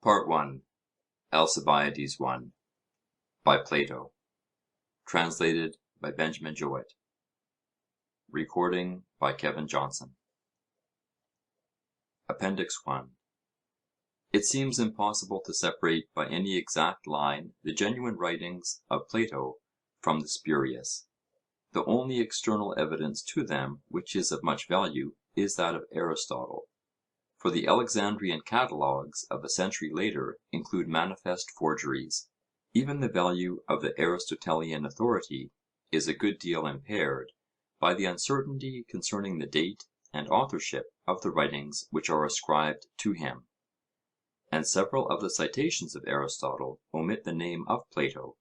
Part 1. Alcibiades 1 by Plato. Translated by Benjamin Jowett. Recording by Kevin Johnson. Appendix One. It seems impossible to separate by any exact line the genuine writings of Plato from the spurious. The only external evidence to them which is of much value is that of Aristotle. For the Alexandrian catalogues of a century later include manifest forgeries. Even the value of the Aristotelian authority is a good deal impaired by the uncertainty concerning the date and authorship of the writings which are ascribed to him. And several of the citations of Aristotle omit the name of Plato,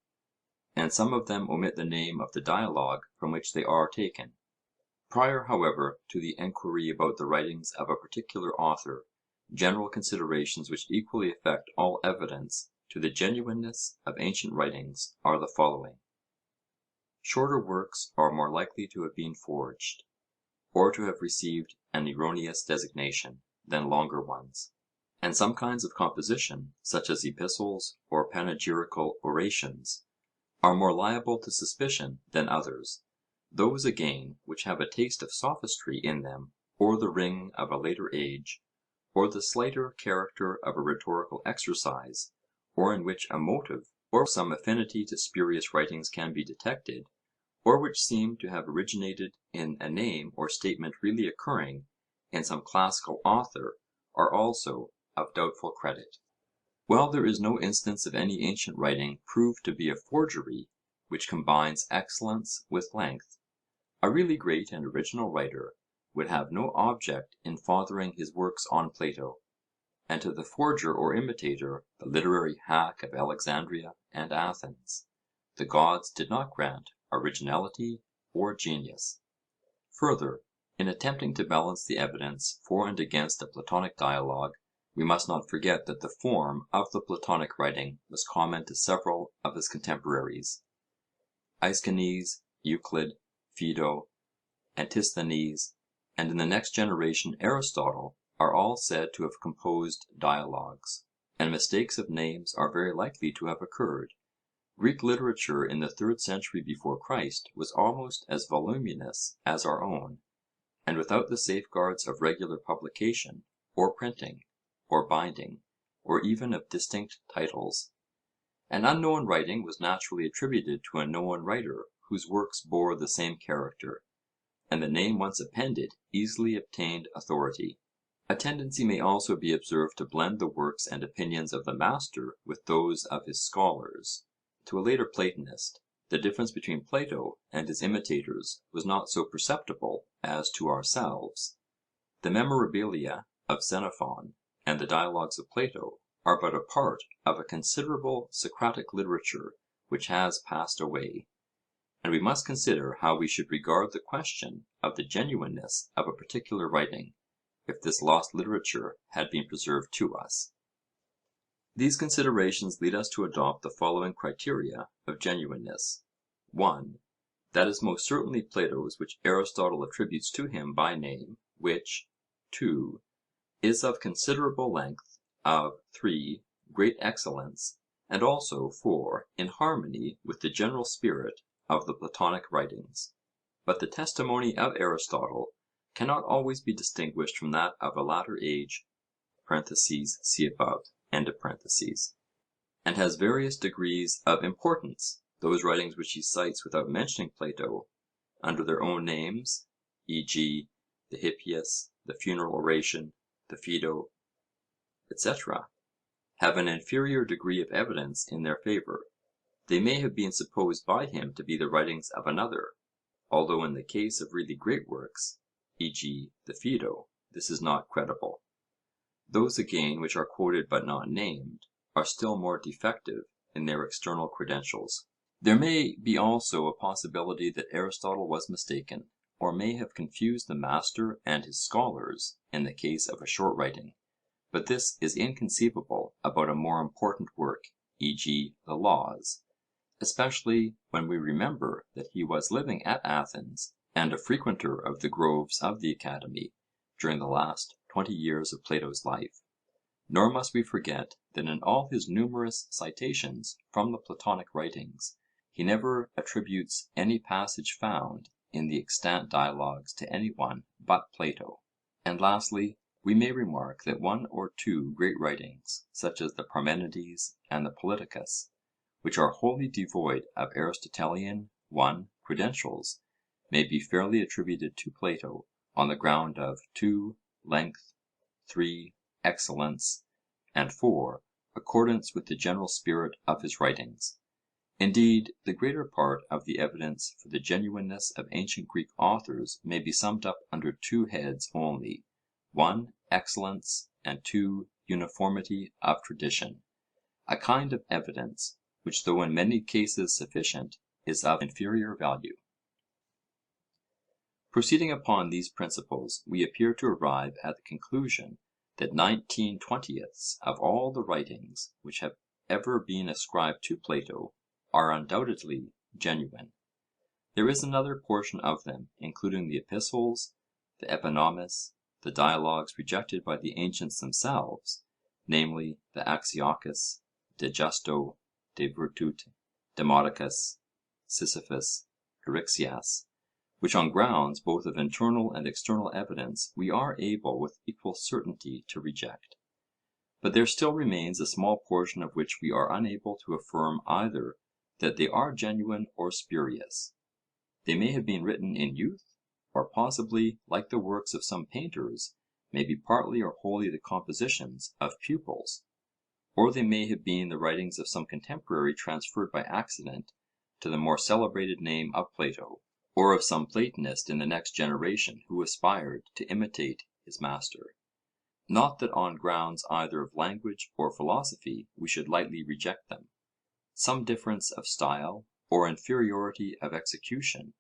and some of them omit the name of the dialogue from which they are taken. Prior, however, to the enquiry about the writings of a particular author, general considerations which equally affect all evidence to the genuineness of ancient writings are the following. Shorter works are more likely to have been forged, or to have received an erroneous designation, than longer ones. And some kinds of composition, such as epistles or panegyrical orations, are more liable to suspicion than others. Those again which have a taste of sophistry in them, or the ring of a later age, or the slighter character of a rhetorical exercise, or in which a motive or some affinity to spurious writings can be detected, or which seem to have originated in a name or statement really occurring in some classical author, are also of doubtful credit. While there is no instance of any ancient writing proved to be a forgery which combines excellence with length, a really great and original writer would have no object in fathering his works on Plato, and to the forger or imitator, the literary hack of Alexandria and Athens, the gods did not grant originality or genius. Further, in attempting to balance the evidence for and against a Platonic dialogue, we must not forget that the form of the Platonic writing was common to several of his contemporaries. Aeschines, Euclid, Phaedo, Antisthenes, and in the next generation Aristotle are all said to have composed dialogues, and mistakes of names are very likely to have occurred. Greek literature in the 3rd century before Christ was almost as voluminous as our own, and without the safeguards of regular publication, or printing, or binding, or even of distinct titles. An unknown writing was naturally attributed to a known writer whose works bore the same character, and the name once appended easily obtained authority. A tendency may also be observed to blend the works and opinions of the master with those of his scholars. To a later Platonist, the difference between Plato and his imitators was not so perceptible as to ourselves. The memorabilia of Xenophon and the dialogues of Plato are but a part of a considerable Socratic literature which has passed away, and we must consider how we should regard the question of the genuineness of a particular writing, if this lost literature had been preserved to us. These considerations lead us to adopt the following criteria of genuineness. 1. That is most certainly Plato's which Aristotle attributes to him by name, which 2. Is of considerable length, of 3. Great excellence, and also 4. In harmony with the general spirit of the Platonic writings. But the testimony of Aristotle cannot always be distinguished from that of a latter age (see above), and has various degrees of importance. Those writings which he cites without mentioning Plato, under their own names, e.g. the Hippias, the Funeral Oration, the Phaedo, etc., have an inferior degree of evidence in their favour. They may have been supposed by him to be the writings of another, although in the case of really great works, e.g. the Phaedo, this is not credible. Those again which are quoted but not named are still more defective in their external credentials. There may be also a possibility that Aristotle was mistaken, or may have confused the master and his scholars in the case of a short writing, but this is inconceivable about a more important work, e.g. the Laws, especially when we remember that he was living at Athens and a frequenter of the groves of the Academy during the last 20 years of Plato's life. Nor must we forget that in all his numerous citations from the Platonic writings, he never attributes any passage found in the extant dialogues to any one but Plato. And lastly, we may remark that one or two great writings, such as the Parmenides and the Politicus, which are wholly devoid of Aristotelian credentials, may be fairly attributed to Plato on the ground of 2. Length, 3. Excellence, and 4. Accordance with the general spirit of his writings. Indeed, the greater part of the evidence for the genuineness of ancient Greek authors may be summed up under two heads only: 1. Excellence, and 2. Uniformity of tradition, a kind of evidence which, though in many cases sufficient, is of inferior value. Proceeding upon these principles, we appear to arrive at the conclusion that 19/20ths of all the writings which have ever been ascribed to Plato are undoubtedly genuine. There is another portion of them, including the epistles, the Epinomis, the dialogues rejected by the ancients themselves, namely the Axiocus, De Justo, De Virtute, Demodocus, Sisyphus, Eryxias, which on grounds both of internal and external evidence we are able with equal certainty to reject. But there still remains a small portion of which we are unable to affirm either that they are genuine or spurious. They may have been written in youth, or possibly, like the works of some painters, may be partly or wholly the compositions of pupils, or they may have been the writings of some contemporary transferred by accident to the more celebrated name of Plato, or of some Platonist in the next generation who aspired to imitate his master. Not that on grounds either of language or philosophy we should lightly reject them. Some difference of style, or inferiority of execution,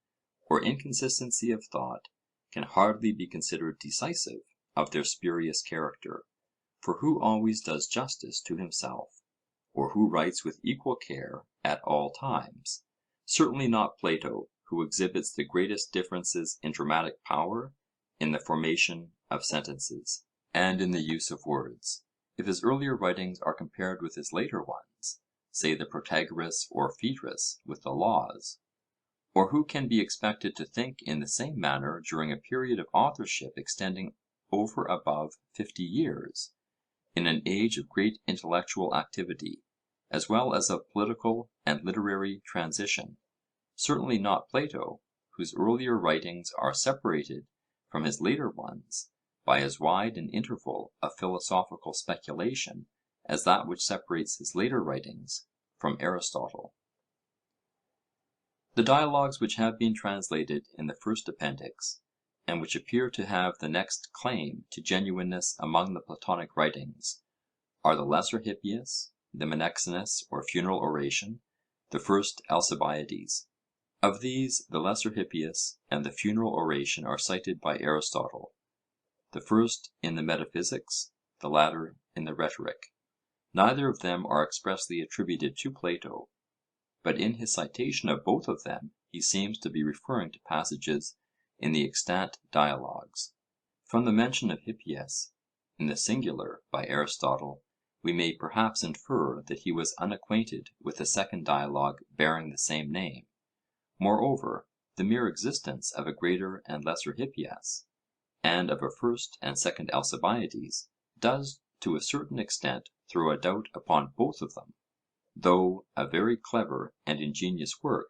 or inconsistency of thought, can hardly be considered decisive of their spurious character. For who always does justice to himself, or who writes with equal care at all times? Certainly not Plato, who exhibits the greatest differences in dramatic power, in the formation of sentences, and in the use of words. If his earlier writings are compared with his later ones, say the Protagoras or Phaedrus with the Laws, or who can be expected to think in the same manner during a period of authorship extending over above 50 years, in an age of great intellectual activity, as well as of political and literary transition? Certainly not Plato, whose earlier writings are separated from his later ones by as wide an interval of philosophical speculation as that which separates his later writings from Aristotle. The dialogues which have been translated in the first appendix, and which appear to have the next claim to genuineness among the Platonic writings, are the Lesser Hippias, the Menexenus or Funeral Oration, the first Alcibiades. Of these, the Lesser Hippias and the Funeral Oration are cited by Aristotle, the first in the Metaphysics, the latter in the Rhetoric. Neither of them are expressly attributed to Plato, but in his citation of both of them he seems to be referring to passages in the extant dialogues. From the mention of Hippias in the singular by Aristotle, we may perhaps infer that he was unacquainted with the second dialogue bearing the same name. Moreover, the mere existence of a greater and lesser Hippias, and of a first and second Alcibiades, does to a certain extent throw a doubt upon both of them. Though a very clever and ingenious work,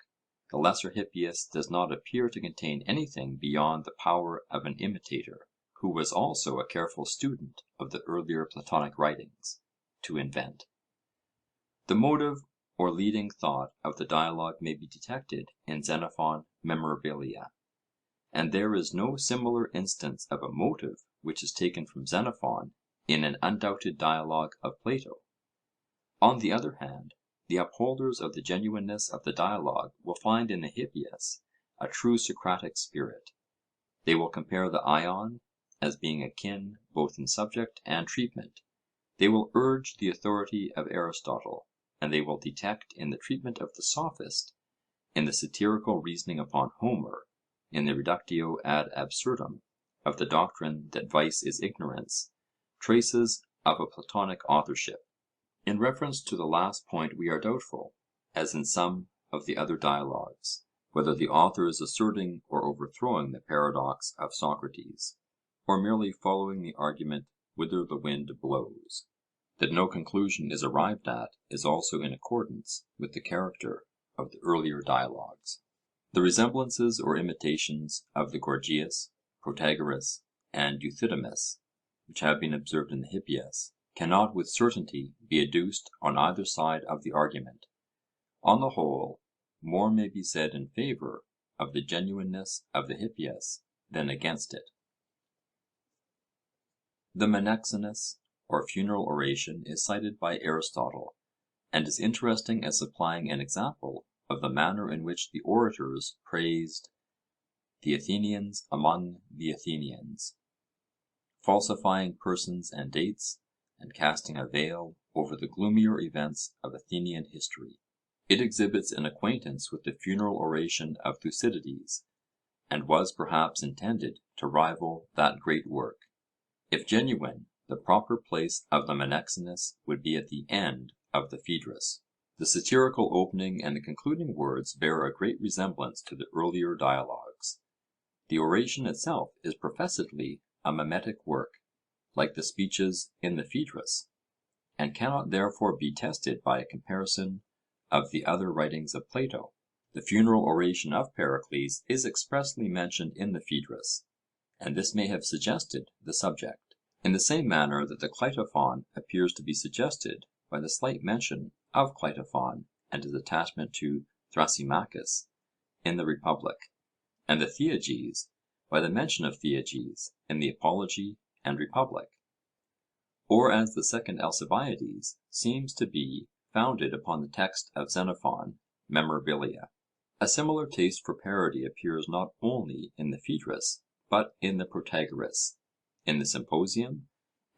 the Lesser Hippias does not appear to contain anything beyond the power of an imitator, who was also a careful student of the earlier Platonic writings, to invent. The motive or leading thought of the dialogue may be detected in Xenophon Memorabilia, and there is no similar instance of a motive which is taken from Xenophon in an undoubted dialogue of Plato. On the other hand, the upholders of the genuineness of the dialogue will find in the Hippias a true Socratic spirit. They will compare the Ion as being akin both in subject and treatment. They will urge the authority of Aristotle, and they will detect in the treatment of the Sophist, in the satirical reasoning upon Homer, in the reductio ad absurdum of the doctrine that vice is ignorance, traces of a Platonic authorship. In reference to the last point we are doubtful, as in some of the other dialogues, whether the author is asserting or overthrowing the paradox of Socrates, or merely following the argument whither the wind blows. That no conclusion is arrived at is also in accordance with the character of the earlier dialogues. The resemblances or imitations of the Gorgias, Protagoras, and Euthydemus, which have been observed in the Hippias, cannot with certainty be adduced on either side of the argument. On the whole, more may be said in favour of the genuineness of the Hippias than against it. The Menexenus, or funeral oration, is cited by Aristotle, and is interesting as supplying an example of the manner in which the orators praised the Athenians among the Athenians, falsifying persons and dates, and casting a veil over the gloomier events of Athenian history. It exhibits an acquaintance with the funeral oration of Thucydides, and was perhaps intended to rival that great work. If genuine, the proper place of the Menexenus would be at the end of the Phaedrus. The satirical opening and the concluding words bear a great resemblance to the earlier dialogues. The oration itself is professedly a mimetic work, like the speeches in the Phaedrus, and cannot therefore be tested by a comparison of the other writings of Plato. The funeral oration of Pericles is expressly mentioned in the Phaedrus, and this may have suggested the subject, in the same manner that the Cleitophon appears to be suggested by the slight mention of Cleitophon and his attachment to Thrasymachus in the Republic, and the Theages by the mention of Theages in the Apology and Republic, or as the second Alcibiades seems to be founded upon the text of Xenophon Memorabilia. A similar taste for parody appears not only in the Phaedrus, but in the Protagoras, in the Symposium,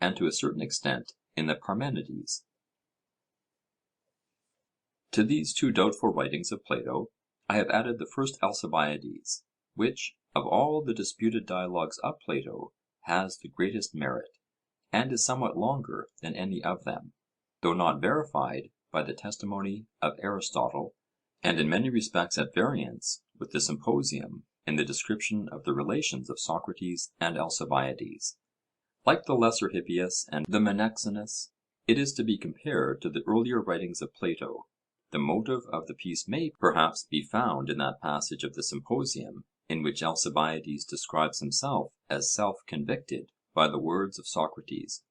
and to a certain extent in the Parmenides. To these two doubtful writings of Plato I have added the first Alcibiades, which, of all the disputed dialogues of Plato, has the greatest merit, and is somewhat longer than any of them, though not verified by the testimony of Aristotle, and in many respects at variance with the Symposium in the description of the relations of Socrates and Alcibiades. Like the Lesser Hippias and the Menexenus, it is to be compared to the earlier writings of Plato. The motive of the piece may perhaps be found in that passage of the Symposium in which Alcibiades describes himself as self-convicted by the words of Socrates.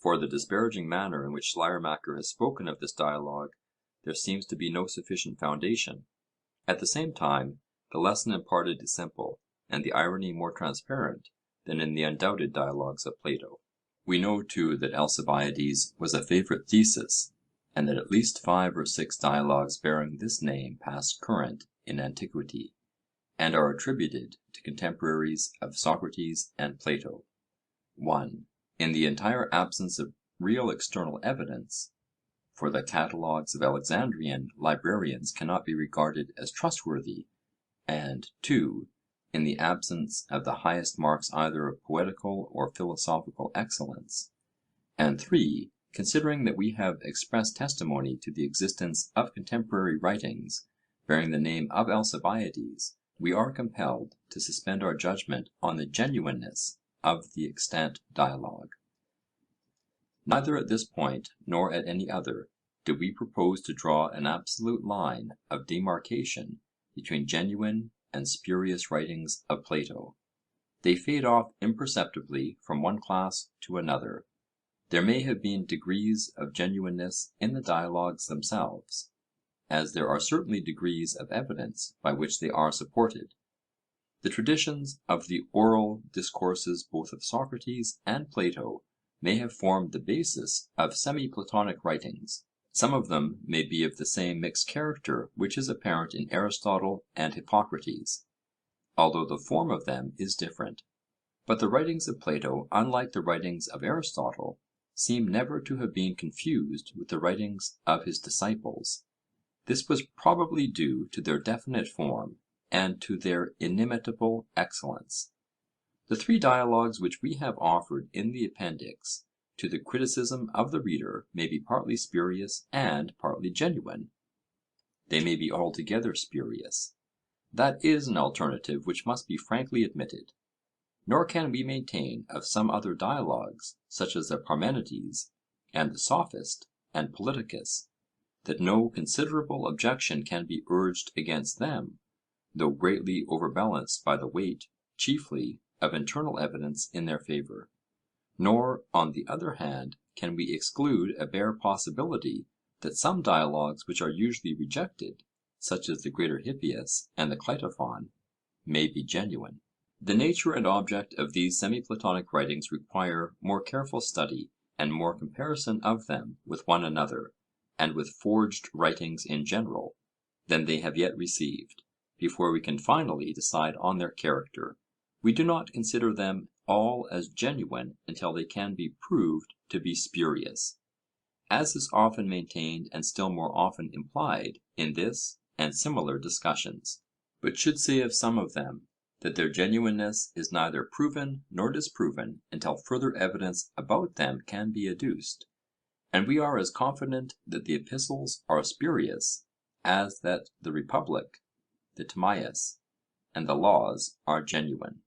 For the disparaging manner in which Schleiermacher has spoken of this dialogue, there seems to be no sufficient foundation. At the same time, the lesson imparted is simple, and the irony more transparent than in the undoubted dialogues of Plato. We know too that Alcibiades was a favourite thesis, and that at least 5 or 6 dialogues bearing this name pass current in antiquity, and are attributed to contemporaries of Socrates and Plato. 1. In the entire absence of real external evidence, for the catalogues of Alexandrian librarians cannot be regarded as trustworthy, and 2. In the absence of the highest marks either of poetical or philosophical excellence, and 3. Considering that we have express testimony to the existence of contemporary writings bearing the name of Alcibiades, we are compelled to suspend our judgment on the genuineness of the extant dialogue. Neither at this point nor at any other do we propose to draw an absolute line of demarcation between genuine and spurious writings of Plato. They fade off imperceptibly from one class to another. There may have been degrees of genuineness in the dialogues themselves, as there are certainly degrees of evidence by which they are supported. The traditions of the oral discourses both of Socrates and Plato may have formed the basis of semi-Platonic writings. Some of them may be of the same mixed character which is apparent in Aristotle and Hippocrates, although the form of them is different. But the writings of Plato, unlike the writings of Aristotle, seem never to have been confused with the writings of his disciples. This was probably due to their definite form and to their inimitable excellence. The 3 dialogues which we have offered in the appendix to the criticism of the reader may be partly spurious and partly genuine. They may be altogether spurious. That is an alternative which must be frankly admitted. Nor can we maintain of some other dialogues, such as the Parmenides, and the Sophist, and Politicus, that no considerable objection can be urged against them, though greatly overbalanced by the weight, chiefly, of internal evidence in their favour. Nor, on the other hand, can we exclude a bare possibility that some dialogues which are usually rejected, such as the Greater Hippias and the Cleitophon, may be genuine. The nature and object of these semi-Platonic writings require more careful study and more comparison of them with one another, and with forged writings in general, than they have yet received, before we can finally decide on their character. We do not consider them all as genuine until they can be proved to be spurious, as is often maintained and still more often implied in this and similar discussions, but should say of some of them, that their genuineness is neither proven nor disproven until further evidence about them can be adduced, and we are as confident that the epistles are spurious as that the Republic, the Timaeus, and the Laws are genuine.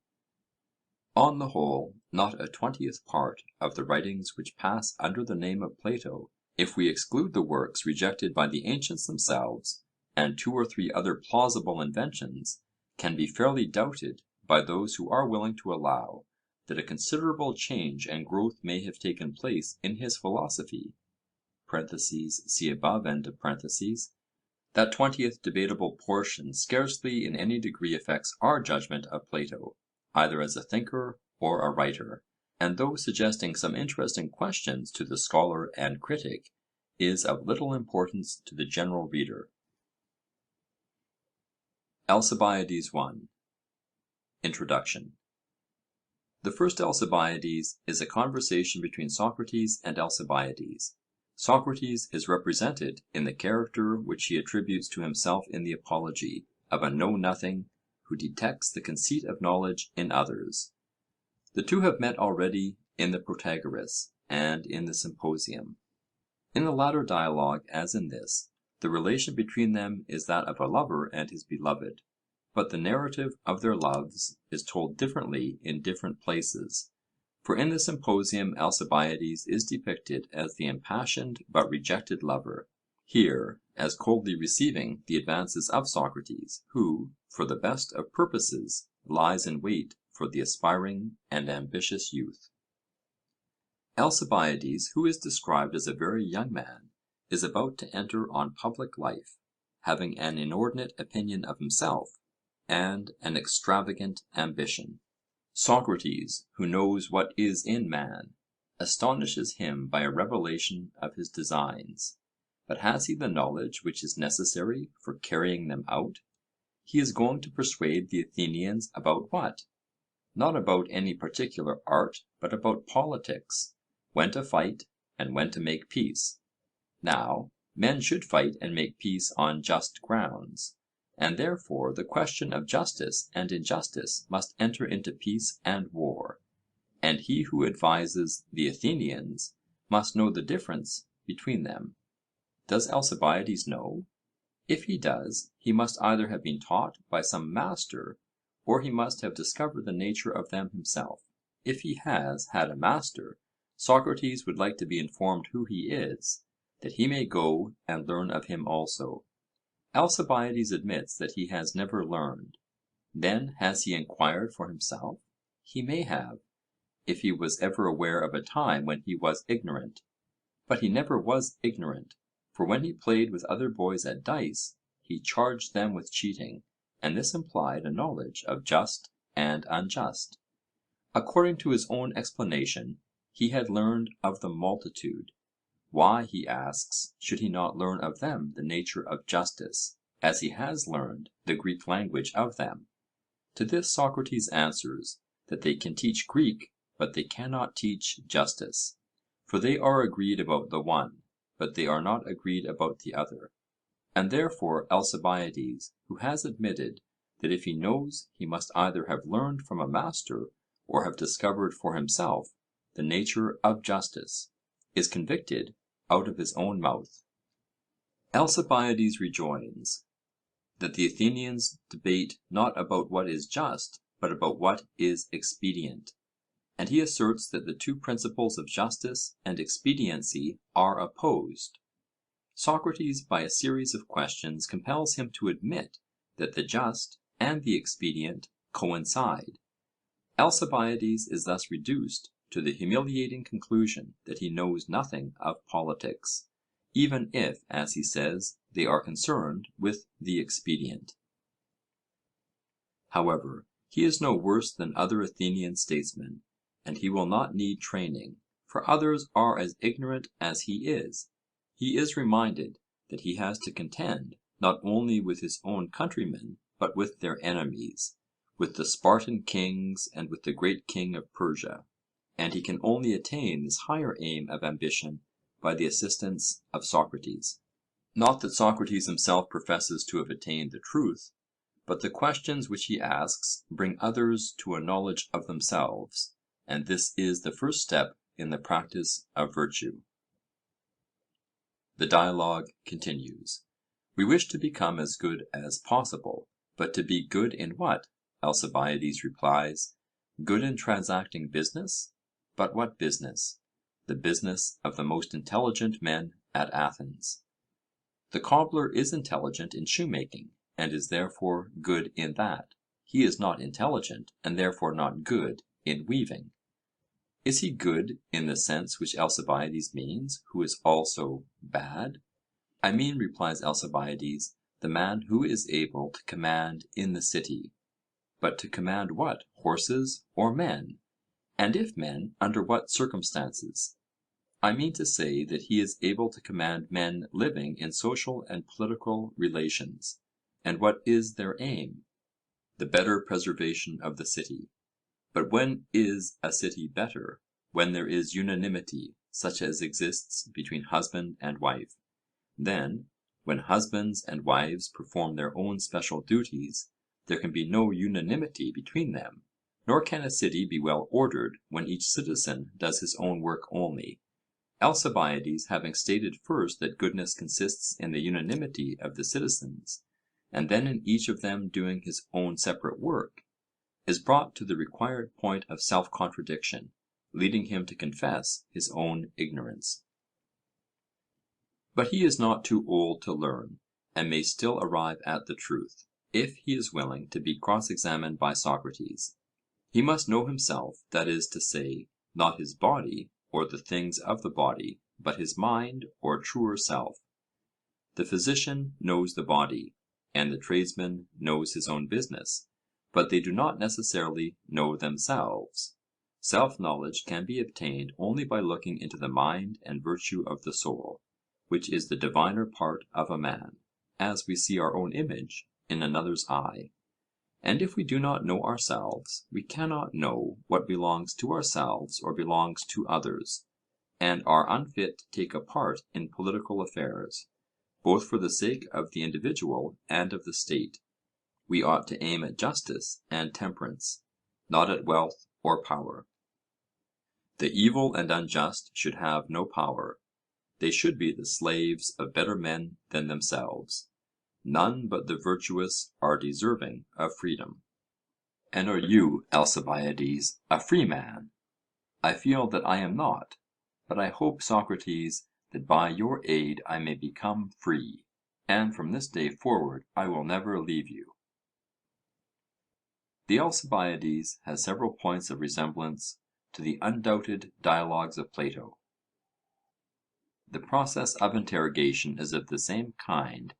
On the whole, not a 20th part of the writings which pass under the name of Plato, if we exclude the works rejected by the ancients themselves, and 2 or 3 other plausible inventions, can be fairly doubted by those who are willing to allow that a considerable change and growth may have taken place in his philosophy (see above). That 20th debatable portion scarcely in any degree affects our judgment of Plato, either as a thinker or a writer, and though suggesting some interesting questions to the scholar and critic, is of little importance to the general reader. Alcibiades I. Introduction. The first Alcibiades is a conversation between Socrates and Alcibiades. Socrates is represented in the character which he attributes to himself in the Apology, of a know-nothing who detects the conceit of knowledge in others. The two have met already in the Protagoras and in the Symposium. In the latter dialogue, as in this, the relation between them is that of a lover and his beloved, but the narrative of their loves is told differently in different places. For in the Symposium Alcibiades is depicted as the impassioned but rejected lover, here as coldly receiving the advances of Socrates, who, for the best of purposes, lies in wait for the aspiring and ambitious youth. Alcibiades, who is described as a very young man, is about to enter on public life, having an inordinate opinion of himself, and an extravagant ambition. Socrates, who knows what is in man, astonishes him by a revelation of his designs. But has he the knowledge which is necessary for carrying them out? He is going to persuade the Athenians about what? Not about any particular art, but about politics, when to fight and when to make peace. Now, men should fight and make peace on just grounds, and therefore the question of justice and injustice must enter into peace and war, and he who advises the Athenians must know the difference between them. Does Alcibiades know? If he does, he must either have been taught by some master, or he must have discovered the nature of them himself. If he has had a master, Socrates would like to be informed who he is, that he may go and learn of him also. Alcibiades admits that he has never learned. Then has he inquired for himself? He may have, if he was ever aware of a time when he was ignorant. But he never was ignorant, for when he played with other boys at dice, he charged them with cheating, and this implied a knowledge of just and unjust. According to his own explanation, he had learned of the multitude. Why, he asks, should he not learn of them the nature of justice, as he has learned the Greek language of them? To this Socrates answers, that they can teach Greek, but they cannot teach justice. For they are agreed about the one, but they are not agreed about the other. And therefore Alcibiades, who has admitted that if he knows he must either have learned from a master or have discovered for himself the nature of justice, is convicted out of his own mouth. Alcibiades rejoins, that the Athenians debate not about what is just, but about what is expedient. And he asserts that the two principles of justice and expediency are opposed. Socrates, by a series of questions, compels him to admit that the just and the expedient coincide. Alcibiades is thus reduced to the humiliating conclusion that he knows nothing of politics, even if, as he says, they are concerned with the expedient. However, he is no worse than other Athenian statesmen, and he will not need training, for others are as ignorant as he is. He is reminded that he has to contend not only with his own countrymen, but with their enemies, with the Spartan kings and with the great king of Persia, and he can only attain this higher aim of ambition by the assistance of Socrates. Not that Socrates himself professes to have attained the truth, but the questions which he asks bring others to a knowledge of themselves, and this is the first step in the practice of virtue. The dialogue continues. We wish to become as good as possible, but to be good in what? Alcibiades replies, good in transacting business? But what business? The business of the most intelligent men at Athens. The cobbler is intelligent in shoemaking, and is therefore good in that. He is not intelligent, and therefore not good in weaving. Is he good in the sense which Alcibiades means, who is also bad? I mean, replies Alcibiades, the man who is able to command in the city. But to command what? Horses or men? And if men, under what circumstances? I mean to say that he is able to command men living in social and political relations. And what is their aim? The better preservation of the city. But when is a city better? When there is unanimity, such as exists between husband and wife. Then, when husbands and wives perform their own special duties, there can be no unanimity between them, nor can a city be well ordered when each citizen does his own work only. Alcibiades, having stated first that goodness consists in the unanimity of the citizens, and then in each of them doing his own separate work, is brought to the required point of self-contradiction, leading him to confess his own ignorance. But he is not too old to learn, and may still arrive at the truth, if he is willing to be cross-examined by Socrates. He must know himself, that is to say, not his body, or the things of the body, but his mind, or truer self. The physician knows the body, and the tradesman knows his own business, but they do not necessarily know themselves. Self-knowledge can be obtained only by looking into the mind and virtue of the soul, which is the diviner part of a man, as we see our own image in another's eye. And if we do not know ourselves, we cannot know what belongs to ourselves or belongs to others, and are unfit to take a part in political affairs, both for the sake of the individual and of the state. We ought to aim at justice and temperance, not at wealth or power. The evil and unjust should have no power. They should be the slaves of better men than themselves. None but the virtuous are deserving of freedom. And are you, Alcibiades, a free man? I feel that I am not, but I hope, Socrates, that by your aid I may become free, and from this day forward I will never leave you. The Alcibiades has several points of resemblance to the undoubted dialogues of Plato. The process of interrogation is of the same kind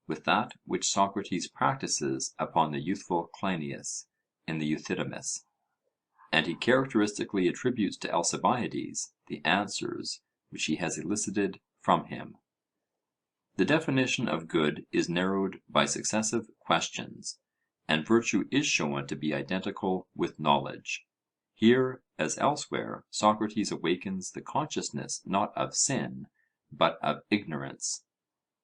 with that which Socrates practices upon the youthful Cleinias in the Euthydemus, and he characteristically attributes to Alcibiades the answers which he has elicited from him. The definition of good is narrowed by successive questions, and virtue is shown to be identical with knowledge. Here, as elsewhere, Socrates awakens the consciousness not of sin, but of ignorance.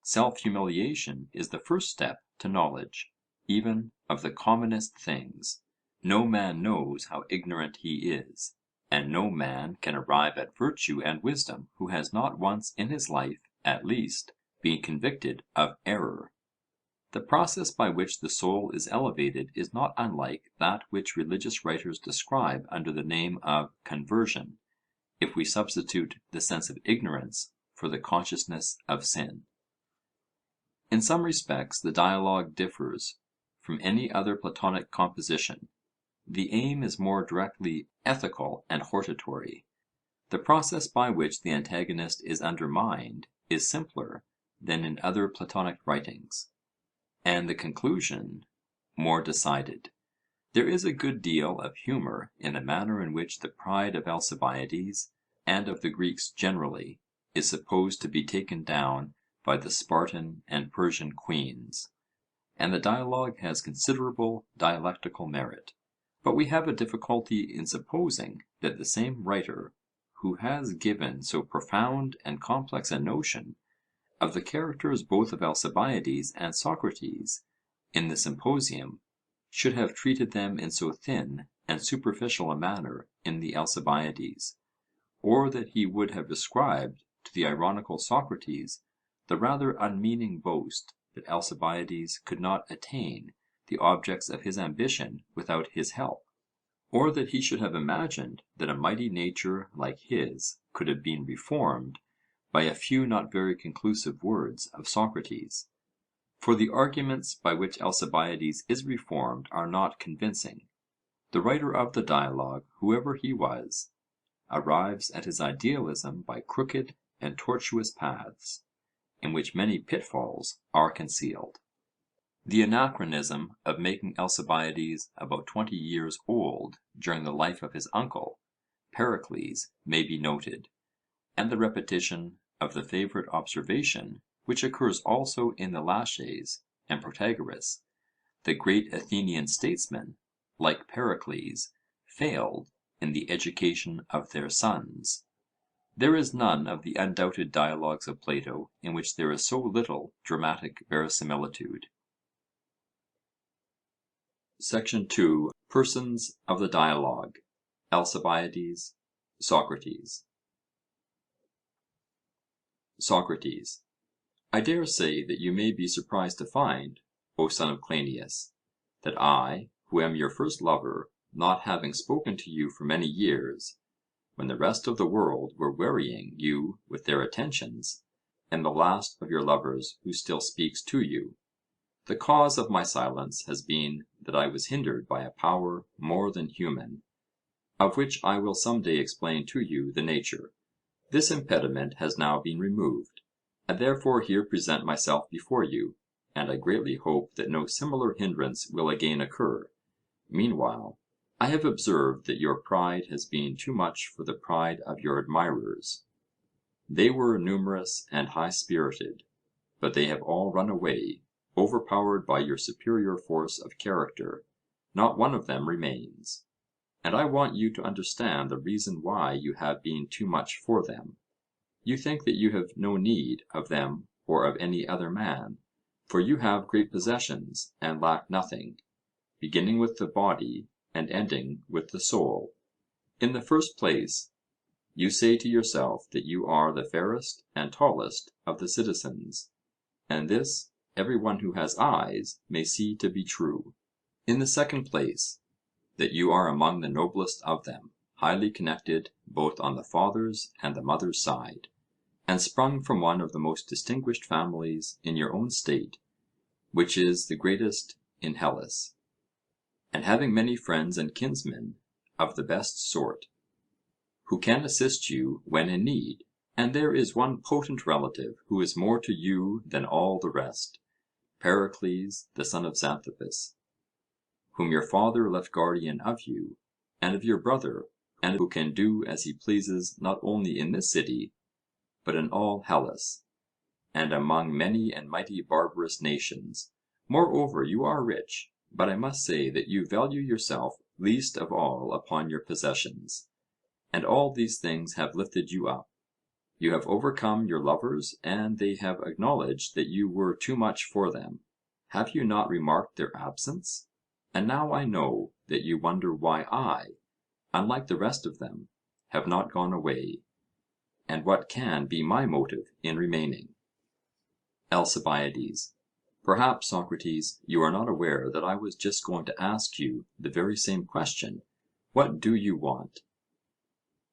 Self-humiliation is the first step to knowledge, even of the commonest things. No man knows how ignorant he is, and no man can arrive at virtue and wisdom who has not once in his life, at least, been convicted of error. The process by which the soul is elevated is not unlike that which religious writers describe under the name of conversion, if we substitute the sense of ignorance for the consciousness of sin. In some respects the dialogue differs from any other Platonic composition. The aim is more directly ethical and hortatory. The process by which the antagonist is undermined is simpler than in other Platonic writings, and the conclusion more decided. There is a good deal of humour in the manner in which the pride of Alcibiades, and of the Greeks generally, is supposed to be taken down by the Spartan and Persian queens, and the dialogue has considerable dialectical merit. But we have a difficulty in supposing that the same writer, who has given so profound and complex a notion of the characters both of Alcibiades and Socrates in the Symposium, should have treated them in so thin and superficial a manner in the Alcibiades, or that he would have ascribed to the ironical Socrates the rather unmeaning boast that Alcibiades could not attain the objects of his ambition without his help, or that he should have imagined that a mighty nature like his could have been reformed by a few not very conclusive words of Socrates. For the arguments by which Alcibiades is reformed are not convincing. The writer of the dialogue, whoever he was, arrives at his idealism by crooked and tortuous paths, in which many pitfalls are concealed. The anachronism of making Alcibiades about 20 years old during the life of his uncle, Pericles, may be noted, and the repetition of the favourite observation, which occurs also in the Laches and Protagoras: the great Athenian statesmen, like Pericles, failed in the education of their sons. There is none of the undoubted dialogues of Plato in which there is so little dramatic verisimilitude. Section 2. Persons of the dialogue. Alcibiades, Socrates. Socrates. I dare say that you may be surprised to find, O son of Cleinias, that I, who am your first lover, not having spoken to you for many years, when the rest of the world were wearying you with their attentions, am the last of your lovers who still speaks to you. The cause of my silence has been that I was hindered by a power more than human, of which I will some day explain to you the nature. This impediment has now been removed. I therefore here present myself before you, and I greatly hope that no similar hindrance will again occur. Meanwhile, I have observed that your pride has been too much for the pride of your admirers. They were numerous and high-spirited, but they have all run away, overpowered by your superior force of character. Not one of them remains. And I want you to understand the reason why you have been too much for them. You think that you have no need of them or of any other man, for you have great possessions and lack nothing, beginning with the body and ending with the soul. In the first place, you say to yourself that you are the fairest and tallest of the citizens, and this every one who has eyes may see to be true. In the second place, that you are among the noblest of them, highly connected both on the father's and the mother's side, and sprung from one of the most distinguished families in your own state, which is the greatest in Hellas, and having many friends and kinsmen of the best sort, who can assist you when in need. And there is one potent relative who is more to you than all the rest, Pericles the son of Xanthippus, whom your father left guardian of you, and of your brother, and who can do as he pleases not only in this city, but in all Hellas, and among many and mighty barbarous nations. Moreover, you are rich, but I must say that you value yourself least of all upon your possessions, and all these things have lifted you up. You have overcome your lovers, and they have acknowledged that you were too much for them. Have you not remarked their absence? And now I know that you wonder why I, unlike the rest of them, have not gone away, and what can be my motive in remaining? ALCIBIADES: Perhaps, Socrates, you are not aware that I was just going to ask you the very same question. What do you want?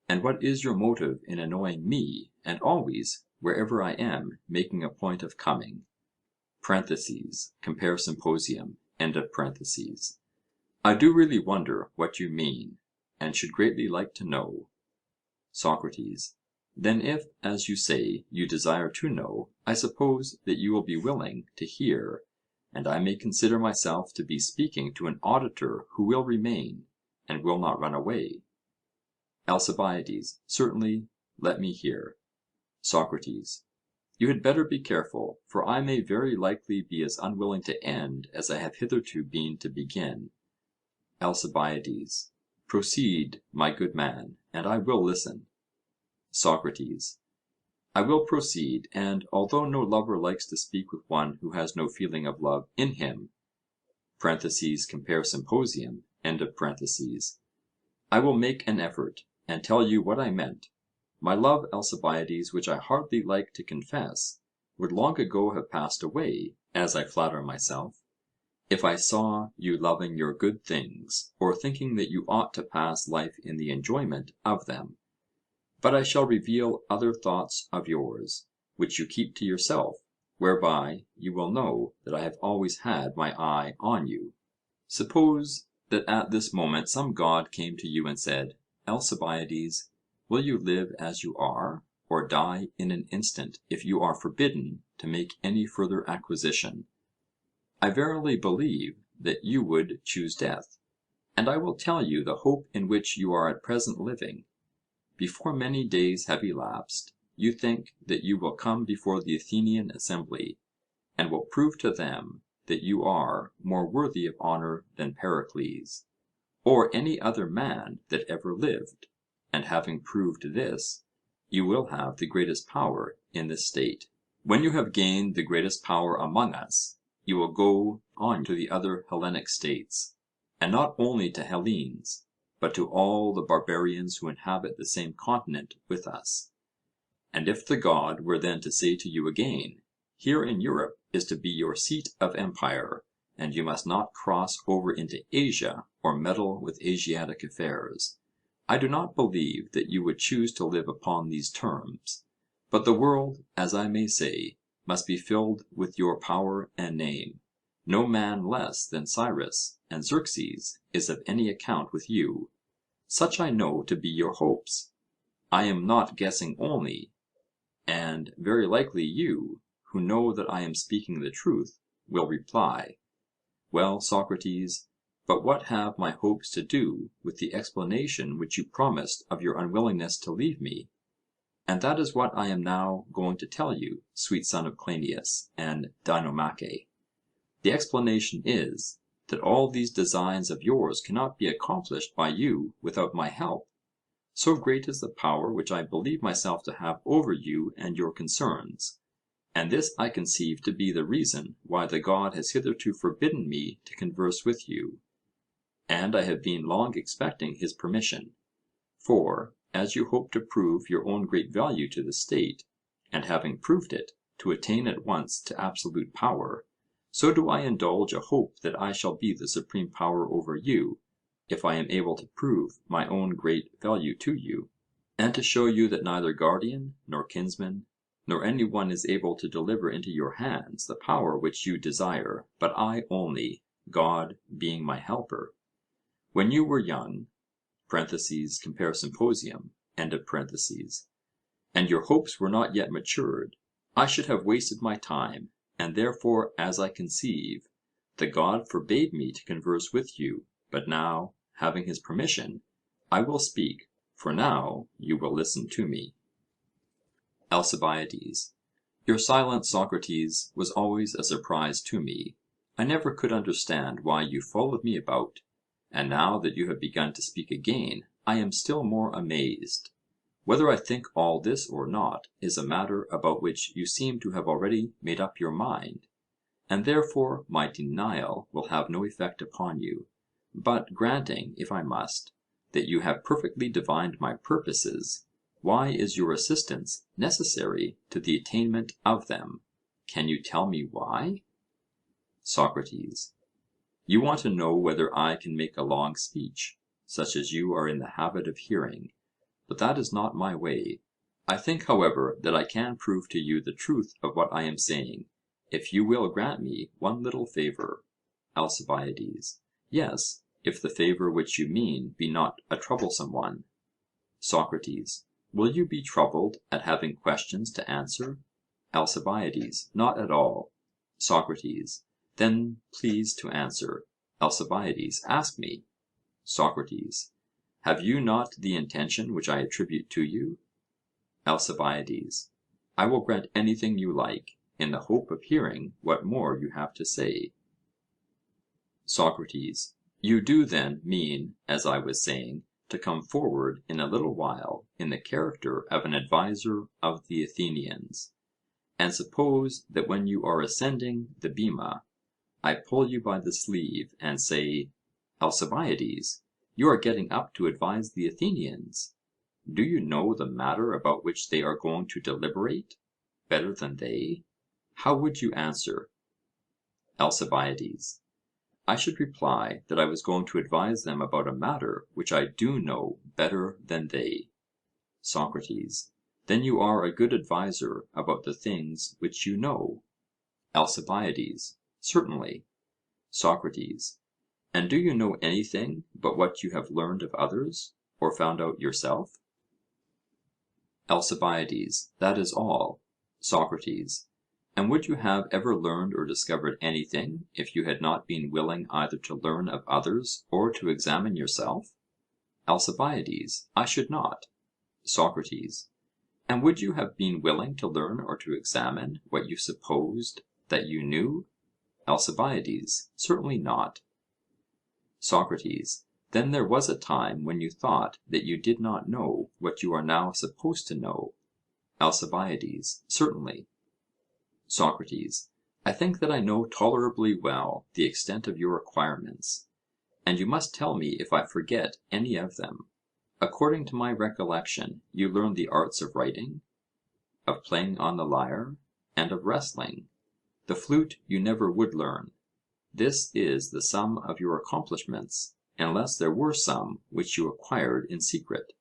And what is your motive in annoying me, and always, wherever I am, making a point of coming? (Compare Symposium.) I do really wonder what you mean, and should greatly like to know. SOCRATES: Then if, as you say, you desire to know, I suppose that you will be willing to hear, and I may consider myself to be speaking to an auditor who will remain, and will not run away. ALCIBIADES: Certainly, let me hear. SOCRATES: You had better be careful, for I may very likely be as unwilling to end as I have hitherto been to begin. ALCIBIADES: Proceed, my good man, and I will listen. SOCRATES: I will proceed, and although no lover likes to speak with one who has no feeling of love in him (compare Symposium), I will make an effort, and tell you what I meant. My love, Alcibiades, which I hardly like to confess, would long ago have passed away, as I flatter myself, if I saw you loving your good things, or thinking that you ought to pass life in the enjoyment of them. But I shall reveal other thoughts of yours, which you keep to yourself, whereby you will know that I have always had my eye on you. Suppose that at this moment some god came to you and said, Alcibiades, will you live as you are, or die in an instant if you are forbidden to make any further acquisition? I verily believe that you would choose death, and I will tell you the hope in which you are at present living. Before many days have elapsed, you think that you will come before the Athenian assembly, and will prove to them that you are more worthy of honour than Pericles, or any other man that ever lived, and having proved this, you will have the greatest power in the state. When you have gained the greatest power among us, you will go on to the other Hellenic states, and not only to Hellenes, but to all the barbarians who inhabit the same continent with us. And if the god were then to say to you again, here in Europe is to be your seat of empire, and you must not cross over into Asia or meddle with Asiatic affairs, I do not believe that you would choose to live upon these terms. But the world, as I may say, must be filled with your power and name. No man less than Cyrus and Xerxes is of any account with you. Such I know to be your hopes. I am not guessing only, and very likely you, who know that I am speaking the truth, will reply, Well, Socrates, but what have my hopes to do with the explanation which you promised of your unwillingness to leave me? And that is what I am now going to tell you, sweet son of Cleinias and Dinomache. The explanation is, that all these designs of yours cannot be accomplished by you without my help. So great is the power which I believe myself to have over you and your concerns, and this I conceive to be the reason why the god has hitherto forbidden me to converse with you, and I have been long expecting his permission. For, as you hope to prove your own great value to the state, and having proved it, to attain at once to absolute power, so do I indulge a hope that I shall be the supreme power over you, if I am able to prove my own great value to you, and to show you that neither guardian, nor kinsman, nor any one is able to deliver into your hands the power which you desire, but I only, God being my helper. When you were young (compare Symposium), and your hopes were not yet matured, I should have wasted my time, and therefore, as I conceive, the god forbade me to converse with you, but now, having his permission, I will speak, for now you will listen to me. ALCIBIADES: Your silence, Socrates, was always a surprise to me. I never could understand why you followed me about, and now that you have begun to speak again, I am still more amazed. Whether I think all this or not is a matter about which you seem to have already made up your mind, and therefore my denial will have no effect upon you. But granting, if I must, that you have perfectly divined my purposes, why is your assistance necessary to the attainment of them? Can you tell me why? Socrates: You want to know whether I can make a long speech, such as you are in the habit of hearing, but that is not my way. I think, however, that I can prove to you the truth of what I am saying, if you will grant me one little favour. ALCIBIADES: Yes, if the favour which you mean be not a troublesome one. SOCRATES: Will you be troubled at having questions to answer? ALCIBIADES: Not at all. SOCRATES: Then please to answer. ALCIBIADES: Ask me. SOCRATES: Have you not the intention which I attribute to you? ALCIBIADES: I will grant anything you like, in the hope of hearing what more you have to say. SOCRATES: You do then mean, as I was saying, to come forward in a little while in the character of an adviser of the Athenians, and suppose that when you are ascending the bema, I pull you by the sleeve and say: Alcibiades, you are getting up to advise the Athenians. Do you know the matter about which they are going to deliberate better than they? How would you answer? ALCIBIADES: I should reply that I was going to advise them about a matter which I do know better than they. SOCRATES: Then you are a good adviser about the things which you know? ALCIBIADES: Certainly. SOCRATES: And do you know anything but what you have learned of others, or found out yourself? ALCIBIADES: That is all. SOCRATES: And would you have ever learned or discovered anything if you had not been willing either to learn of others or to examine yourself? ALCIBIADES: I should not. SOCRATES: And would you have been willing to learn or to examine what you supposed that you knew? ALCIBIADES: Certainly not. SOCRATES: Then there was a time when you thought that you did not know what you are now supposed to know? ALCIBIADES: Certainly. SOCRATES: I think that I know tolerably well the extent of your acquirements, and you must tell me if I forget any of them. According to my recollection, you learned the arts of writing, of playing on the lyre, and of wrestling. The flute you never would learn. This is the sum of your accomplishments, unless there were some which you acquired in secret.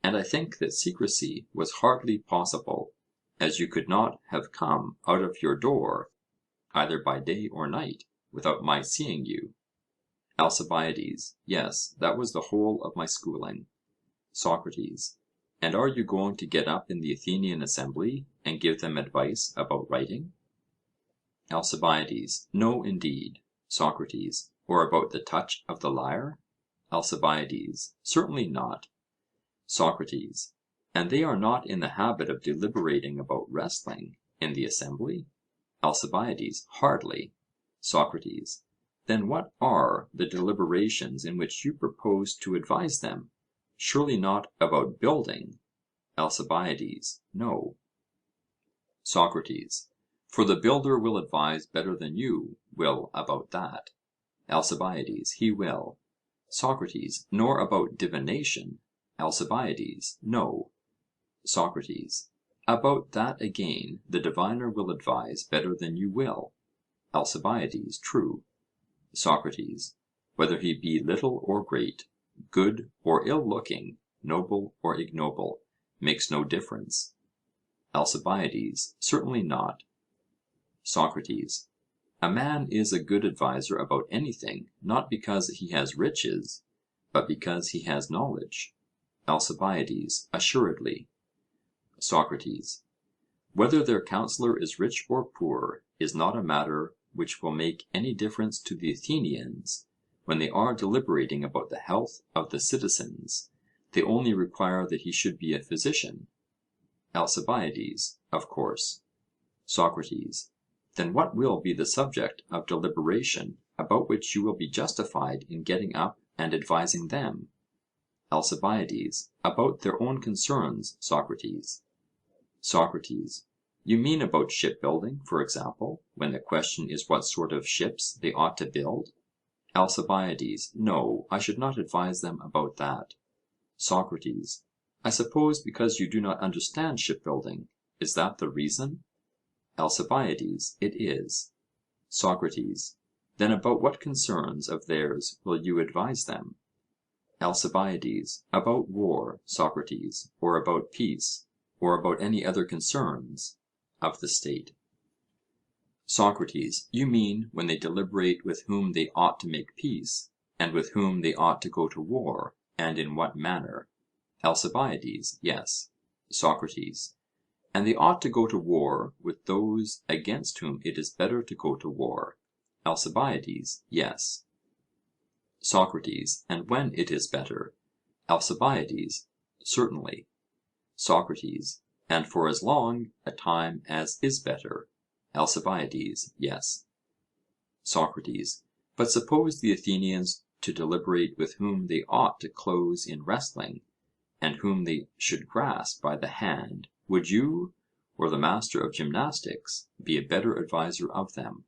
And I think that secrecy was hardly possible, as you could not have come out of your door, either by day or night, without my seeing you. ALCIBIADES: Yes, that was the whole of my schooling. SOCRATES: And are you going to get up in the Athenian assembly and give them advice about writing? ALCIBIADES: No, indeed. SOCRATES: Or about the touch of the lyre? ALCIBIADES: Certainly not. SOCRATES: And they are not in the habit of deliberating about wrestling in the assembly? ALCIBIADES: Hardly. SOCRATES: Then what are the deliberations in which you propose to advise them? Surely not about building? ALCIBIADES: No. SOCRATES: For the builder will advise better than you will about that. ALCIBIADES: He will. SOCRATES: Nor about divination? ALCIBIADES: No. SOCRATES: About that again the diviner will advise better than you will? ALCIBIADES: True. SOCRATES: Whether he be little or great, good or ill looking, noble or ignoble, makes no difference? ALCIBIADES: Certainly not. SOCRATES: A man is a good adviser about anything, not because he has riches, but because he has knowledge? ALCIBIADES: Assuredly. SOCRATES: Whether their counsellor is rich or poor is not a matter which will make any difference to the Athenians when they are deliberating about the health of the citizens. They only require that he should be a physician? ALCIBIADES: Of course. SOCRATES: Then what will be the subject of deliberation about which you will be justified in getting up and advising them? ALCIBIADES: About their own concerns, Socrates. SOCRATES: You mean about shipbuilding, for example, when the question is what sort of ships they ought to build? ALCIBIADES: No, I should not advise them about that. Socrates: I suppose because you do not understand shipbuilding. Is that the reason? ALCIBIADES: It is. Socrates: Then about what concerns of theirs will you advise them? ALCIBIADES: About war, Socrates, or about peace, or about any other concerns of the state. Socrates: You mean when they deliberate with whom they ought to make peace, and with whom they ought to go to war, and in what manner? ALCIBIADES: Yes. Socrates: And they ought to go to war with those against whom it is better to go to war? ALCIBIADES: Yes. Socrates: And when it is better? ALCIBIADES: Certainly. Socrates: And for as long a time as is better? ALCIBIADES: Yes. Socrates: But suppose the Athenians to deliberate with whom they ought to close in wrestling, and whom they should grasp by the hand, would you, or the master of gymnastics, be a better adviser of them?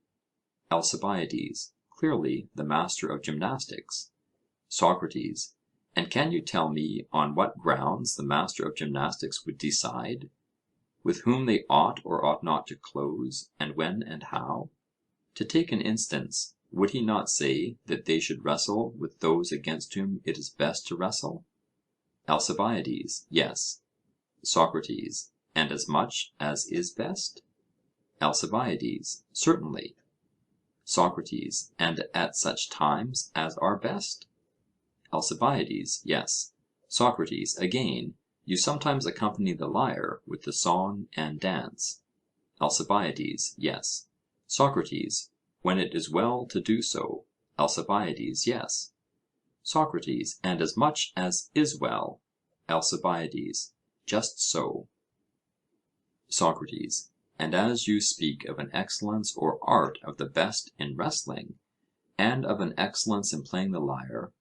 ALCIBIADES: Clearly the master of gymnastics. Socrates: And can you tell me on what grounds the master of gymnastics would decide with whom they ought or ought not to close, and when and how? To take an instance, would he not say that they should wrestle with those against whom it is best to wrestle? ALCIBIADES: Yes. Socrates: And as much as is best? ALCIBIADES: Certainly. Socrates: And at such times as are best? ALCIBIADES: Yes. Socrates: Again, you sometimes accompany the lyre with the song and dance? ALCIBIADES: Yes. Socrates: When it is well to do so? ALCIBIADES: Yes. Socrates: And as much as is well? ALCIBIADES: Just so. Socrates: And as you speak of an excellence or art of the best in wrestling, and of an excellence in playing the lyre,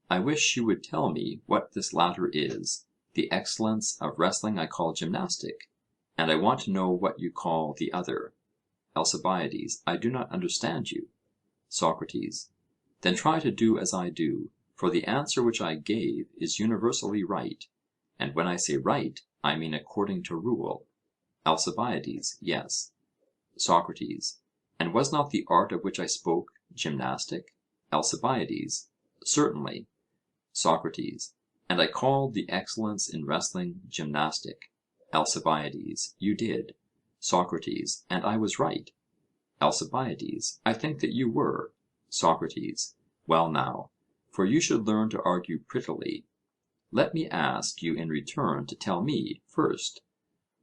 I wish you would tell me what this latter is. The excellence of wrestling I call gymnastic, and I want to know what you call the other. ALCIBIADES: I do not understand you. Socrates: Then try to do as I do, for the answer which I gave is universally right, and when I say right, I mean according to rule. ALCIBIADES: Yes. Socrates: And was not the art of which I spoke gymnastic? ALCIBIADES: Certainly. Socrates: And I called the excellence in wrestling gymnastic? ALCIBIADES: You did. Socrates: And I was right? ALCIBIADES: I think that you were. Socrates: Well now, for you should learn to argue prettily, let me ask you in return to tell me, first,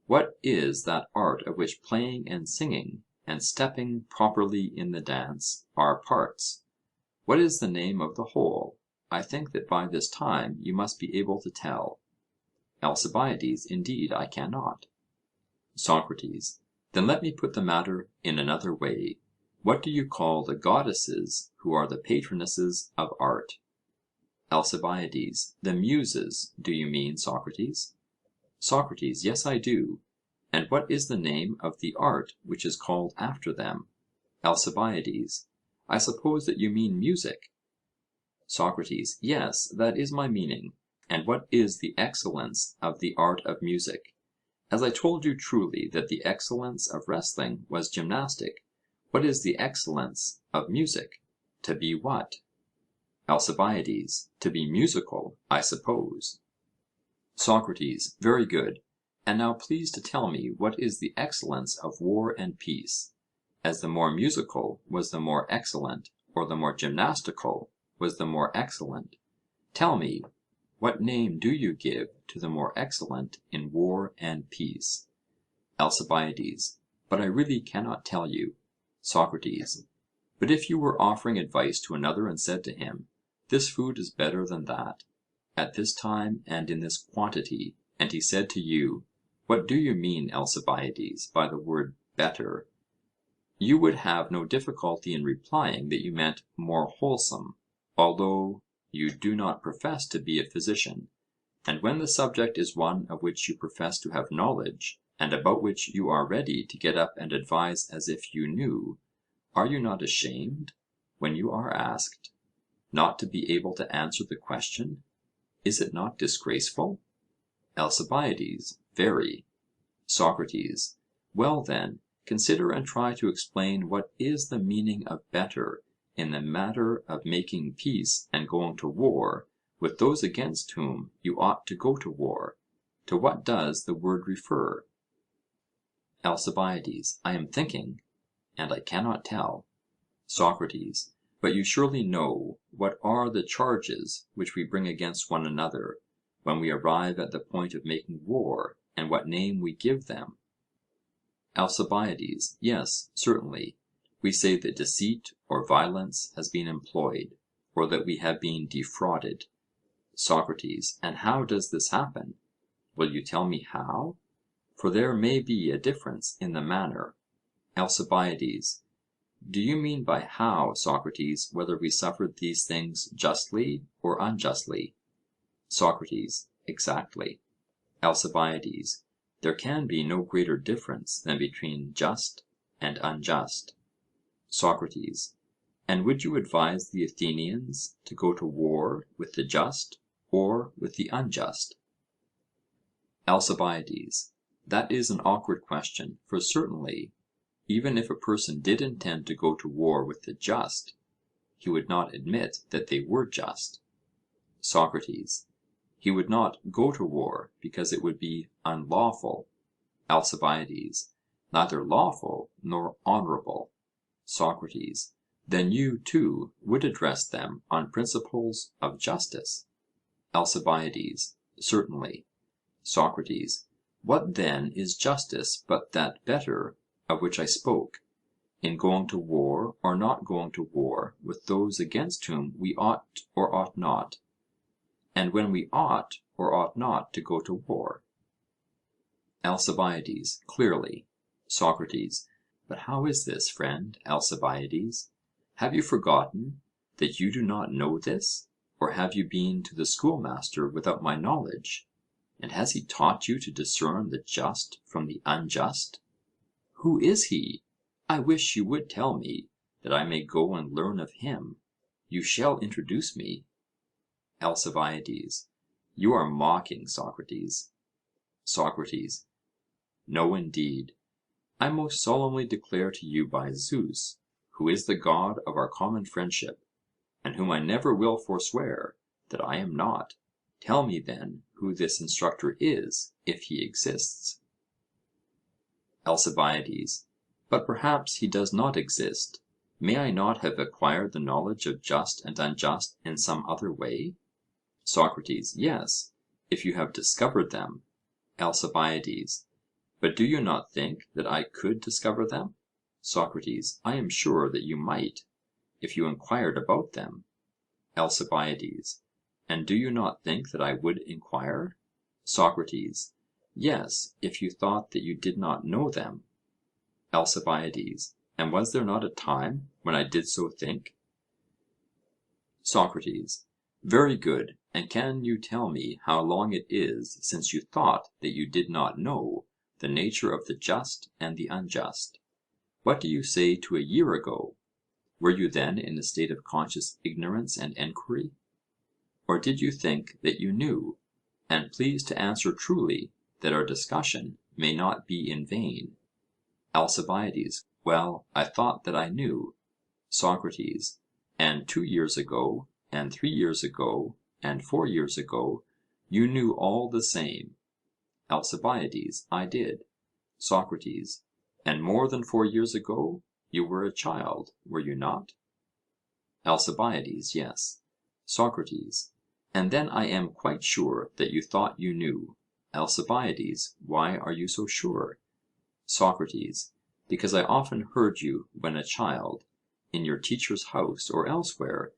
what is that art of which playing and singing, and stepping properly in the dance, are parts? What is the name of the whole? I think that by this time you must be able to tell. ALCIBIADES: Indeed I cannot. Socrates: Then let me put the matter in another way. What do you call the goddesses who are the patronesses of art? ALCIBIADES: The Muses, do you mean, Socrates? Socrates: Yes, I do. And what is the name of the art which is called after them? ALCIBIADES: I suppose that you mean music. Socrates: Yes, that is my meaning. And what is the excellence of the art of music? As I told you truly that the excellence of wrestling was gymnastic, what is the excellence of music? To be what? ALCIBIADES: To be musical, I suppose. Socrates: Very good. And now please to tell me what is the excellence of war and peace, as the more musical was the more excellent, or the more gymnastical was the more excellent. Tell me, what name do you give to the more excellent in war and peace? ALCIBIADES: But I really cannot tell you. Socrates: But if you were offering advice to another and said to him, This food is better than that, at this time and in this quantity, and he said to you, What do you mean, Alcibiades, by the word better? You would have no difficulty in replying that you meant more wholesome, although you do not profess to be a physician. And when the subject is one of which you profess to have knowledge, and about which you are ready to get up and advise as if you knew, are you not ashamed, when you are asked, not to be able to answer the question? Is it not disgraceful? ALCIBIADES: Very. SOCRATES: Well then, consider and try to explain what is the meaning of better in the matter of making peace and going to war with those against whom you ought to go to war. To what does the word refer? ALCIBIADES: I am thinking, and I cannot tell. SOCRATES: But you surely know what are the charges which we bring against one another, when we arrive at the point of making war, and what name we give them? ALCIBIADES: Yes, certainly; we say that deceit or violence has been employed, or that we have been defrauded. SOCRATES: And how does this happen? Will you tell me how? For there may be a difference in the manner. ALCIBIADES: Do you mean by how, Socrates, whether we suffered these things justly or unjustly? SOCRATES: Exactly. ALCIBIADES: There can be no greater difference than between just and unjust. SOCRATES: And would you advise the Athenians to go to war with the just or with the unjust? ALCIBIADES: That is an awkward question, for certainly, even if a person did intend to go to war with the just, he would not admit that they were just. SOCRATES: He would not go to war because it would be unlawful. ALCIBIADES: Neither lawful nor honourable. SOCRATES: Then you, too, would address them on principles of justice? ALCIBIADES: Certainly. SOCRATES: What then is justice but that better of which I spoke, in going to war or not going to war with those against whom we ought or ought not, and when we ought or ought not to go to war? ALCIBIADES: Clearly. SOCRATES: But how is this, friend Alcibiades? Have you forgotten that you do not know this, or have you been to the schoolmaster without my knowledge? And has he taught you to discern the just from the unjust? Who is he? I wish you would tell me, that I may go and learn of him. You shall introduce me. ALCIBIADES: You are mocking, Socrates. SOCRATES: No, indeed. I most solemnly declare to you by Zeus, who is the god of our common friendship, and whom I never will forswear, that I am not. Tell me then who this instructor is, if he exists. ALCIBIADES: But perhaps he does not exist. May I not have acquired the knowledge of just and unjust in some other way? SOCRATES: Yes, if you have discovered them. ALCIBIADES: But do you not think that I could discover them? SOCRATES: I am sure that you might, if you enquired about them. ALCIBIADES: And do you not think that I would enquire? SOCRATES: Yes, if you thought that you did not know them. ALCIBIADES: And was there not a time when I did so think? SOCRATES: Very good; and can you tell me how long it is since you thought that you did not know the nature of the just and the unjust? What do you say to a year ago? Were you then in a state of conscious ignorance and enquiry? Or did you think that you knew? And please to answer truly, that our discussion may not be in vain. ALCIBIADES: Well, I thought that I knew. SOCRATES: And 2 years ago, and 3 years ago, and 4 years ago, you knew all the same? ALCIBIADES: I did. SOCRATES: And more than 4 years ago, you were a child, were you not? ALCIBIADES: Yes. SOCRATES: And then I am quite sure that you thought you knew. ALCIBIADES: Why are you so sure? SOCRATES: Because I often heard you, when a child, in your teacher's house or elsewhere,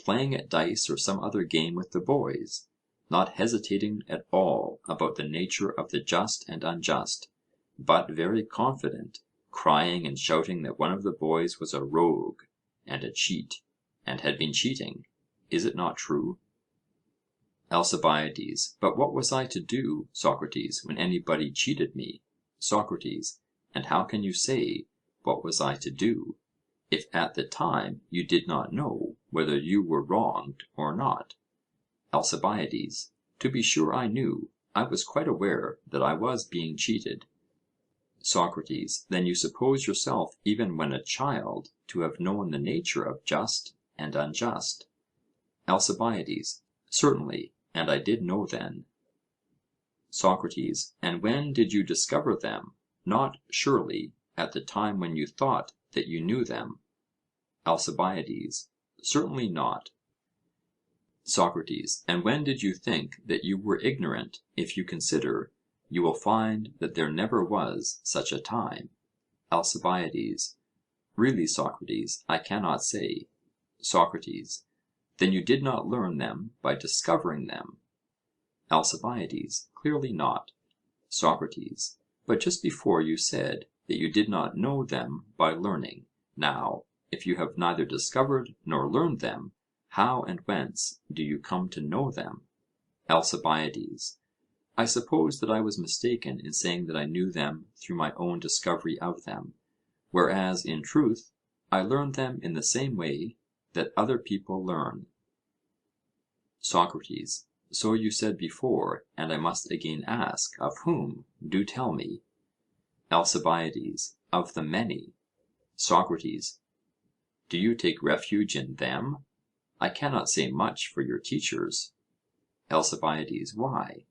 playing at dice or some other game with the boys, not hesitating at all about the nature of the just and unjust, but very confident, crying and shouting that one of the boys was a rogue and a cheat, and had been cheating. Is it not true? ALCIBIADES: But what was I to do, Socrates, when anybody cheated me? SOCRATES: And how can you say, what was I to do, if at the time you did not know whether you were wronged or not? ALCIBIADES: To be sure I knew, I was quite aware that I was being cheated. Socrates, then you suppose yourself even when a child to have known the nature of just and unjust? Alcibiades: Certainly, and I did know then. Socrates: And when did you discover them? Not, surely, at the time when you thought that you knew them? Alcibiades: Certainly not. Socrates: And when did you think that you were ignorant? If you consider, you will find that there never was such a time. Alcibiades: Really, Socrates, I cannot say. Socrates: Then you did not learn them by discovering them? Alcibiades: Clearly not. Socrates: But just before you said that you did not know them by learning. Now, if you have neither discovered nor learned them, how and whence do you come to know them? Alcibiades: I suppose that I was mistaken in saying that I knew them through my own discovery of them, whereas in truth I learned them in the same way that other people learn. Socrates: So you said before, and I must again ask, of whom? Do tell me. Alcibiades: Of the many. Socrates: Do you take refuge in them? I cannot say much for your teachers. Alcibiades: Why?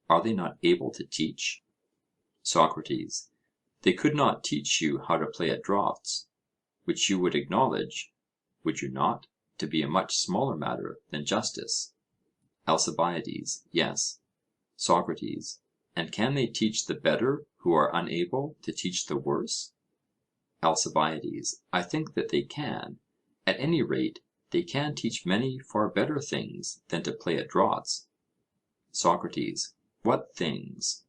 Are they not able to teach? Socrates: They could not teach you how to play at draughts, which you would acknowledge, would you not, to be a much smaller matter than justice? Alcibiades: Yes. Socrates: And can they teach the better who are unable to teach the worse? Alcibiades: I think that they can. At any rate, they can teach many far better things than to play at draughts. Socrates: What things?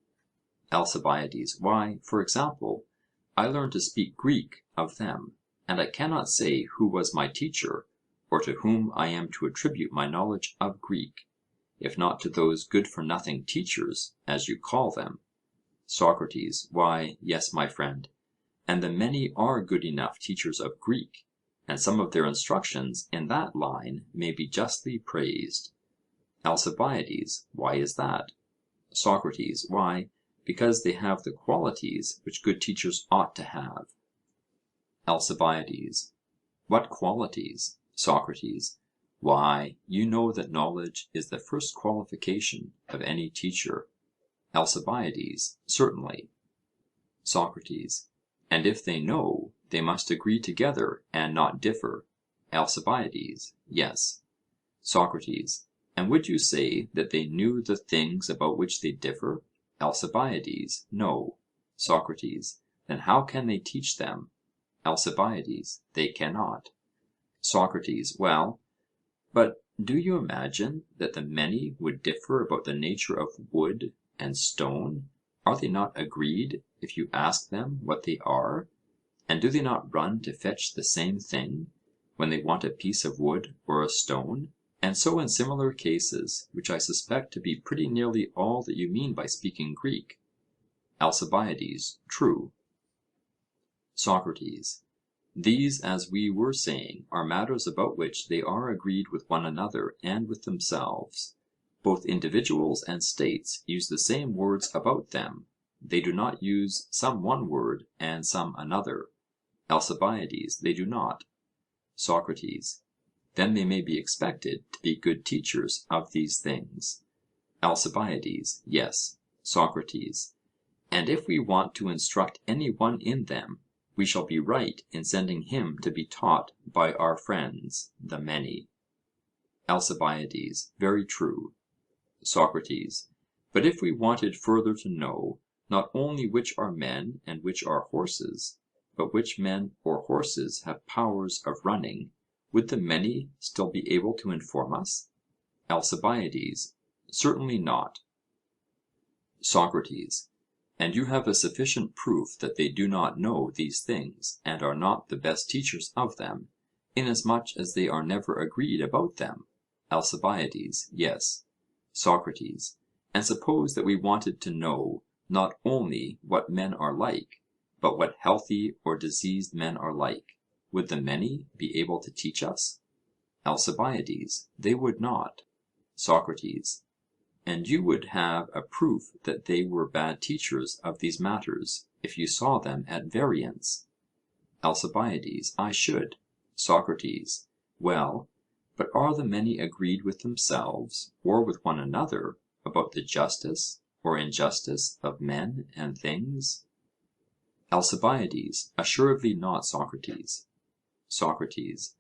Alcibiades: Why, for example, I learned to speak Greek of them, and I cannot say who was my teacher, or to whom I am to attribute my knowledge of Greek, if not to those good for nothing teachers, as you call them. Socrates: Why, yes, my friend, and the many are good enough teachers of Greek, and some of their instructions in that line may be justly praised. Alcibiades: Why is that? Socrates: Why, because they have the qualities which good teachers ought to have. Alcibiades: What qualities? Socrates: Why, you know that knowledge is the first qualification of any teacher. Alcibiades: Certainly. Socrates: And if they know, they must agree together and not differ. Alcibiades: Yes. Socrates: And would you say that they knew the things about which they differ? Alcibiades: No. Socrates: Then how can they teach them? Alcibiades: They cannot. Socrates: Well, but do you imagine that the many would differ about the nature of wood and stone? Are they not agreed if you ask them what they are? And do they not run to fetch the same thing, when they want a piece of wood or a stone? And so in similar cases, which I suspect to be pretty nearly all that you mean by speaking Greek. Alcibiades: True. Socrates: These, as we were saying, are matters about which they are agreed with one another and with themselves. Both individuals and states use the same words about them; they do not use some one word and some another. Alcibiades: They do not. Socrates: Then they may be expected to be good teachers of these things. Alcibiades: Yes. Socrates: And if we want to instruct any one in them, we shall be right in sending him to be taught by our friends, the many. Alcibiades: Very true. Socrates: But if we wanted further to know, not only which are men and which are horses, but which men or horses have powers of running, would the many still be able to inform us? Alcibiades: Certainly not. Socrates: And you have a sufficient proof that they do not know these things, and are not the best teachers of them, inasmuch as they are never agreed about them? Alcibiades: Yes. Socrates: And suppose that we wanted to know not only what men are like, but what healthy or diseased men are like, would the many be able to teach us? Alcibiades: They would not. Socrates: and you would have a proof that they were bad teachers of these matters, if you saw them at variance. ALCIBIADES: I should. SOCRATES: Well, but are the many agreed with themselves, or with one another, about the justice or injustice of men and things? ALCIBIADES: Assuredly not, Socrates. SOCRATES: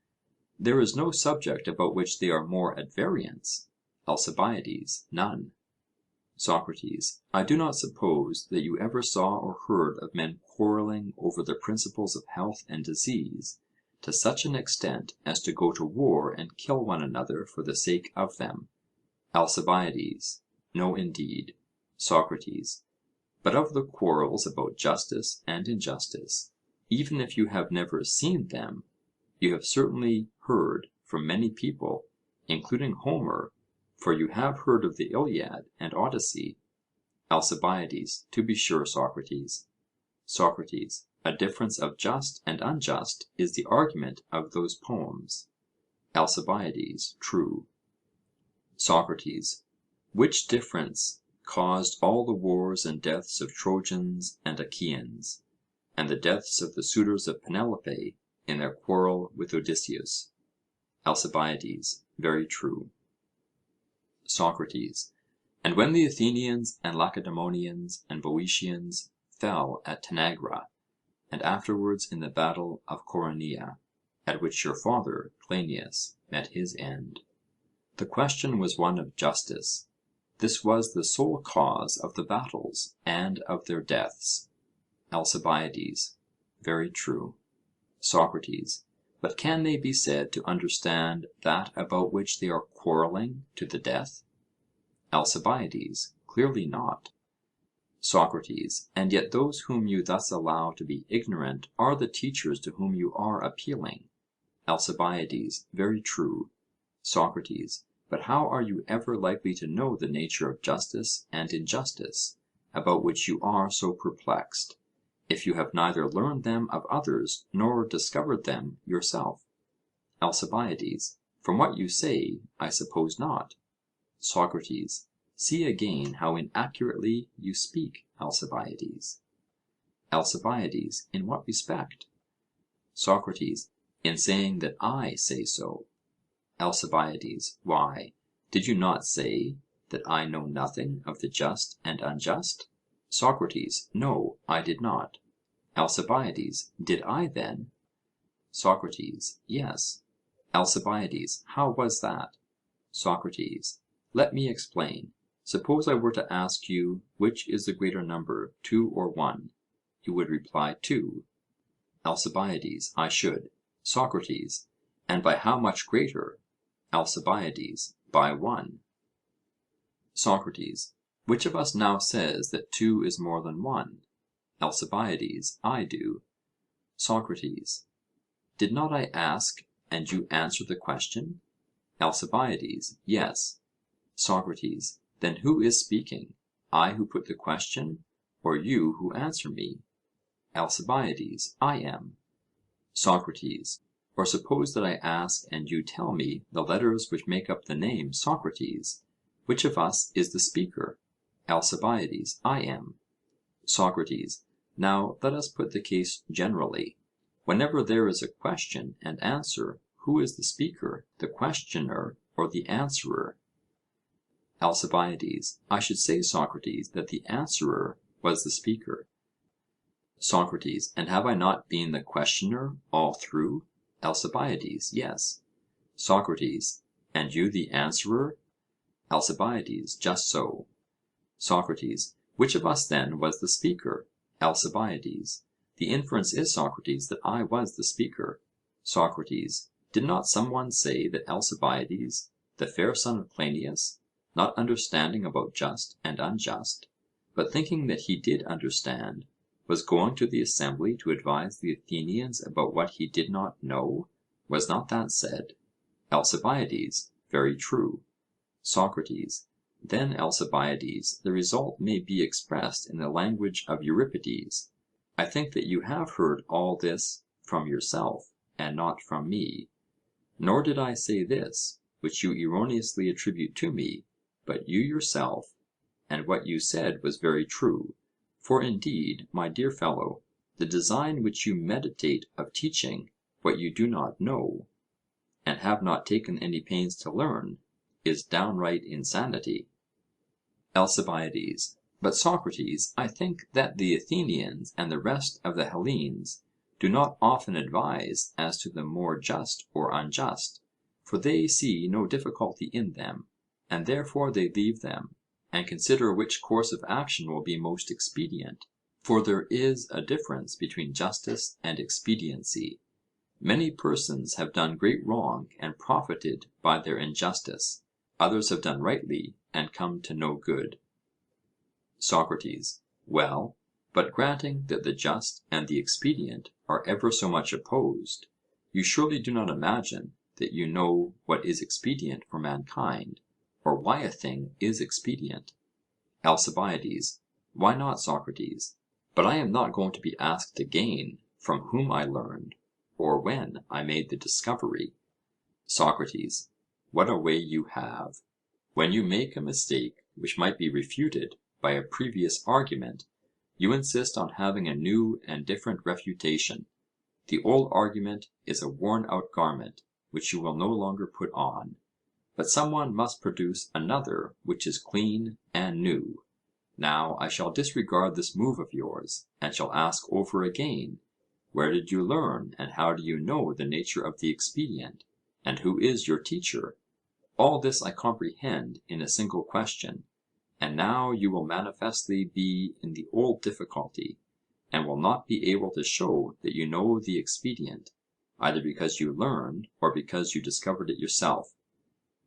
There is no subject about which they are more at variance. ALCIBIADES: None. SOCRATES: I do not suppose that you ever saw or heard of men quarrelling over the principles of health and disease, to such an extent as to go to war and kill one another for the sake of them. ALCIBIADES: No, indeed. SOCRATES: But of the quarrels about justice and injustice, even if you have never seen them, you have certainly heard from many people, including Homer, for you have heard of the Iliad and Odyssey. ALCIBIADES: To be sure, Socrates. SOCRATES: A difference of just and unjust is the argument of those poems. ALCIBIADES: True. SOCRATES: Which difference caused all the wars and deaths of Trojans and Achaeans, and the deaths of the suitors of Penelope in their quarrel with Odysseus? ALCIBIADES: Very true. SOCRATES: And when the Athenians and Lacedaemonians and Boeotians fell at Tanagra, and afterwards in the battle of Coronea, at which your father Cleinias met his end, the question was one of justice. This was the sole cause of the battles and of their deaths. ALCIBIADES: Very true. SOCRATES: But can they be said to understand that about which they are quarrelling to the death? ALCIBIADES: Clearly not. SOCRATES: And yet those whom you thus allow to be ignorant are the teachers to whom you are appealing. ALCIBIADES: Very true. SOCRATES: But how are you ever likely to know the nature of justice and injustice, about which you are so perplexed, if you have neither learned them of others nor discovered them yourself? ALCIBIADES: From what you say, I suppose not. SOCRATES: See again how inaccurately you speak, Alcibiades. ALCIBIADES: In what respect? SOCRATES: In saying that I say so. ALCIBIADES: Why, did you not say that I know nothing of the just and unjust? SOCRATES: No, I did not. ALCIBIADES: Did I then? SOCRATES: Yes. ALCIBIADES: How was that? SOCRATES: Let me explain. Suppose I were to ask you which is the greater number, 2 or 1, you would reply 2. ALCIBIADES: I should. SOCRATES: And by how much greater? ALCIBIADES: By 1. SOCRATES: Which of us now says that 2 is more than 1? ALCIBIADES: I do. SOCRATES: Did not I ask and you answer the question? ALCIBIADES: Yes. SOCRATES: Then who is speaking, I who put the question, or you who answer me? ALCIBIADES: I am. SOCRATES: Or suppose that I ask and you tell me the letters which make up the name Socrates, which of us is the speaker? ALCIBIADES: I am. SOCRATES: Now let us put the case generally. Whenever there is a question and answer, who is the speaker, the questioner or the answerer? ALCIBIADES: I should say, Socrates, that the answerer was the speaker. SOCRATES: And have I not been the questioner all through? ALCIBIADES: Yes. SOCRATES: And you the answerer? ALCIBIADES: Just so. SOCRATES: Which of us then was the speaker? ALCIBIADES: The inference is, Socrates, that I was the speaker. SOCRATES: Did not some one say that Alcibiades, the fair son of Cleinias, not understanding about just and unjust, but thinking that he did understand, was going to the assembly to advise the Athenians about what he did not know? Was not that said? ALCIBIADES: Very true. SOCRATES: Then, Alcibiades, the result may be expressed in the language of Euripides. I think that you have heard all this from yourself, and not from me. Nor did I say this, which you erroneously attribute to me, but you yourself, and what you said was very true. For indeed, my dear fellow, the design which you meditate of teaching what you do not know, and have not taken any pains to learn, is downright insanity. ALCIBIADES: But, Socrates, I think that the Athenians and the rest of the Hellenes do not often advise as to the more just or unjust, for they see no difficulty in them, and therefore they leave them, and consider which course of action will be most expedient. For there is a difference between justice and expediency. Many persons have done great wrong and profited by their injustice; others have done rightly and come to no good. SOCRATES: Well, but granting that the just and the expedient are ever so much opposed, you surely do not imagine that you know what is expedient for mankind, or why a thing is expedient? ALCIBIADES: Why not, Socrates? But I am not going to be asked again from whom I learned, or when I made the discovery. SOCRATES: What a way you have! When you make a mistake which might be refuted by a previous argument, you insist on having a new and different refutation. The old argument is a worn out garment which you will no longer put on, but some one must produce another which is clean and new. Now I shall disregard this move of yours, and shall ask over again, where did you learn and how do you know the nature of the expedient, and who is your teacher? All this I comprehend in a single question, and now you will manifestly be in the old difficulty, and will not be able to show that you know the expedient, either because you learned or because you discovered it yourself.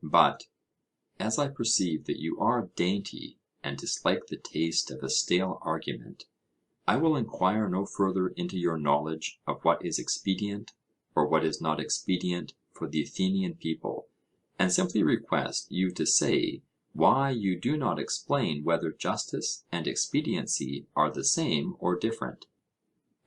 But, as I perceive that you are dainty and dislike the taste of a stale argument, I will enquire no further into your knowledge of what is expedient or what is not expedient for the Athenian people, and simply request you to say why you do not explain whether justice and expediency are the same or different.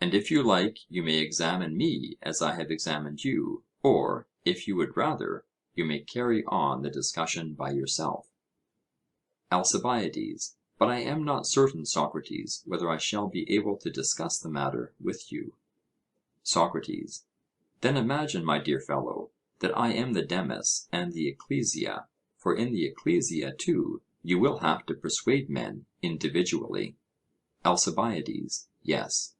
And if you like, you may examine me as I have examined you, or, if you would rather, you may carry on the discussion by yourself. ALCIBIADES: But I am not certain, Socrates, whether I shall be able to discuss the matter with you. SOCRATES: Then imagine, my dear fellow, that I am the Demus and the Ecclesia, for in the Ecclesia too you will have to persuade men individually. ALCIBIADES: Yes.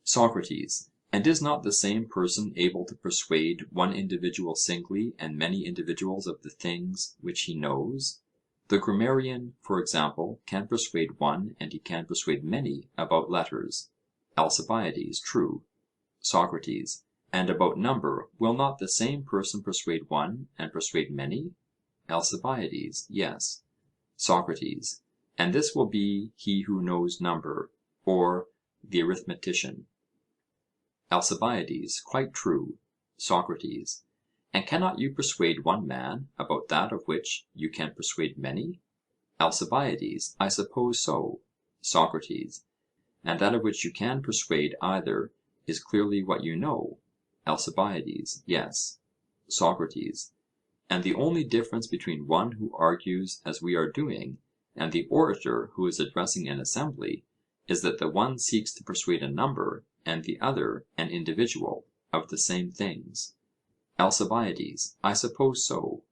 SOCRATES: And is not the same person able to persuade one individual singly and many individuals of the things which he knows? The grammarian, for example, can persuade one and he can persuade many about letters. ALCIBIADES: True. SOCRATES: And about number will not the same person persuade one and persuade many? ALCIBIADES: Yes. SOCRATES: And this will be he who knows number, or the arithmetician? ALCIBIADES: Quite true. SOCRATES: And cannot you persuade one man about that of which you can persuade many? ALCIBIADES: I suppose so. SOCRATES: And that of which you can persuade either is clearly what you know? ALCIBIADES: Yes. SOCRATES: And the only difference between one who argues as we are doing, and the orator who is addressing an assembly, is that the one seeks to persuade a number, and the other an individual, of the same things? ALCIBIADES: I suppose so.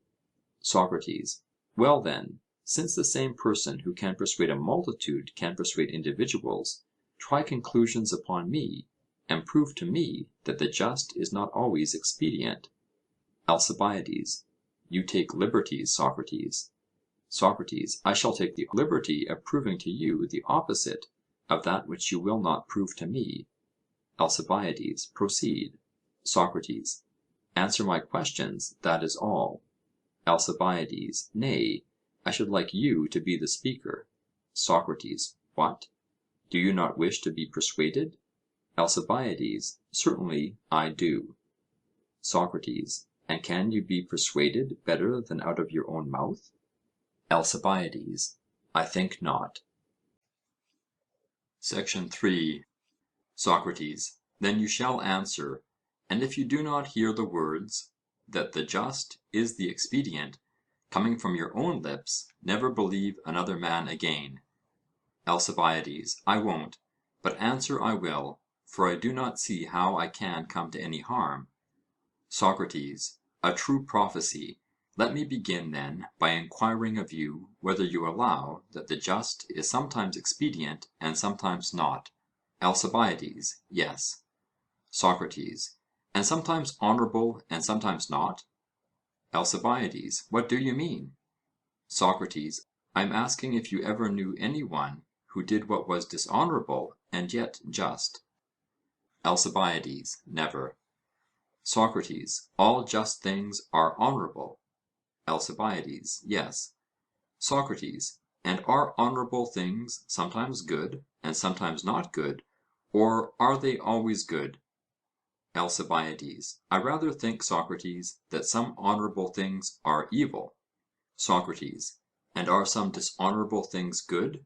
SOCRATES: Well then, since the same person who can persuade a multitude can persuade individuals, try conclusions upon me, and prove to me that the just is not always expedient. ALCIBIADES: You take liberties, Socrates. SOCRATES: I shall take the liberty of proving to you the opposite of that which you will not prove to me. ALCIBIADES: Proceed. SOCRATES: Answer my questions, that is all. ALCIBIADES: Nay, I should like you to be the speaker. SOCRATES: What? Do you not wish to be persuaded? ALCIBIADES: Certainly I do. SOCRATES: And can you be persuaded better than out of your own mouth? ALCIBIADES: I think not. Section 3. Socrates: Then you shall answer, and if you do not hear the words, that the just is the expedient, coming from your own lips, never believe another man again. ALCIBIADES: I won't, but answer I will, for I do not see how I can come to any harm. SOCRATES: A true prophecy. Let me begin then by enquiring of you whether you allow that the just is sometimes expedient and sometimes not. ALCIBIADES: Yes. SOCRATES: And sometimes honourable and sometimes not? ALCIBIADES: What do you mean? SOCRATES: I am asking if you ever knew any one who did what was dishonourable and yet just. ALCIBIADES: Never. SOCRATES: All just things are honourable? ALCIBIADES: Yes. SOCRATES: And are honourable things sometimes good and sometimes not good, or are they always good? ALCIBIADES: I rather think, Socrates, that some honourable things are evil. SOCRATES: And are some dishonourable things good?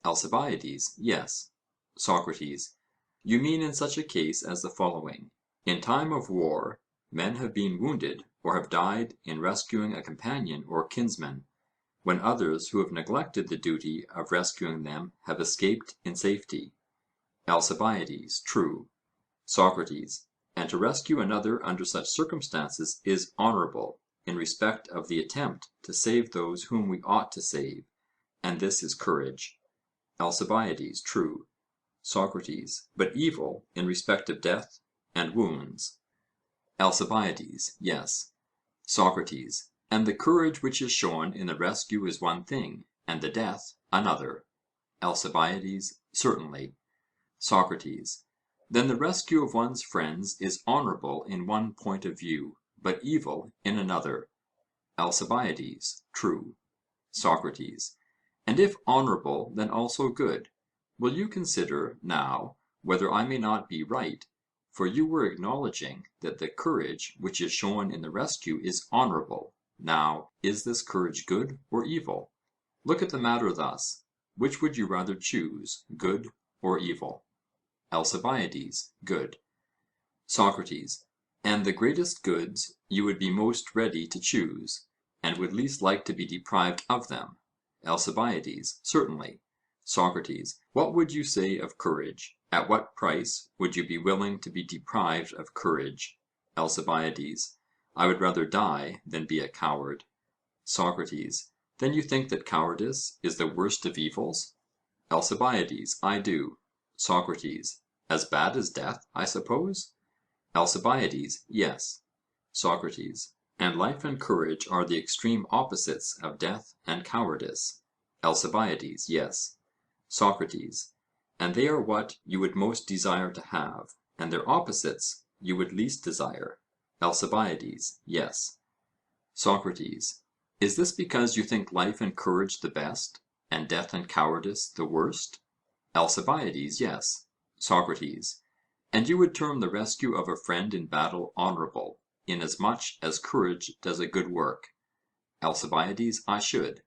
ALCIBIADES: Yes. SOCRATES: You mean in such a case as the following: In time of war, men have been wounded or have died in rescuing a companion or kinsman, when others who have neglected the duty of rescuing them have escaped in safety. ALCIBIADES: True. SOCRATES: And to rescue another under such circumstances is honourable, in respect of the attempt to save those whom we ought to save, and this is courage. ALCIBIADES: True. SOCRATES: But evil in respect of death and wounds? ALCIBIADES: Yes. SOCRATES: And the courage which is shown in the rescue is one thing, and the death another? ALCIBIADES: Certainly. SOCRATES: Then the rescue of one's friends is honourable in one point of view, but evil in another? ALCIBIADES: True. SOCRATES: And if honourable, then also good. Will you consider, now, whether I may not be right? For you were acknowledging that the courage which is shown in the rescue is honourable. Now, is this courage good or evil? Look at the matter thus: which would you rather choose, good or evil? ALCIBIADES: Good. SOCRATES: And the greatest goods you would be most ready to choose, and would least like to be deprived of them? ALCIBIADES: Certainly. SOCRATES: What would you say of courage? At what price would you be willing to be deprived of courage? ALCIBIADES: I would rather die than be a coward. SOCRATES: Then you think that cowardice is the worst of evils? ALCIBIADES: I do. SOCRATES: As bad as death, I suppose? ALCIBIADES: Yes. SOCRATES: And life and courage are the extreme opposites of death and cowardice? ALCIBIADES: Yes. SOCRATES: And they are what you would most desire to have, and their opposites you would least desire? ALCIBIADES: Yes. SOCRATES: Is this because you think life and courage the best, and death and cowardice the worst? ALCIBIADES: Yes. SOCRATES: And you would term the rescue of a friend in battle honourable, inasmuch as courage does a good work? ALCIBIADES: I should.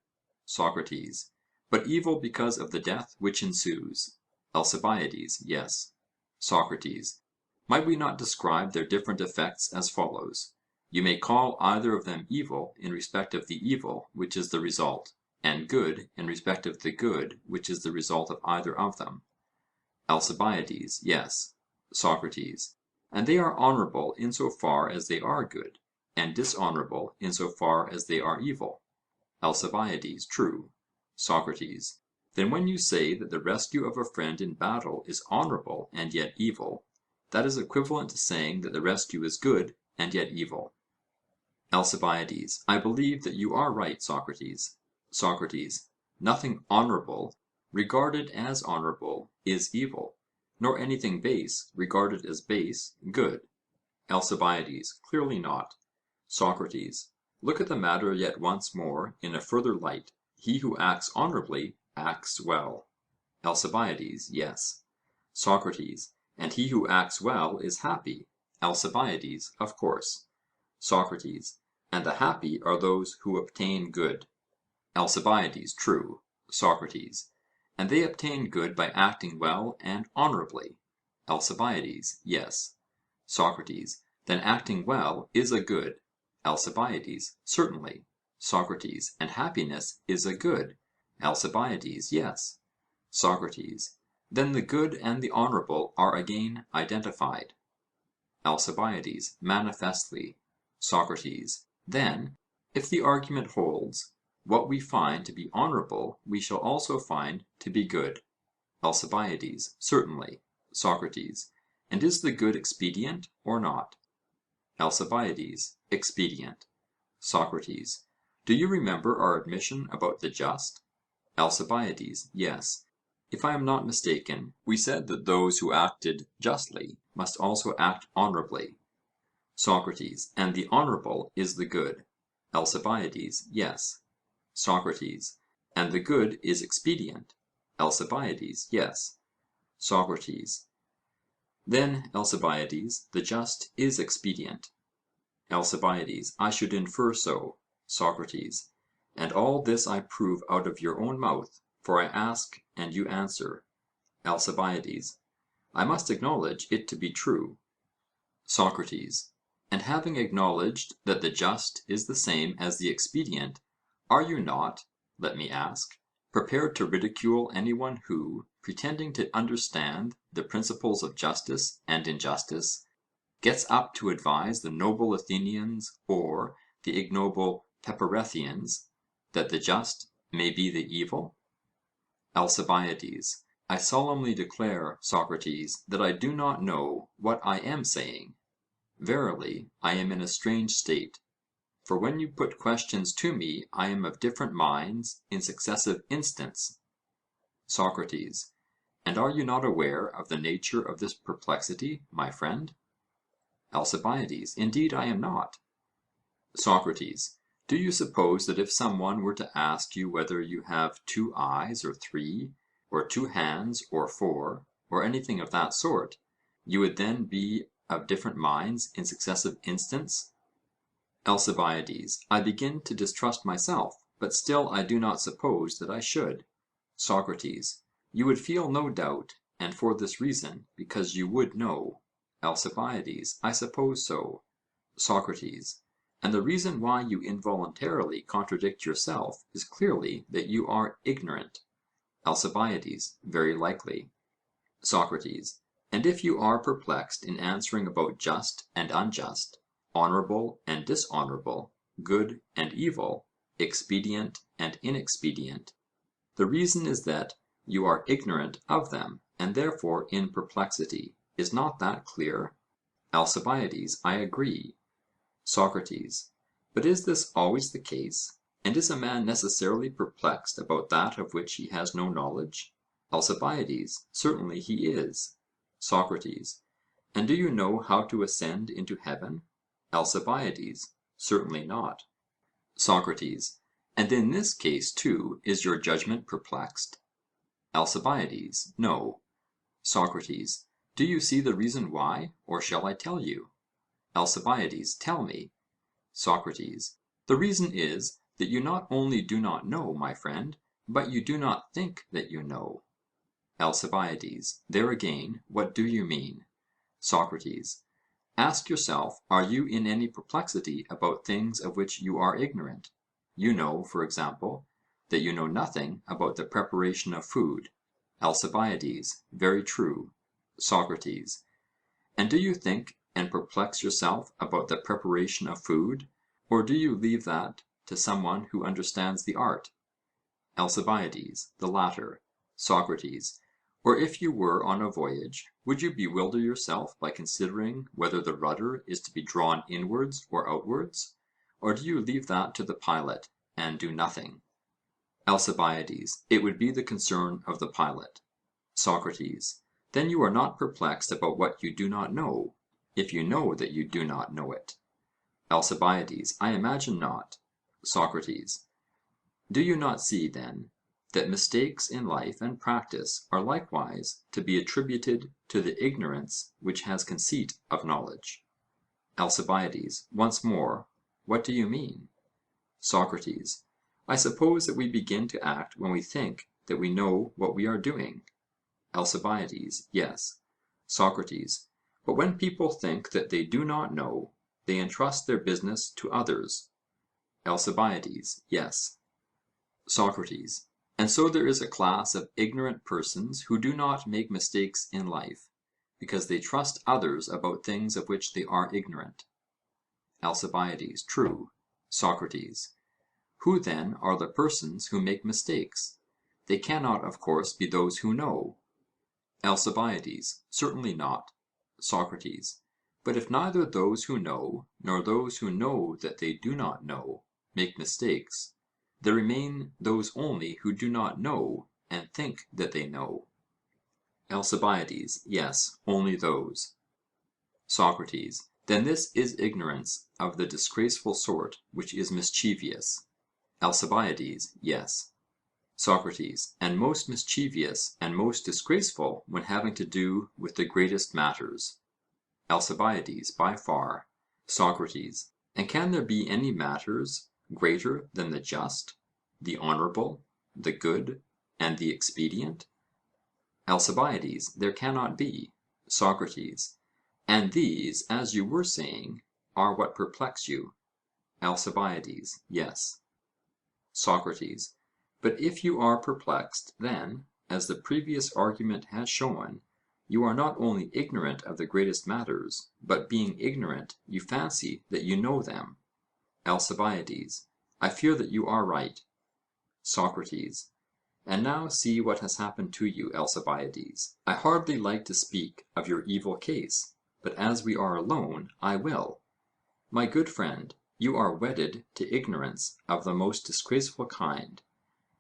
SOCRATES: But evil because of the death which ensues? ALCIBIADES: Yes. SOCRATES: Might we not describe their different effects as follows? You may call either of them evil in respect of the evil which is the result, and good in respect of the good which is the result of either of them? ALCIBIADES: Yes. SOCRATES: And they are honourable in so far as they are good, and dishonourable in so far as they are evil? ALCIBIADES: True. SOCRATES: Then when you say that the rescue of a friend in battle is honourable and yet evil, that is equivalent to saying that the rescue is good and yet evil? ALCIBIADES: I believe that you are right, Socrates. SOCRATES: Nothing honourable, regarded as honourable, is evil, nor anything base, regarded as base, good? ALCIBIADES: Clearly not. SOCRATES: Look at the matter yet once more in a further light. He who acts honourably acts well? ALCIBIADES: Yes. SOCRATES: And he who acts well is happy? ALCIBIADES: Of course. SOCRATES: And the happy are those who obtain good? ALCIBIADES: True. SOCRATES: And they obtain good by acting well and honourably? ALCIBIADES: Yes. SOCRATES: Then acting well is a good? ALCIBIADES: Certainly. Socrates. And happiness is a good? Alcibiades. Yes. Socrates. Then the good and the honourable are again identified. Alcibiades. Manifestly. Socrates. Then, if the argument holds, what we find to be honourable we shall also find to be good. Alcibiades. Certainly. Socrates. And is the good expedient or not? Alcibiades. Expedient. Socrates. Do you remember our admission about the just? Alcibiades. Yes. If I am not mistaken, we said that those who acted justly must also act honourably. Socrates. And the honourable is the good? Alcibiades. Yes. Socrates. And the good is expedient? Alcibiades. Yes. Socrates. Then, Alcibiades, the just is expedient. Alcibiades. I should infer so. Socrates. And all this I prove out of your own mouth, for I ask and you answer. Alcibiades. I must acknowledge it to be true. Socrates. And having acknowledged that the just is the same as the expedient, are you not, let me ask, prepared to ridicule any one who, pretending to understand the principles of justice and injustice, gets up to advise the noble Athenians or the ignoble Peparethians that the just may be the evil? Alcibiades. I solemnly declare, Socrates, that I do not know what I am saying. Verily, I am in a strange state. For when you put questions to me, I am of different minds in successive instants. Socrates. And are you not aware of the nature of this perplexity, my friend? Alcibiades. Indeed I am not. Socrates. Do you suppose that if some one were to ask you whether you have 2 eyes or 3, or 2 hands or 4, or anything of that sort, you would then be of different minds in successive instants? Alcibiades. I begin to distrust myself, but still I do not suppose that I should. Socrates. You would feel no doubt, and for this reason, because you would know. Alcibiades. I suppose so. Socrates. And the reason why you involuntarily contradict yourself is clearly that you are ignorant. Alcibiades. Very likely. Socrates. And if you are perplexed in answering about just and unjust, honourable and dishonourable, good and evil, expedient and inexpedient, the reason is that you are ignorant of them, and therefore in perplexity. Is not that clear? Alcibiades. I agree. Socrates. But is this always the case? And is a man necessarily perplexed about that of which he has no knowledge? Alcibiades. Certainly he is. Socrates. And do you know how to ascend into heaven? Alcibiades. Certainly not. Socrates. And in this case too is your judgment perplexed? Alcibiades. No. Socrates. Do you see the reason why, or shall I tell you? Alcibiades. Tell me. Socrates. The reason is that you not only do not know, my friend, but you do not think that you know. Alcibiades. There again, what do you mean? Socrates. Ask yourself, are you in any perplexity about things of which you are ignorant? You know, for example, that you know nothing about the preparation of food. Alcibiades. Very true. Socrates. And do you think and perplex yourself about the preparation of food, or do you leave that to some one who understands the art? Alcibiades. The latter. Socrates. Or if you were on a voyage, would you bewilder yourself by considering whether the rudder is to be drawn inwards or outwards? Or do you leave that to the pilot, and do nothing? Alcibiades. It would be the concern of the pilot. Socrates. Then you are not perplexed about what you do not know, if you know that you do not know it. Alcibiades. I imagine not. Socrates. Do you not see, then, that mistakes in life and practice are likewise to be attributed to the ignorance which has conceit of knowledge? Alcibiades. Once more, what do you mean? Socrates. I suppose that we begin to act when we think that we know what we are doing. Alcibiades. Yes. Socrates. But when people think that they do not know, they entrust their business to others. ALCIBIADES: Yes. SOCRATES: And so there is a class of ignorant persons who do not make mistakes in life, because they trust others about things of which they are ignorant. ALCIBIADES: True. SOCRATES: Who then are the persons who make mistakes? They cannot, of course, be those who know. ALCIBIADES: Certainly not. SOCRATES: But if neither those who know, nor those who know that they do not know, make mistakes, there remain those only who do not know and think that they know. ALCIBIADES: Yes, only those. SOCRATES: Then this is ignorance of the disgraceful sort which is mischievous. ALCIBIADES: Yes. SOCRATES: And most mischievous and most disgraceful when having to do with the greatest matters. ALCIBIADES: By far. SOCRATES: And can there be any matters greater than the just, the honourable, the good, and the expedient? ALCIBIADES: There cannot be. SOCRATES: And these, as you were saying, are what perplex you? ALCIBIADES: Yes. SOCRATES: But if you are perplexed, then, as the previous argument has shown, you are not only ignorant of the greatest matters, but being ignorant, you fancy that you know them. ALCIBIADES: I fear that you are right. SOCRATES: And now see what has happened to you, Alcibiades. I hardly like to speak of your evil case, but as we are alone, I will. My good friend, you are wedded to ignorance of the most disgraceful kind,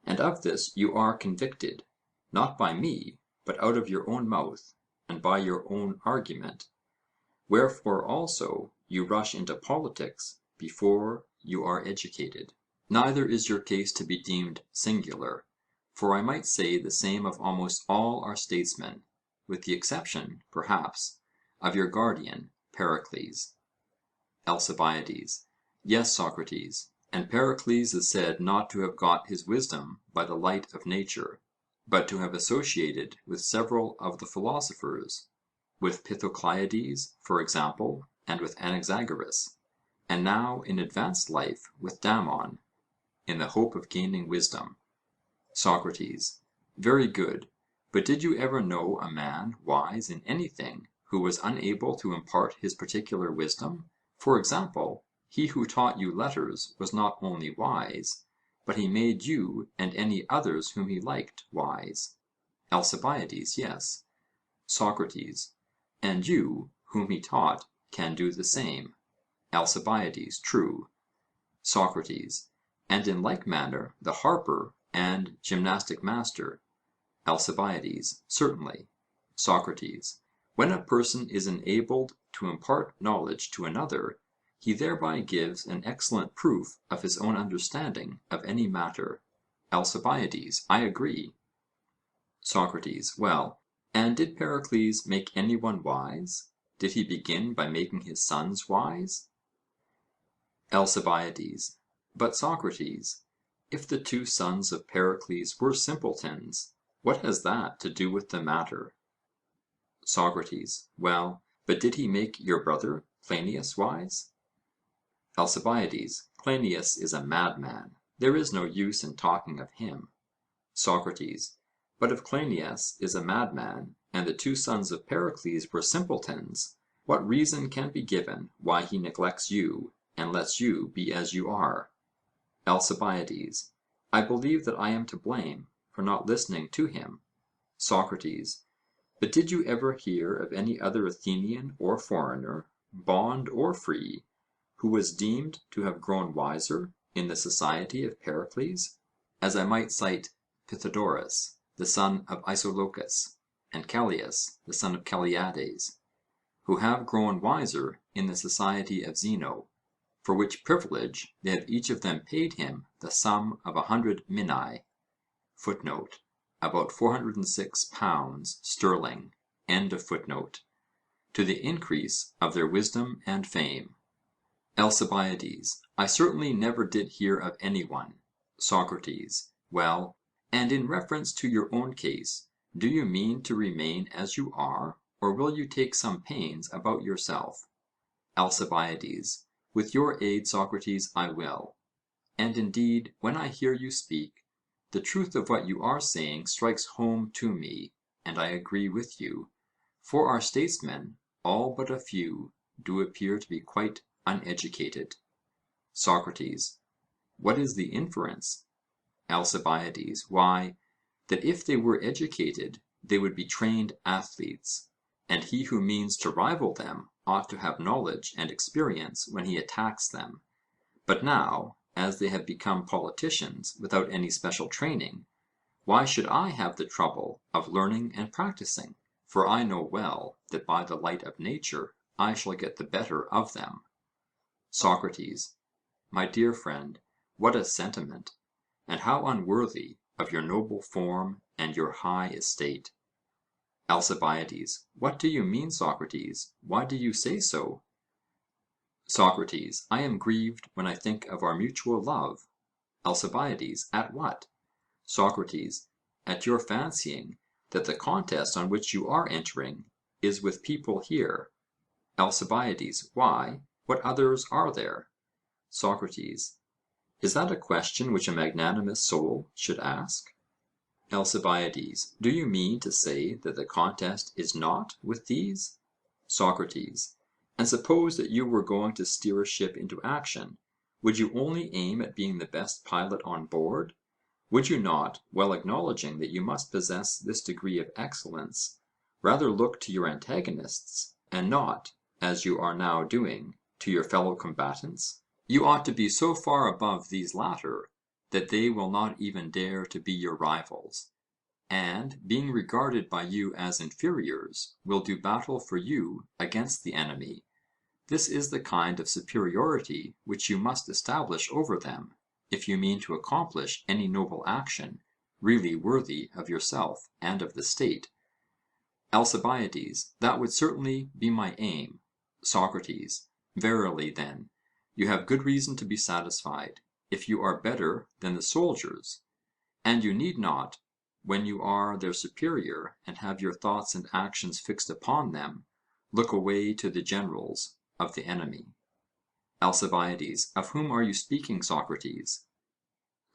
and of this you are convicted, not by me, but out of your own mouth, and by your own argument. Wherefore also you rush into politics before you are educated. Neither is your case to be deemed singular, for I might say the same of almost all our statesmen, with the exception, perhaps, of your guardian, Pericles. ALCIBIADES: Yes, Socrates, and Pericles is said not to have got his wisdom by the light of nature, but to have associated with several of the philosophers, with Pythocleides, for example, and with Anaxagoras, and now in advanced life with Damon, in the hope of gaining wisdom. SOCRATES: Very good; but did you ever know a man wise in anything who was unable to impart his particular wisdom? For example, he who taught you letters was not only wise, but he made you and any others whom he liked wise. ALCIBIADES: Yes. SOCRATES: And you, whom he taught, can do the same? ALCIBIADES: True. SOCRATES: And in like manner the harper and gymnastic master? ALCIBIADES: Certainly. SOCRATES: When a person is enabled to impart knowledge to another, he thereby gives an excellent proof of his own understanding of any matter. ALCIBIADES: I agree. SOCRATES: Well, and did Pericles make any one wise? Did he begin by making his sons wise? ALCIBIADES: But, Socrates, if the two sons of Pericles were simpletons, what has that to do with the matter? SOCRATES: Well, but did he make your brother Cleinias wise? ALCIBIADES: Cleinias is a madman; there is no use in talking of him. SOCRATES: But if Cleinias is a madman, and the two sons of Pericles were simpletons, what reason can be given why he neglects you, and lets you be as you are? ALCIBIADES: I believe that I am to blame for not listening to him. SOCRATES: But did you ever hear of any other Athenian or foreigner, bond or free, who was deemed to have grown wiser in the society of Pericles? As I might cite Pythodorus, the son of Isolochus, and Callias, the son of Calliades, who have grown wiser in the society of Zeno, for which privilege they have each of them paid him the sum of 100 minae, (footnote, about £406 sterling), to the increase of their wisdom and fame. ALCIBIADES: I certainly never did hear of any one. SOCRATES: Well, and in reference to your own case, do you mean to remain as you are, or will you take some pains about yourself? ALCIBIADES: With your aid, Socrates, I will. And indeed, when I hear you speak, the truth of what you are saying strikes home to me, and I agree with you. For our statesmen, all but a few, do appear to be quite uneducated. Socrates: What is the inference? ALCIBIADES: Why, that if they were educated, they would be trained athletes, and he who means to rival them ought to have knowledge and experience when he attacks them. But now, as they have become politicians without any special training, why should I have the trouble of learning and practising? For I know well that by the light of nature I shall get the better of them. Socrates: My dear friend, what a sentiment, and how unworthy of your noble form and your high estate! ALCIBIADES: What do you mean, Socrates? Why do you say so? Socrates: I am grieved when I think of our mutual love. ALCIBIADES: At what? Socrates: At your fancying that the contest on which you are entering is with people here. ALCIBIADES: Why, what others are there? Socrates: Is that a question which a magnanimous soul should ask? ALCIBIADES: Do you mean to say that the contest is not with these? Socrates: And suppose that you were going to steer a ship into action, would you only aim at being the best pilot on board? Would you not, while acknowledging that you must possess this degree of excellence, rather look to your antagonists, and not, as you are now doing, to your fellow combatants? You ought to be so far above these latter that they will not even dare to be your rivals, and, being regarded by you as inferiors, will do battle for you against the enemy. This is the kind of superiority which you must establish over them, if you mean to accomplish any noble action really worthy of yourself and of the state. ALCIBIADES: That would certainly be my aim. Socrates: Verily, then, you have good reason to be satisfied, if you are better than the soldiers, and you need not, when you are their superior and have your thoughts and actions fixed upon them, look away to the generals of the enemy. ALCIBIADES: Of whom are you speaking, Socrates?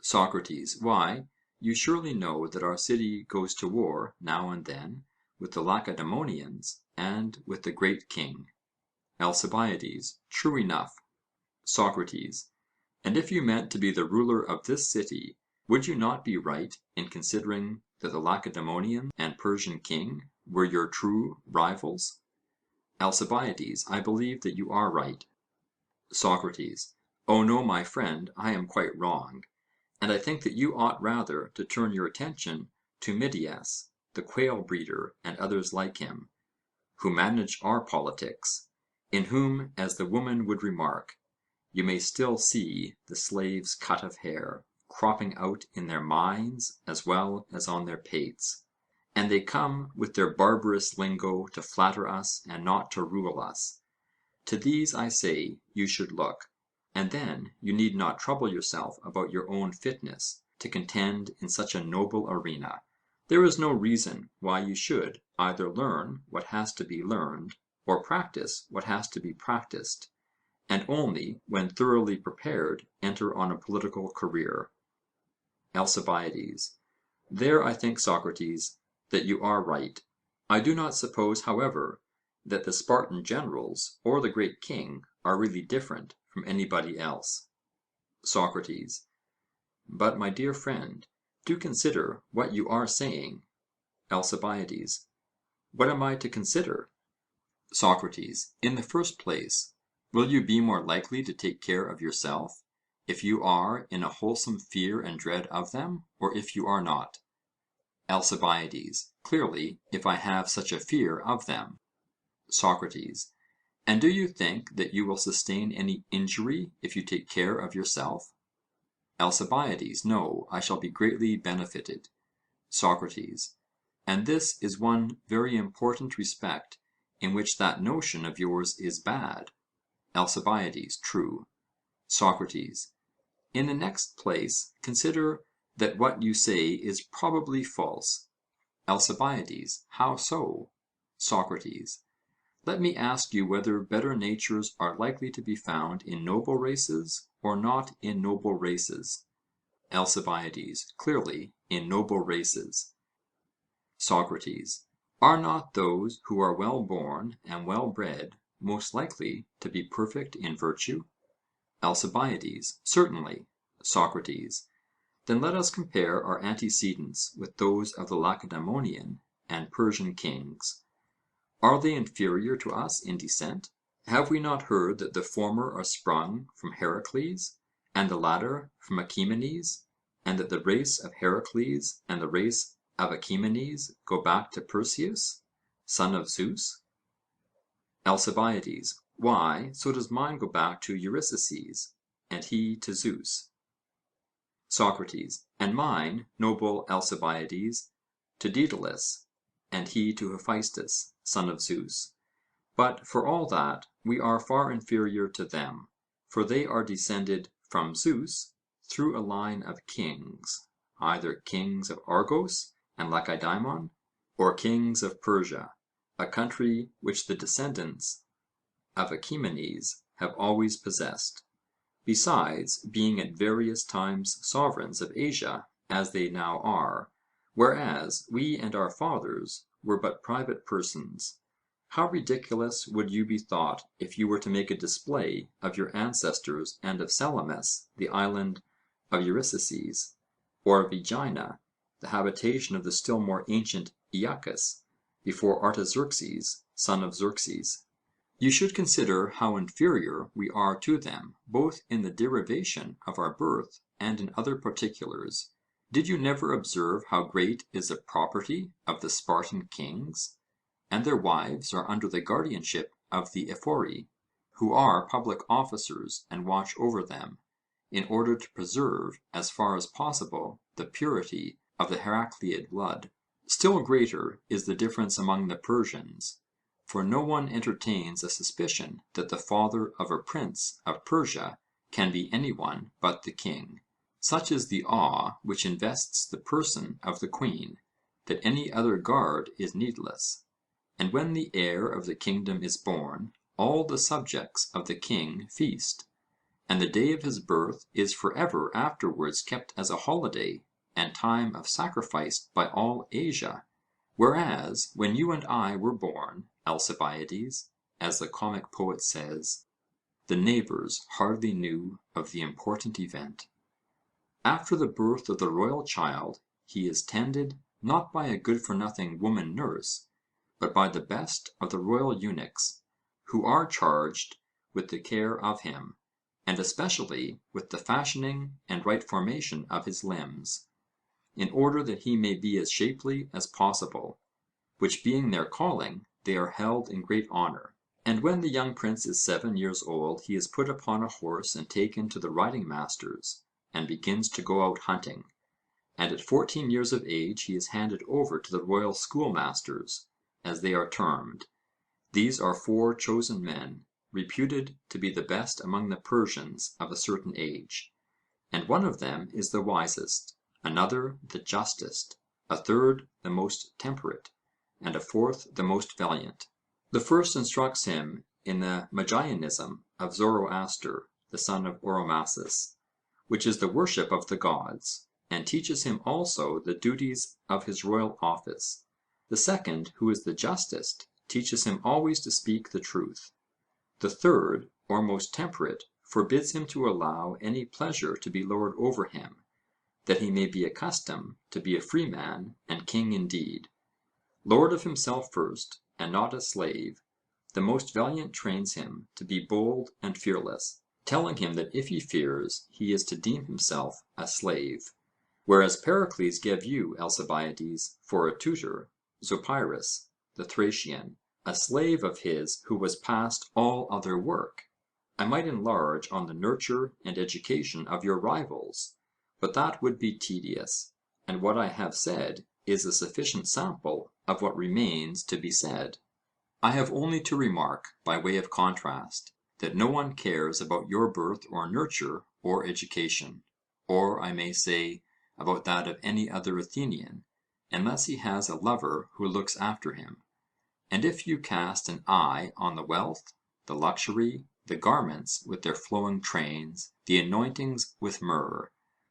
Socrates: Why, you surely know that our city goes to war now and then with the Lacedaemonians and with the great king. ALCIBIADES: True enough. Socrates: And if you meant to be the ruler of this city, would you not be right in considering that the Lacedaemonian and Persian king were your true rivals? ALCIBIADES: I believe that you are right. Socrates: Oh no, my friend, I am quite wrong, and I think that you ought rather to turn your attention to Midias, the quail breeder, and others like him, who manage our politics, in whom, as the woman would remark, you may still see the slave's cut of hair cropping out in their minds as well as on their pates, and they come with their barbarous lingo to flatter us and not to rule us. To these I say you should look, and then you need not trouble yourself about your own fitness to contend in such a noble arena. There is no reason why you should either learn what has to be learned, or practice what has to be practised, and only when thoroughly prepared enter on a political career. ALCIBIADES: There I think, Socrates, that you are right. I do not suppose, however, that the Spartan generals or the great king are really different from anybody else. Socrates: But, my dear friend, do consider what you are saying. ALCIBIADES: What am I to consider? Socrates: In the first place, will you be more likely to take care of yourself, if you are in a wholesome fear and dread of them, or if you are not? ALCIBIADES: Clearly, if I have such a fear of them. Socrates: And do you think that you will sustain any injury if you take care of yourself? ALCIBIADES: No, I shall be greatly benefited. Socrates: And this is one very important respect in which that notion of yours is bad. ALCIBIADES: True. Socrates: In the next place, consider that what you say is probably false. ALCIBIADES: How so? Socrates: Let me ask you whether better natures are likely to be found in noble races or not in noble races? ALCIBIADES: Clearly, in noble races. SOCRATES: Are not those who are well born and well bred most likely to be perfect in virtue? ALCIBIADES: Certainly. SOCRATES: Then let us compare our antecedents with those of the Lacedaemonian and Persian kings. Are they inferior to us in descent? Have we not heard that the former are sprung from Heracles, and the latter from Achaemenes, and that the race of Heracles and the race of Achaemenes go back to Perseus, son of Zeus? ALCIBIADES: Why, so does mine go back to Eurystheus, and he to Zeus. SOCRATES: And mine, noble Alcibiades, to Daedalus, and he to Hephaestus, son of Zeus. But for all that, we are far inferior to them, for they are descended from Zeus through a line of kings, either kings of Argos and Lacedaemon, or kings of Persia, a country which the descendants of Achaemenes have always possessed, besides being at various times sovereigns of Asia, as they now are, whereas we and our fathers were but private persons. How ridiculous would you be thought if you were to make a display of your ancestors and of Salamis, the island of Eurystheus, or of Aegina, the habitation of the still more ancient Aeacus, before Artaxerxes, son of Xerxes. You should consider how inferior we are to them, both in the derivation of our birth and in other particulars. Did you never observe how great is the property of the Spartan kings? And their wives are under the guardianship of the Ephori, who are public officers and watch over them, in order to preserve, as far as possible, the purity of the Heracleid blood. Still greater is the difference among the Persians, for no one entertains a suspicion that the father of a prince of Persia can be any one but the king. Such is the awe which invests the person of the queen, that any other guard is needless. And when the heir of the kingdom is born, all the subjects of the king feast, and the day of his birth is for ever afterwards kept as a holiday and time of sacrifice by all Asia. Whereas when you and I were born, Alcibiades, as the comic poet says, the neighbours hardly knew of the important event. After the birth of the royal child, he is tended not by a good-for-nothing woman nurse, but by the best of the royal eunuchs, who are charged with the care of him, and especially with the fashioning and right formation of his limbs, in order that he may be as shapely as possible, which being their calling, they are held in great honour. And when the young prince is 7 years old, he is put upon a horse and taken to the riding masters, and begins to go out hunting. And at 14 years of age he is handed over to the royal schoolmasters, as they are termed. These are 4 chosen men, reputed to be the best among the Persians of a certain age. And one of them is the wisest, another the justest, a third the most temperate, and a fourth the most valiant. The first instructs him in the Magianism of Zoroaster, the son of Oromasis, which is the worship of the gods, and teaches him also the duties of his royal office. The second, who is the justest, teaches him always to speak the truth. The third, or most temperate, forbids him to allow any pleasure to be lord over him, that he may be accustomed to be a free man and king indeed. Lord of himself first, and not a slave, the most valiant trains him to be bold and fearless, telling him that if he fears, he is to deem himself a slave. Whereas Pericles gave you, Alcibiades, for a tutor, Zopyrus, the Thracian, a slave of his who was past all other work. I might enlarge on the nurture and education of your rivals, but that would be tedious, and what I have said is a sufficient sample of what remains to be said. I have only to remark, by way of contrast, that no one cares about your birth or nurture or education, or I may say, about that of any other Athenian, unless he has a lover who looks after him. And if you cast an eye on the wealth, the luxury, the garments with their flowing trains, the anointings with myrrh,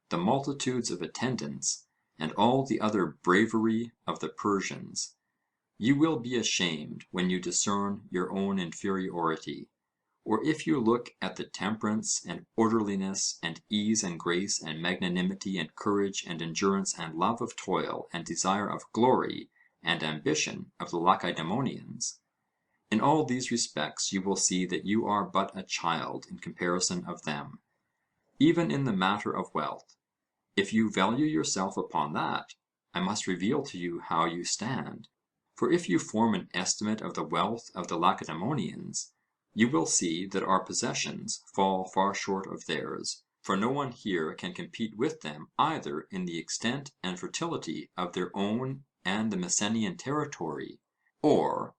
the multitudes of attendants, and all the other bravery of the Persians, you will be ashamed when you discern your own inferiority. Or if you look at the temperance and orderliness and ease and grace and magnanimity and courage and endurance and love of toil and desire of glory and ambition of the Lacedaemonians, in all these respects you will see that you are but a child in comparison of them, even in the matter of wealth. If you value yourself upon that, I must reveal to you how you stand. For if you form an estimate of the wealth of the Lacedaemonians, you will see that our possessions fall far short of theirs, for no one here can compete with them either in the extent and fertility of their own and the Messenian territory, or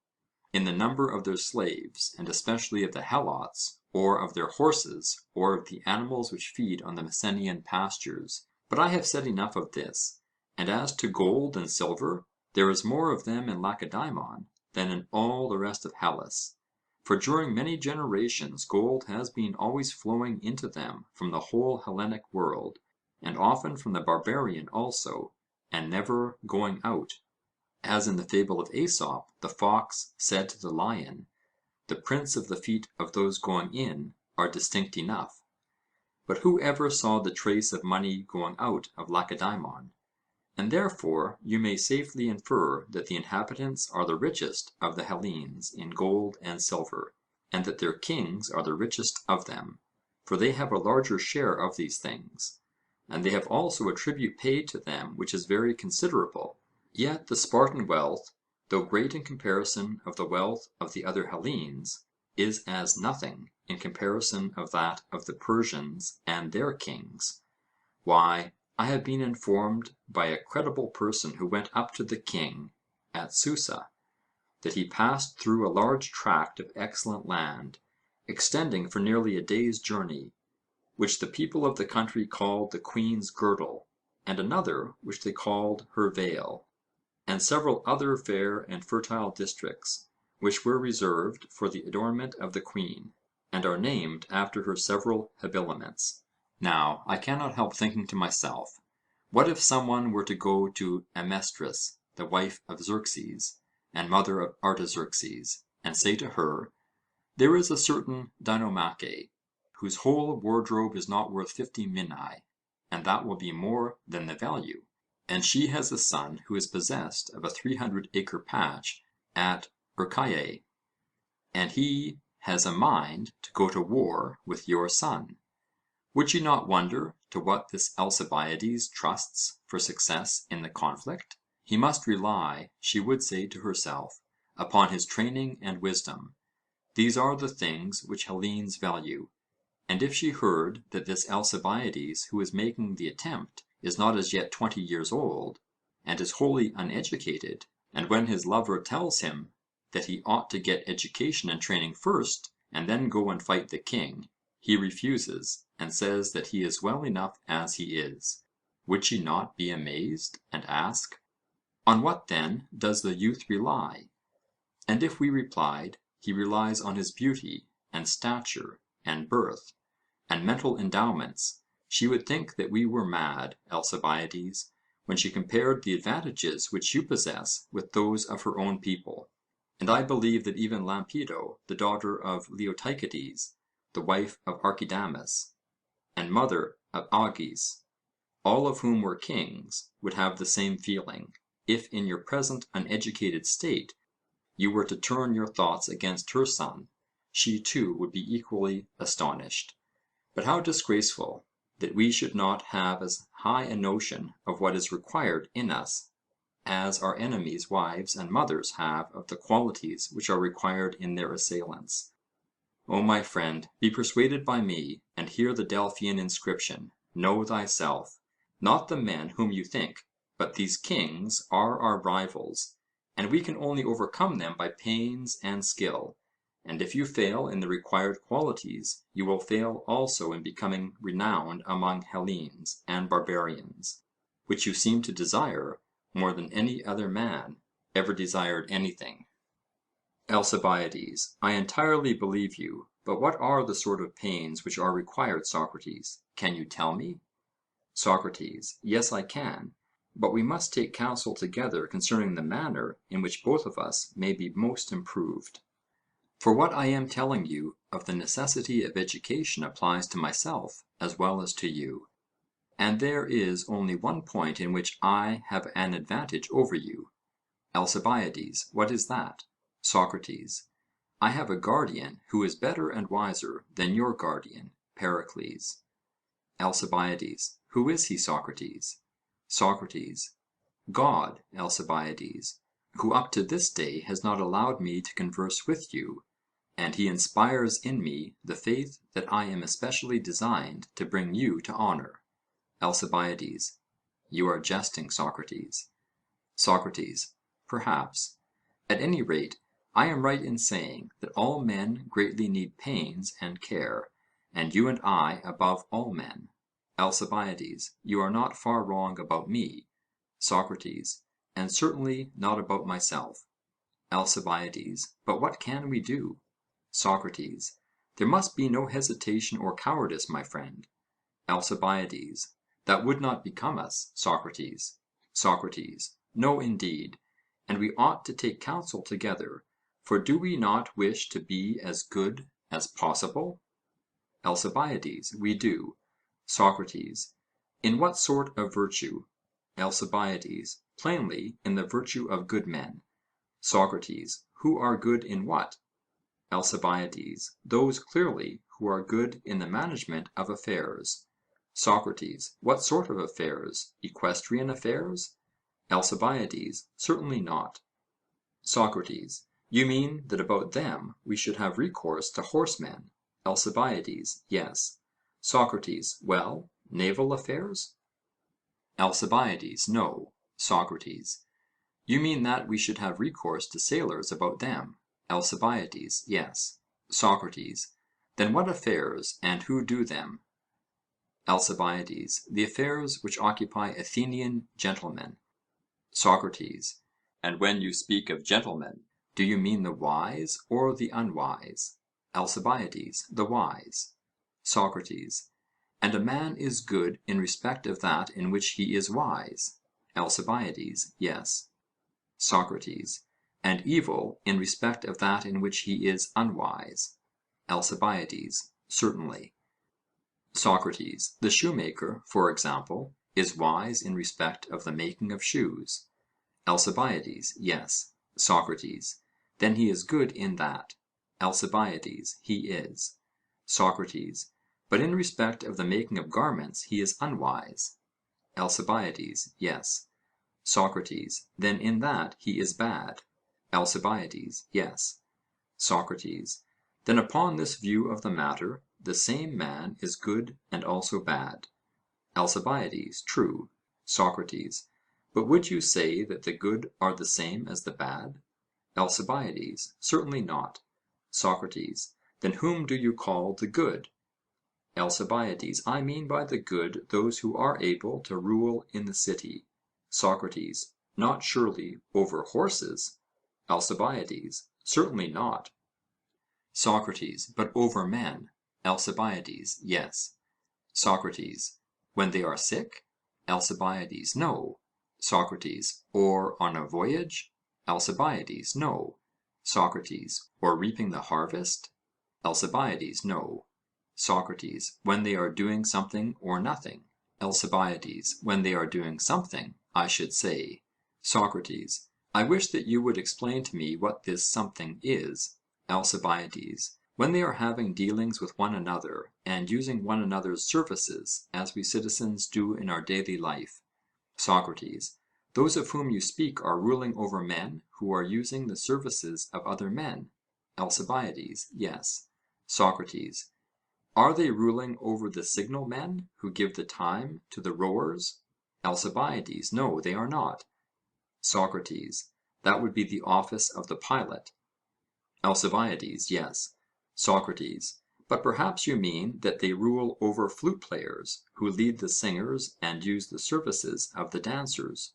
in the number of their slaves, and especially of the Helots, or of their horses, or of the animals which feed on the Messenian pastures. But I have said enough of this. And as to gold and silver, there is more of them in Lacedaemon than in all the rest of Hellas. For during many generations gold has been always flowing into them from the whole Hellenic world, and often from the barbarian also, and never going out. As in the fable of Aesop, the fox said to the lion, the prints of the feet of those going in are distinct enough. But who ever saw the trace of money going out of Lacedaemon? And therefore you may safely infer that the inhabitants are the richest of the Hellenes in gold and silver, and that their kings are the richest of them, for they have a larger share of these things, and they have also a tribute paid to them which is very considerable. Yet the Spartan wealth, though great in comparison of the wealth of the other Hellenes, is as nothing in comparison of that of the Persians and their kings. Why, I have been informed by a credible person who went up to the king at Susa, that he passed through a large tract of excellent land, extending for nearly a day's journey, which the people of the country called the Queen's Girdle, and another which they called her Veil, and several other fair and fertile districts, which were reserved for the adornment of the Queen, and are named after her several habiliments. Now, I cannot help thinking to myself, what if some one were to go to Amestris, the wife of Xerxes, and mother of Artaxerxes, and say to her, there is a certain Dinomache, whose whole wardrobe is not worth 50 minae, and that will be more than the value, and she has a son who is possessed of a 300-acre patch at Urcae, and he has a mind to go to war with your son. Would you not wonder to what this Alcibiades trusts for success in the conflict? He must rely, she would say to herself, upon his training and wisdom. These are the things which Hellenes value. And if she heard that this Alcibiades who is making the attempt is not as yet 20 years old, and is wholly uneducated, and when his lover tells him that he ought to get education and training first, and then go and fight the king, he refuses, and says that he is well enough as he is, would she not be amazed, and ask, on what then does the youth rely? And if we replied, he relies on his beauty, and stature, and birth, and mental endowments, she would think that we were mad, Alcibiades, when she compared the advantages which you possess with those of her own people. And I believe that even Lampido, the daughter of Leotychides, the wife of Archidamus, and mother of Agis, all of whom were kings, would have the same feeling, if in your present uneducated state you were to turn your thoughts against her son, she too would be equally astonished. But how disgraceful that we should not have as high a notion of what is required in us as our enemies' wives and mothers have of the qualities which are required in their assailants. O my friend, be persuaded by me, and hear the Delphian inscription, know thyself. Not the men whom you think, but these kings are our rivals, and we can only overcome them by pains and skill. And if you fail in the required qualities, you will fail also in becoming renowned among Hellenes and barbarians, which you seem to desire more than any other man ever desired anything. ALCIBIADES: I entirely believe you, But what are the sort of pains which are required, Socrates? Can you tell me? Socrates: Yes, I can, but we must take counsel together concerning the manner in which both of us may be most improved. For what I am telling you of the necessity of education applies to myself as well as to you. And there is only one point in which I have an advantage over you. ALCIBIADES: What is that? SOCRATES: I have a guardian who is better and wiser than your guardian, Pericles. ALCIBIADES: Who is he, Socrates? SOCRATES: God, Alcibiades, who up to this day has not allowed me to converse with you, and he inspires in me the faith that I am especially designed to bring you to honour. ALCIBIADES: You are jesting, Socrates. SOCRATES: Perhaps. At any rate, I am right in saying that all men greatly need pains and care, and you and I above all men. ALCIBIADES: You are not far wrong about me. SOCRATES: And certainly not about myself. ALCIBIADES: But what can we do? SOCRATES: There must be no hesitation or cowardice, my friend. ALCIBIADES: That would not become us, Socrates. SOCRATES: No, indeed; and we ought to take counsel together, for do we not wish to be as good as possible? ALCIBIADES: We do. SOCRATES: In what sort of virtue? ALCIBIADES: Plainly, in the virtue of good men. SOCRATES: Who are good in what? ALCIBIADES: Those clearly who are good in the management of affairs. SOCRATES: What sort of affairs? Equestrian affairs? ALCIBIADES: Certainly not. SOCRATES: You mean that about them we should have recourse to horsemen? ALCIBIADES: Yes. SOCRATES: Well, naval affairs? ALCIBIADES: No. SOCRATES: You mean that we should have recourse to sailors about them? ALCIBIADES: Yes. SOCRATES: Then what affairs, and who do them? ALCIBIADES: The affairs which occupy Athenian gentlemen. SOCRATES: And when you speak of gentlemen, do you mean the wise or the unwise? ALCIBIADES: The wise. SOCRATES: And a man is good in respect of that in which he is wise? ALCIBIADES: Yes. SOCRATES: And evil in respect of that in which he is unwise? ALCIBIADES: Certainly. SOCRATES: The shoemaker, for example, is wise in respect of the making of shoes? ALCIBIADES: Yes. SOCRATES: Then he is good in that? ALCIBIADES: He is. SOCRATES: But in respect of the making of garments he is unwise? ALCIBIADES: Yes. SOCRATES: Then in that he is bad? ALCIBIADES: Yes. SOCRATES: Then upon this view of the matter, the same man is good and also bad? ALCIBIADES: True. SOCRATES: But would you say that the good are the same as the bad? ALCIBIADES: Certainly not. SOCRATES: Then whom do you call the good? ALCIBIADES: I mean by the good those who are able to rule in the city. SOCRATES: Not surely over horses? ALCIBIADES: Certainly not. SOCRATES: But over men? ALCIBIADES: Yes. SOCRATES: When they are sick? ALCIBIADES: No. SOCRATES: Or on a voyage? ALCIBIADES: No. SOCRATES: Or reaping the harvest? ALCIBIADES: No. SOCRATES: When they are doing something or nothing? ALCIBIADES: When they are doing something, I should say. SOCRATES: I wish that you would explain to me what this something is. ALCIBIADES: When they are having dealings with one another, and using one another's services, as we citizens do in our daily life. SOCRATES: Those of whom you speak are ruling over men who are using the services of other men? ALCIBIADES: Yes. SOCRATES: Are they ruling over the signal men who give the time to the rowers? ALCIBIADES: No, they are not. SOCRATES: That would be the office of the pilot? ALCIBIADES: Yes. SOCRATES: But perhaps you mean that they rule over flute players, who lead the singers and use the services of the dancers?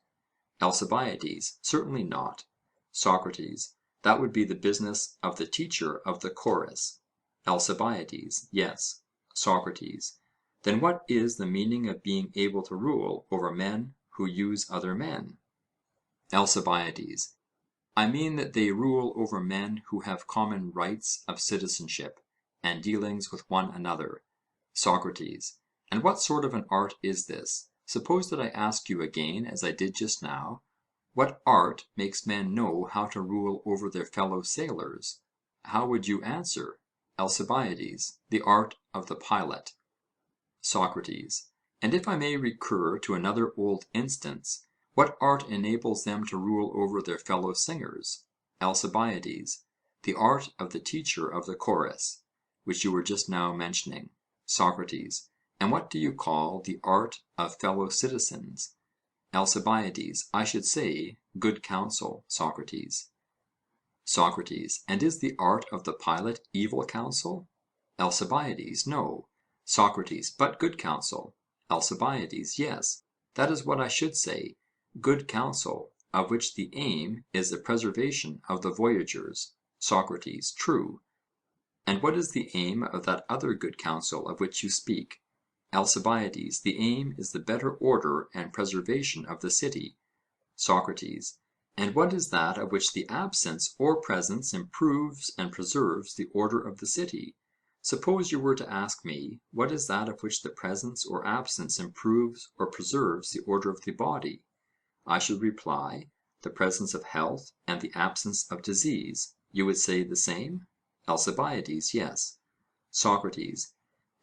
ALCIBIADES: Certainly not. SOCRATES: That would be the business of the teacher of the chorus? ALCIBIADES: Yes. SOCRATES: Then what is the meaning of being able to rule over men who use other men? ALCIBIADES: I mean that they rule over men who have common rights of citizenship, and dealings with one another. SOCRATES: And what sort of an art is this? Suppose that I ask you again, as I did just now, what art makes men know how to rule over their fellow sailors? How would you answer? ALCIBIADES: The art of the pilot. SOCRATES: And if I may recur to another old instance, what art enables them to rule over their fellow singers? ALCIBIADES: The art of the teacher of the chorus, which you were just now mentioning. SOCRATES: And what do you call the art of fellow citizens? ALCIBIADES: I should say, good counsel, Socrates. SOCRATES: And is the art of the pilot evil counsel? ALCIBIADES: No. SOCRATES: But good counsel? ALCIBIADES: Yes, that is what I should say, good counsel, of which the aim is the preservation of the voyagers. SOCRATES: True. And what is the aim of that other good counsel of which you speak? ALCIBIADES: The aim is the better order and preservation of the city. SOCRATES: And what is that of which the absence or presence improves and preserves the order of the city? Suppose you were to ask me, what is that of which the presence or absence improves or preserves the order of the body? I should reply, the presence of health and the absence of disease. You would say the same? ALCIBIADES: Yes. SOCRATES: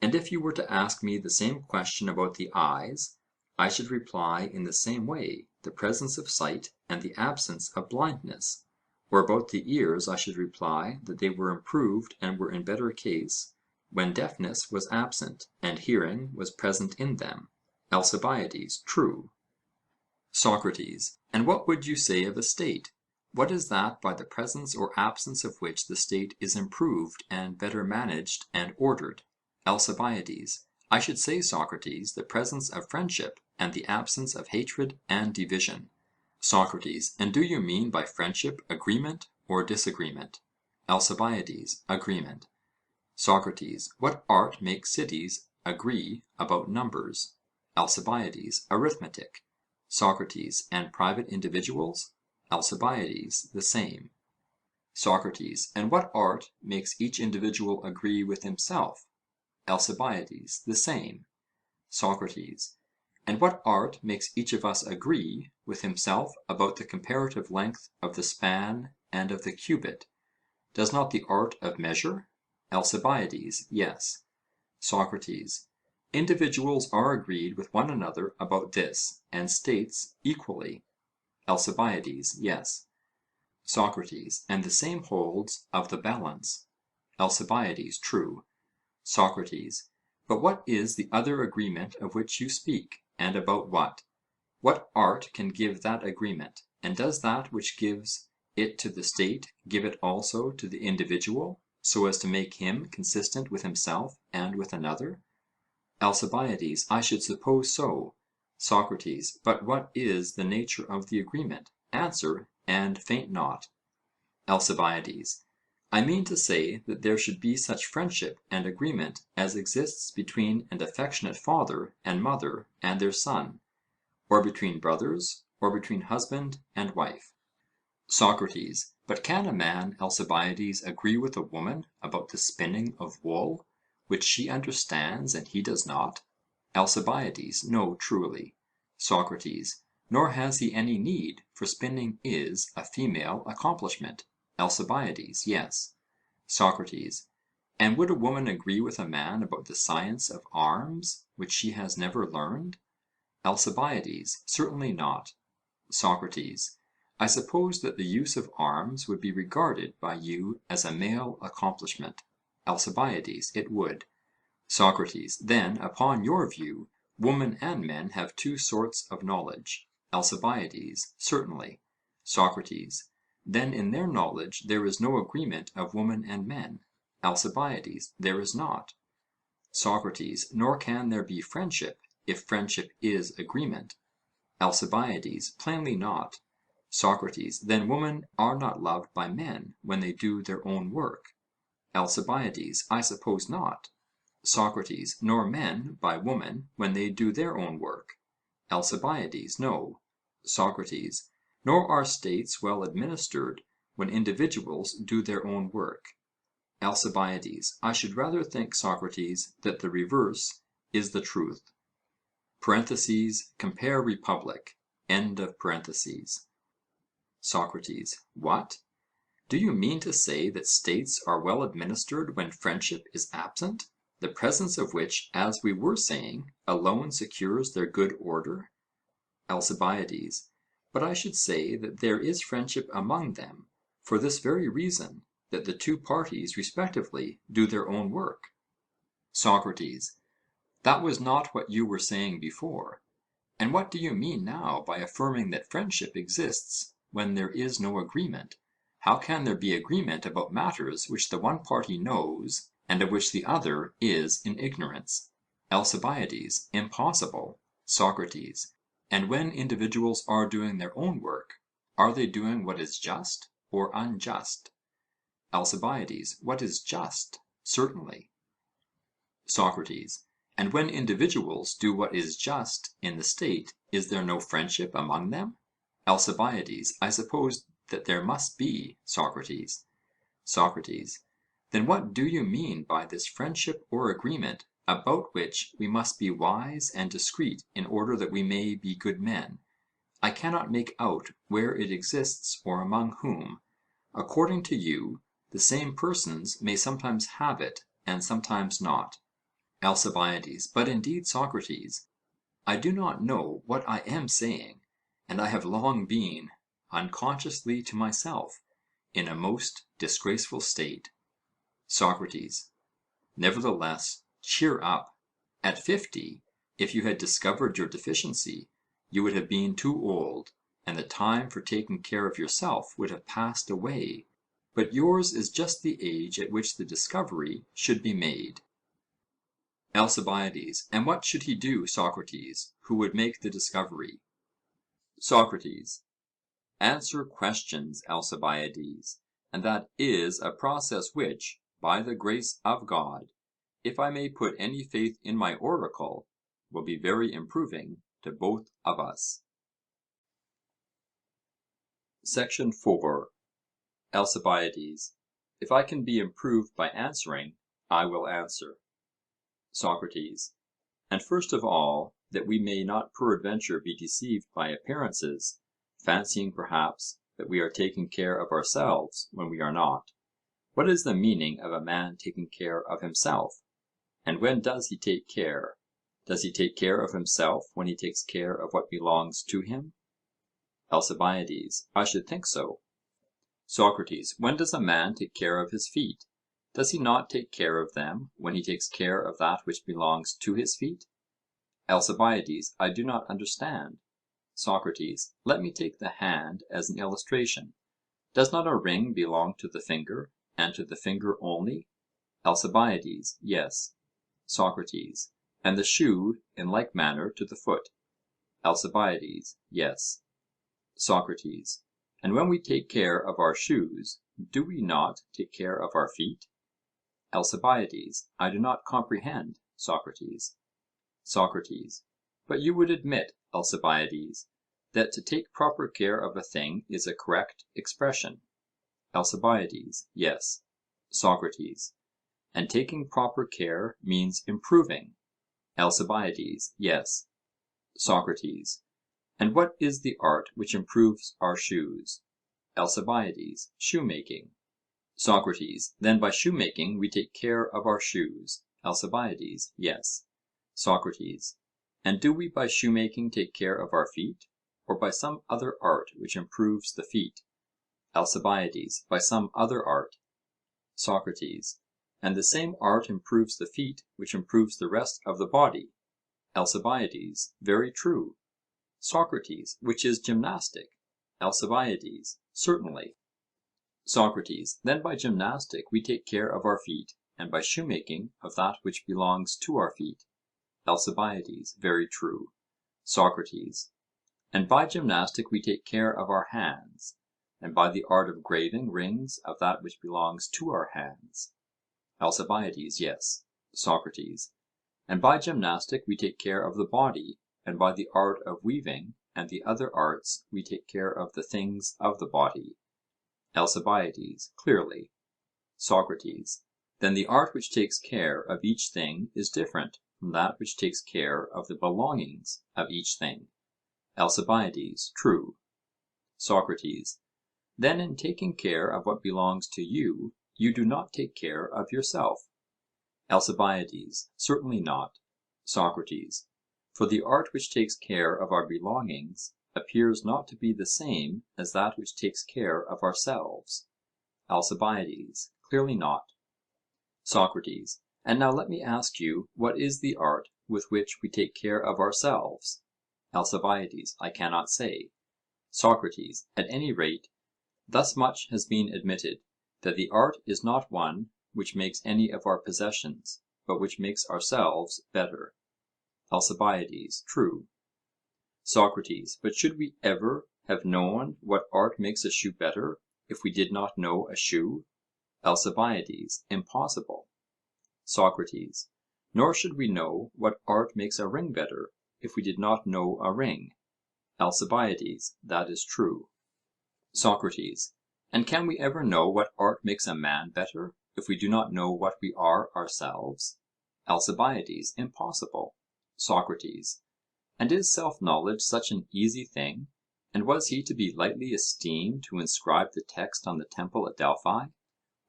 And if you were to ask me the same question about the eyes, I should reply in the same way, the presence of sight and the absence of blindness. Or about the ears I should reply that they were improved and were in better case when deafness was absent and hearing was present in them. ALCIBIADES: True. SOCRATES: And what would you say of a state? What is that by the presence or absence of which the state is improved and better managed and ordered? ALCIBIADES: I should say, Socrates, the presence of friendship and the absence of hatred and division. SOCRATES: And do you mean by friendship agreement or disagreement? ALCIBIADES: Agreement. SOCRATES: What art makes cities agree about numbers? ALCIBIADES: Arithmetic. SOCRATES: And private individuals? ALCIBIADES: The same. SOCRATES: And what art makes each individual agree with himself? ALCIBIADES: The same. SOCRATES: And what art makes each of us agree with himself about the comparative length of the span and of the cubit? Does not the art of measure? ALCIBIADES: Yes. SOCRATES: Individuals are agreed with one another about this, and states equally? ALCIBIADES: Yes. SOCRATES: And the same holds of the balance? ALCIBIADES: True. SOCRATES: But what is the other agreement of which you speak, and about what? What art can give that agreement, and does that which gives it to the state give it also to the individual, so as to make him consistent with himself and with another? ALCIBIADES: I should suppose so. SOCRATES: But what is the nature of the agreement? Answer, and faint not. ALCIBIADES: I mean to say that there should be such friendship and agreement as exists between an affectionate father and mother and their son, or between brothers, or between husband and wife. SOCRATES: But can a man, Alcibiades, agree with a woman about the spinning of wool, which she understands and he does not? ALCIBIADES: No, truly. SOCRATES: Nor has he any need, for spinning is a female accomplishment. ALCIBIADES: Yes. SOCRATES: And would a woman agree with a man about the science of arms, which she has never learned? ALCIBIADES: Certainly not. SOCRATES: I suppose that the use of arms would be regarded by you as a male accomplishment? ALCIBIADES: It would. SOCRATES: Then, upon your view, women and men have two sorts of knowledge? ALCIBIADES: Certainly. SOCRATES: Then in their knowledge there is no agreement of women and men? ALCIBIADES: There is not. SOCRATES: Nor can there be friendship, if friendship is agreement? ALCIBIADES: Plainly not. SOCRATES: Then women are not loved by men when they do their own work? ALCIBIADES: I suppose not. SOCRATES: Nor men by woman when they do their own work? ALCIBIADES: No. SOCRATES: Nor are states well administered when individuals do their own work? ALCIBIADES: I should rather think, Socrates, that the reverse is the truth. (Compare Republic.) SOCRATES: What? Do you mean to say that states are well administered when friendship is absent, the presence of which, as we were saying, alone secures their good order? ALCIBIADES: But I should say that there is friendship among them, for this very reason, that the two parties respectively do their own work. SOCRATES: That was not what you were saying before. And what do you mean now by affirming that friendship exists when there is no agreement? How can there be agreement about matters which the one party knows and of which the other is in ignorance? ALCIBIADES: Impossible. SOCRATES: And when individuals are doing their own work, are they doing what is just or unjust? ALCIBIADES: What is just, certainly. SOCRATES: And when individuals do what is just in the state, is there no friendship among them? ALCIBIADES: I suppose that there must be, Socrates. SOCRATES: Then what do you mean by this friendship or agreement, about which we must be wise and discreet in order that we may be good men? I cannot make out where it exists or among whom. According to you, the same persons may sometimes have it and sometimes not. ALCIBIADES: But indeed, Socrates, I do not know what I am saying, and I have long been, unconsciously to myself, in a most disgraceful state. SOCRATES: Nevertheless, cheer up. At 50, if you had discovered your deficiency, you would have been too old, and the time for taking care of yourself would have passed away. But yours is just the age at which the discovery should be made. ALCIBIADES: And what should he do, Socrates, who would make the discovery? SOCRATES: Answer questions, Alcibiades, and that is a process which, by the grace of God, if I may put any faith in my oracle, will be very improving to both of us. Section 4. Alcibiades: If I can be improved by answering, I will answer. SOCRATES: And first of all, that we may not peradventure be deceived by appearances, fancying perhaps that we are taking care of ourselves when we are not, what is the meaning of a man taking care of himself? And when does he take care? Does he take care of himself when he takes care of what belongs to him? ALCIBIADES: I should think so. SOCRATES: When does a man take care of his feet? Does he not take care of them when he takes care of that which belongs to his feet? ALCIBIADES: I do not understand. SOCRATES: Let me take the hand as an illustration. Does not a ring belong to the finger, and to the finger only? ALCIBIADES: Yes. SOCRATES: And the shoe in like manner to the foot? ALCIBIADES: Yes. SOCRATES: And when we take care of our shoes, do we not take care of our feet? ALCIBIADES: I do not comprehend, Socrates. SOCRATES: But you would admit, Alcibiades, that to take proper care of a thing is a correct expression? ALCIBIADES: Yes. SOCRATES: And taking proper care means improving? ALCIBIADES: Yes. SOCRATES: And what is the art which improves our shoes? ALCIBIADES: Shoemaking. SOCRATES: Then by shoemaking we take care of our shoes? ALCIBIADES: Yes. SOCRATES: And do we by shoemaking take care of our feet, or by some other art which improves the feet? ALCIBIADES: By some other art. SOCRATES: And the same art improves the feet which improves the rest of the body? ALCIBIADES: Very true. SOCRATES: Which is gymnastic? ALCIBIADES: Certainly. SOCRATES: Then by gymnastic we take care of our feet, and by shoemaking of that which belongs to our feet? ALCIBIADES: Very true. SOCRATES: And by gymnastic we take care of our hands, and by the art of graving rings of that which belongs to our hands? ALCIBIADES: Yes. SOCRATES: And by gymnastic we take care of the body, and by the art of weaving and the other arts we take care of the things of the body? ALCIBIADES: Clearly. SOCRATES: Then the art which takes care of each thing is different from that which takes care of the belongings of each thing? ALCIBIADES: True. SOCRATES: Then in taking care of what belongs to you, you do not take care of yourself? ALCIBIADES: Certainly not. SOCRATES: For the art which takes care of our belongings appears not to be the same as that which takes care of ourselves? ALCIBIADES: Clearly not. SOCRATES: And now let me ask you, what is the art with which we take care of ourselves? ALCIBIADES: I cannot say. SOCRATES: At any rate, thus much has been admitted, that the art is not one which makes any of our possessions, but which makes ourselves better? ALCIBIADES: True. SOCRATES: But should we ever have known what art makes a shoe better, if we did not know a shoe? ALCIBIADES: Impossible. SOCRATES: Nor should we know what art makes a ring better, if we did not know a ring? ALCIBIADES: That is true. SOCRATES: And can we ever know what art makes a man better, if we do not know what we are ourselves? ALCIBIADES: Impossible. SOCRATES: And is self-knowledge such an easy thing, and was he to be lightly esteemed who inscribed the text on the temple at Delphi?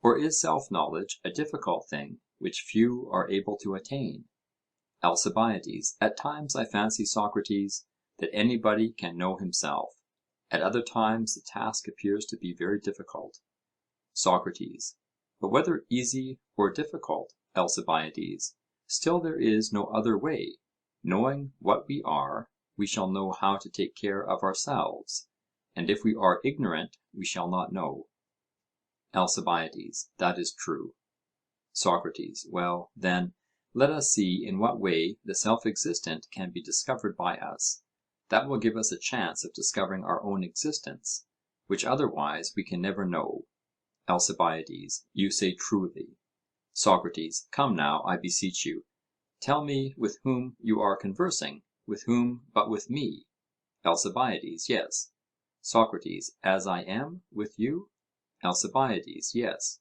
Or is self-knowledge a difficult thing, which few are able to attain? ALCIBIADES: At times I fancy, Socrates, that anybody can know himself; at other times the task appears to be very difficult. SOCRATES: But whether easy or difficult, Alcibiades, still there is no other way. Knowing what we are, we shall know how to take care of ourselves, and if we are ignorant we shall not know. ALCIBIADES: That is true. SOCRATES: Well, then, let us see in what way the self-existent can be discovered by us; that will give us a chance of discovering our own existence, which otherwise we can never know. ALCIBIADES: You say truly. SOCRATES: Come now, I beseech you, tell me with whom you are conversing; with whom but with me? ALCIBIADES: Yes. SOCRATES: As I am with you? ALCIBIADES: Yes.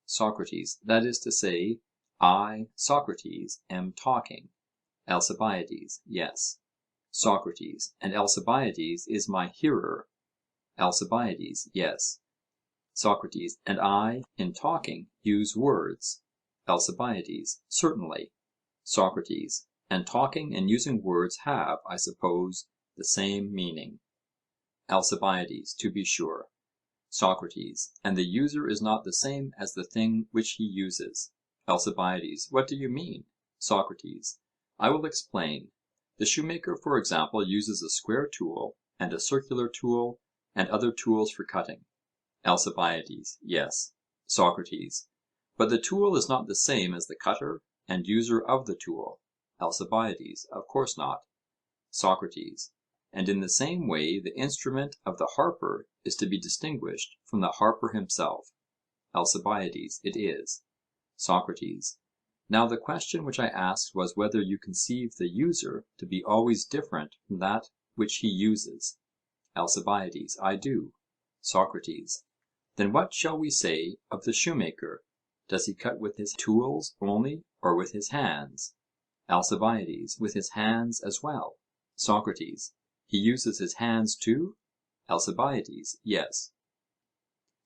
SOCRATES: That is to say, I, Socrates, am talking? ALCIBIADES: Yes. SOCRATES: And Alcibiades is my hearer? ALCIBIADES: Yes. SOCRATES: And I, in talking, use words? ALCIBIADES: Certainly. SOCRATES: And talking and using words have, I suppose, the same meaning? ALCIBIADES: To be sure. SOCRATES: And the user is not the same as the thing which he uses? ALCIBIADES: What do you mean? SOCRATES: I will explain. The shoemaker, for example, uses a square tool, and a circular tool, and other tools for cutting? ALCIBIADES: Yes. SOCRATES: But the tool is not the same as the cutter and user of the tool? ALCIBIADES: Of course not. SOCRATES: And in the same way the instrument of the harper is to be distinguished from the harper himself? ALCIBIADES: It is. SOCRATES: Now the question which I asked was whether you conceive the user to be always different from that which he uses? ALCIBIADES: I do. SOCRATES: Then what shall we say of the shoemaker? Does he cut with his tools only, or with his hands? ALCIBIADES: With his hands as well. SOCRATES: He uses his hands too? ALCIBIADES: Yes.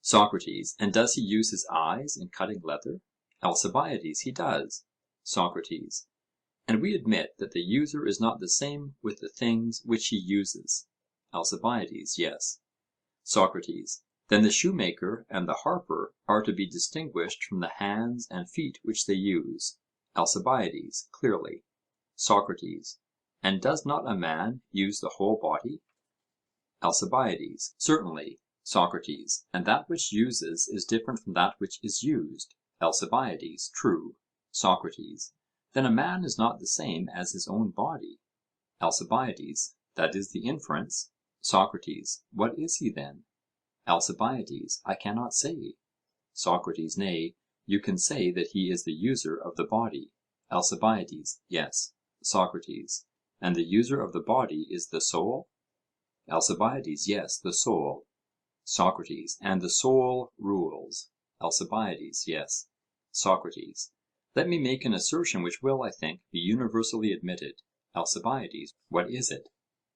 SOCRATES: And does he use his eyes in cutting leather? ALCIBIADES: He does. SOCRATES: And we admit that the user is not the same with the things which he uses? ALCIBIADES: Yes. SOCRATES: Then the shoemaker and the harper are to be distinguished from the hands and feet which they use? ALCIBIADES: Clearly. SOCRATES: And does not a man use the whole body? ALCIBIADES: Certainly. SOCRATES: And that which uses is different from that which is used? ALCIBIADES: True. SOCRATES: Then a man is not the same as his own body? ALCIBIADES: That is the inference. SOCRATES: What is he then? ALCIBIADES: I cannot say. SOCRATES: Nay, You can say that he is the user of the body. ALCIBIADES: Yes. SOCRATES: And the user of the body is the soul? ALCIBIADES: Yes, the soul. SOCRATES: And the soul rules? ALCIBIADES: Yes. SOCRATES: Let me make an assertion which will, I think, be universally admitted. ALCIBIADES: What is it?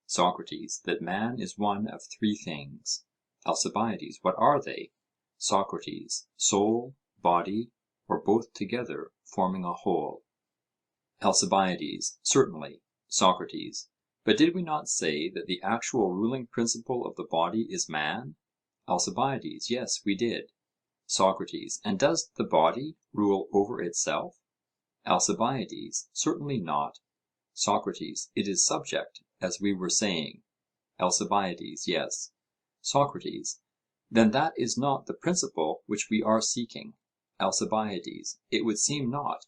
SOCRATES: That man is one of three things. ALCIBIADES: What are they? SOCRATES: Soul, body, or both together forming a whole. ALCIBIADES: Certainly. SOCRATES: But did we not say that the actual ruling principle of the body is man? ALCIBIADES: Yes, we did. SOCRATES: And does the body rule over itself? ALCIBIADES: Certainly not. SOCRATES: It is subject, as we were saying. ALCIBIADES: Yes. SOCRATES: Then that is not the principle which we are seeking. ALCIBIADES: It would seem not.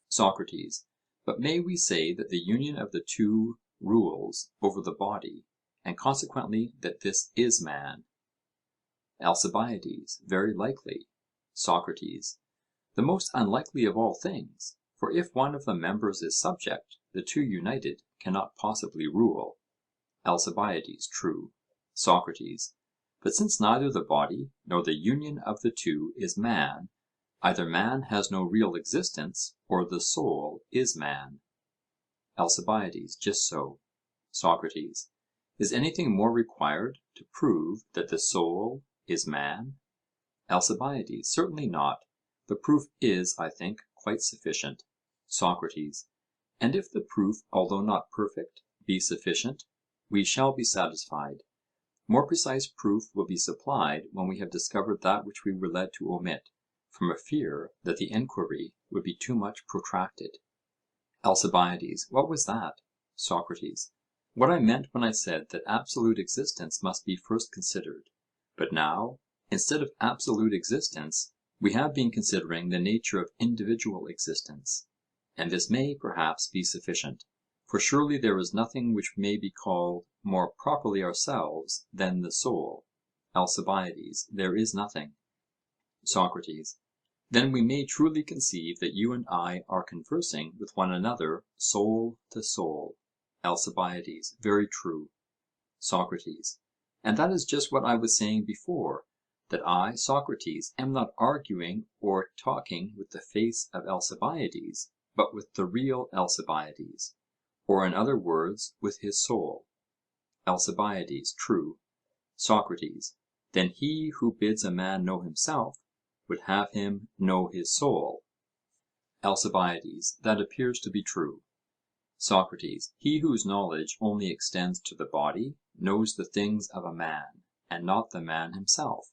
SOCRATES: But may we say that the union of the two rules over the body, and consequently that this is man? ALCIBIADES: Very likely. SOCRATES: The most unlikely of all things; for if one of the members is subject, the two united cannot possibly rule. ALCIBIADES: True. SOCRATES: But since neither the body nor the union of the two is man, either man has no real existence, or the soul is man. ALCIBIADES: Just so. SOCRATES: Is anything more required to prove that the soul is man? ALCIBIADES: Certainly not. The proof is, I think, quite sufficient. SOCRATES: And if the proof, although not perfect, be sufficient, we shall be satisfied. More precise proof will be supplied when we have discovered that which we were led to omit, from a fear that the enquiry would be too much protracted. ALCIBIADES: What was that? SOCRATES: What I meant when I said that absolute existence must be first considered. But now, instead of absolute existence, we have been considering the nature of individual existence, and this may perhaps be sufficient. For surely there is nothing which may be called more properly ourselves than the soul. ALCIBIADES: There is nothing. SOCRATES: Then we may truly conceive that you and I are conversing with one another soul to soul. ALCIBIADES: Very true. SOCRATES: And that is just what I was saying before, that I, Socrates, am not arguing or talking with the face of Alcibiades, but with the real Alcibiades, or in other words, with his soul. ALCIBIADES: True. SOCRATES: Then he who bids a man know himself would have him know his soul? ALCIBIADES: That appears to be true. SOCRATES: He whose knowledge only extends to the body knows the things of a man, and not the man himself?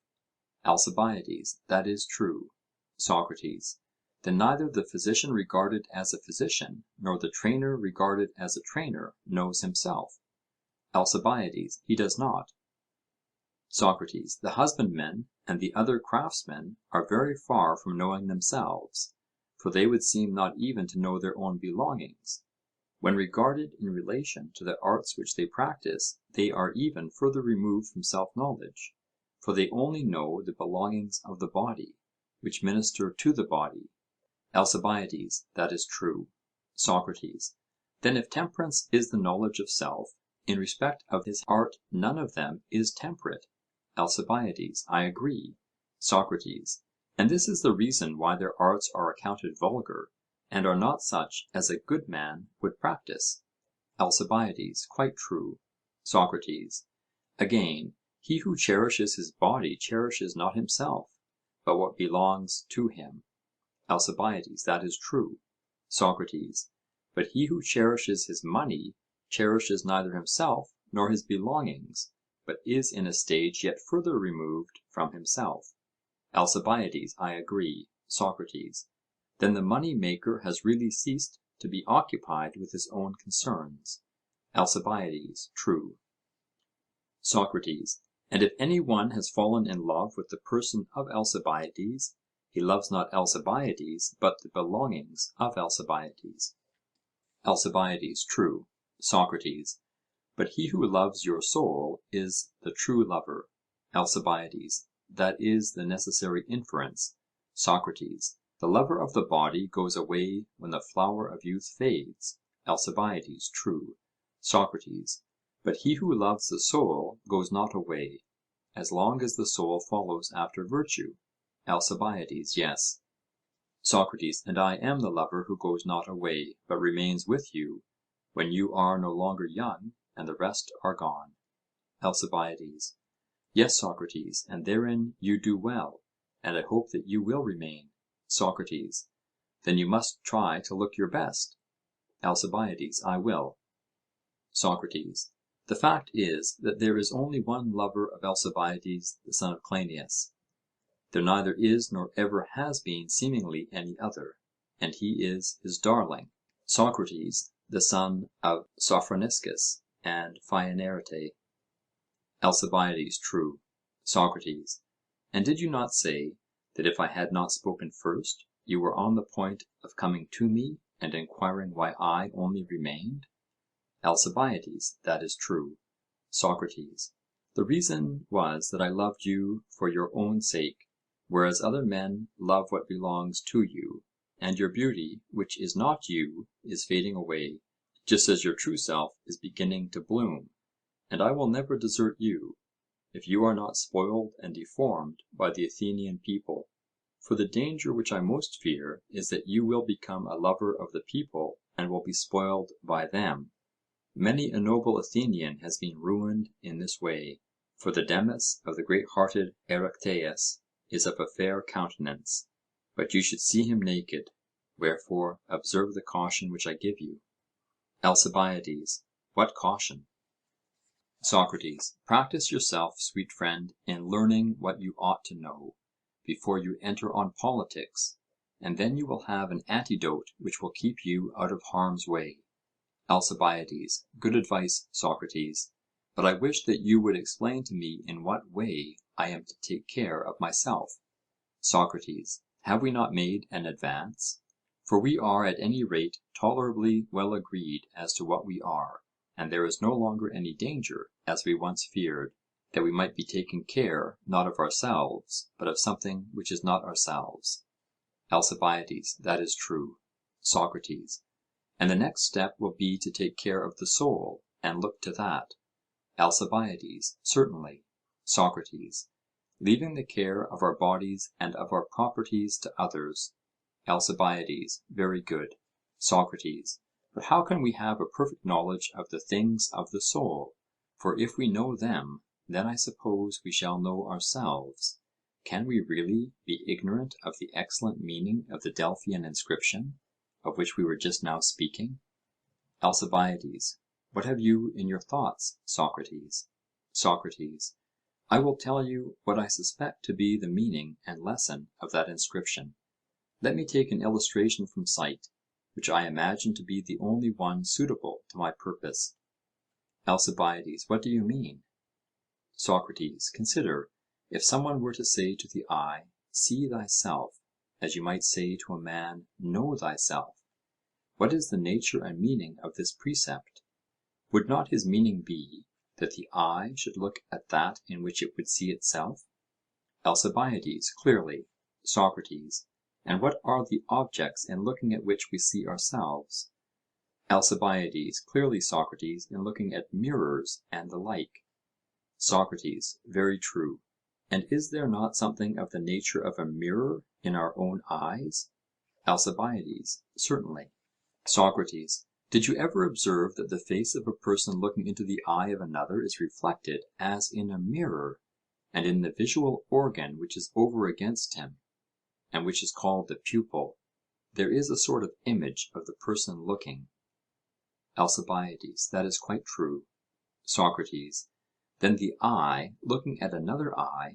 ALCIBIADES: That is true. SOCRATES: Then neither the physician regarded as a physician, nor the trainer regarded as a trainer, knows himself? ALCIBIADES: He does not. SOCRATES: The husbandmen and the other craftsmen are very far from knowing themselves, for they would seem not even to know their own belongings. When regarded in relation to the arts which they practice, they are even further removed from self-knowledge, for they only know the belongings of the body, which minister to the body. ALCIBIADES: That is true. SOCRATES: Then if temperance is the knowledge of self, in respect of his art none of them is temperate? ALCIBIADES: I agree. SOCRATES: And this is the reason why their arts are accounted vulgar, and are not such as a good man would practice? ALCIBIADES: Quite true. SOCRATES: Again, he who cherishes his body cherishes not himself, but what belongs to him? ALCIBIADES: That is true. SOCRATES: But he who cherishes his money cherishes neither himself nor his belongings, but is in a stage yet further removed from himself? ALCIBIADES: I agree. SOCRATES: Then the money maker has really ceased to be occupied with his own concerns? ALCIBIADES: True. SOCRATES: And if any one has fallen in love with the person of Alcibiades, he loves not Alcibiades, but the belongings of Alcibiades? ALCIBIADES: True. SOCRATES: But he who loves your soul is the true lover? ALCIBIADES: That is the necessary inference. Socrates, the lover of the body goes away when the flower of youth fades. Alcibiades, true. Socrates, but he who loves the soul goes not away, as long as the soul follows after virtue. Alcibiades, yes. Socrates, and I am the lover who goes not away, but remains with you, when you are no longer young, and the rest are gone. Alcibiades, yes, Socrates, and therein you do well, and I hope that you will remain. Socrates, then you must try to look your best. Alcibiades, I will. Socrates, the fact is that there is only one lover of Alcibiades the son of Cleinias. There neither is nor ever has been seemingly any other, and he is his darling, Socrates, the son of Sophroniscus and Phaenarete. Alcibiades, true. Socrates, and did you not say that if I had not spoken first, you were on the point of coming to me and enquiring why I only remained? Alcibiades, that is true. Socrates, the reason was that I loved you for your own sake, whereas other men love what belongs to you, and your beauty, which is not you, is fading away, just as your true self is beginning to bloom, and I will never desert you, if you are not spoiled and deformed by the Athenian people. For the danger which I most fear is that you will become a lover of the people and will be spoiled by them. Many a noble Athenian has been ruined in this way, for the Demus of the great-hearted Erechtheus is of a fair countenance, but you should see him naked, wherefore observe the caution which I give you. Alcibiades, what caution? Socrates, practice yourself, sweet friend, in learning what you ought to know, before you enter on politics, and then you will have an antidote which will keep you out of harm's way. Alcibiades, good advice, Socrates, but I wish that you would explain to me in what way I am to take care of myself. Socrates, have we not made an advance? For we are at any rate tolerably well agreed as to what we are, and there is no longer any danger, as we once feared, that we might be taking care not of ourselves, but of something which is not ourselves. Alcibiades, that is true. Socrates, and the next step will be to take care of the soul, and look to that. Alcibiades, certainly. Socrates, leaving the care of our bodies and of our properties to others. Alcibiades, very good. Socrates, but how can we have a perfect knowledge of the things of the soul? For if we know them, then I suppose we shall know ourselves. Can we really be ignorant of the excellent meaning of the Delphian inscription, of which we were just now speaking? Alcibiades, what have you in your thoughts, Socrates? Socrates, I will tell you what I suspect to be the meaning and lesson of that inscription. Let me take an illustration from sight, which I imagine to be the only one suitable to my purpose. Alcibiades, what do you mean? Socrates, consider, if someone were to say to the eye, see thyself, as you might say to a man, know thyself, what is the nature and meaning of this precept? Would not his meaning be, that the eye should look at that in which it would see itself? Alcibiades, clearly. Socrates, and what are the objects in looking at which we see ourselves? Alcibiades, clearly, Socrates, in looking at mirrors and the like. Socrates, very true. And is there not something of the nature of a mirror in our own eyes? Alcibiades, certainly. Socrates, did you ever observe that the face of a person looking into the eye of another is reflected as in a mirror, and in the visual organ which is over against him, and which is called the pupil, there is a sort of image of the person looking? Alcibiades, that is quite true. Socrates, then the eye, looking at another eye,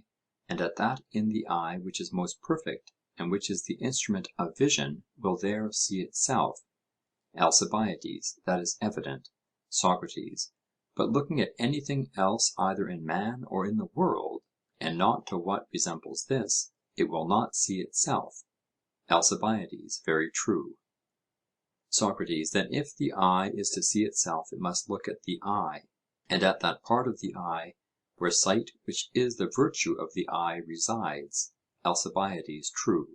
and at that in the eye which is most perfect, and which is the instrument of vision, will there see itself? Alcibiades, that is evident. Socrates, but looking at anything else either in man or in the world, and not to what resembles this, it will not see itself. Alcibiades, very true. Socrates, then if the eye is to see itself, it must look at the eye, and at that part of the eye where sight, which is the virtue of the eye, resides. Alcibiades, true.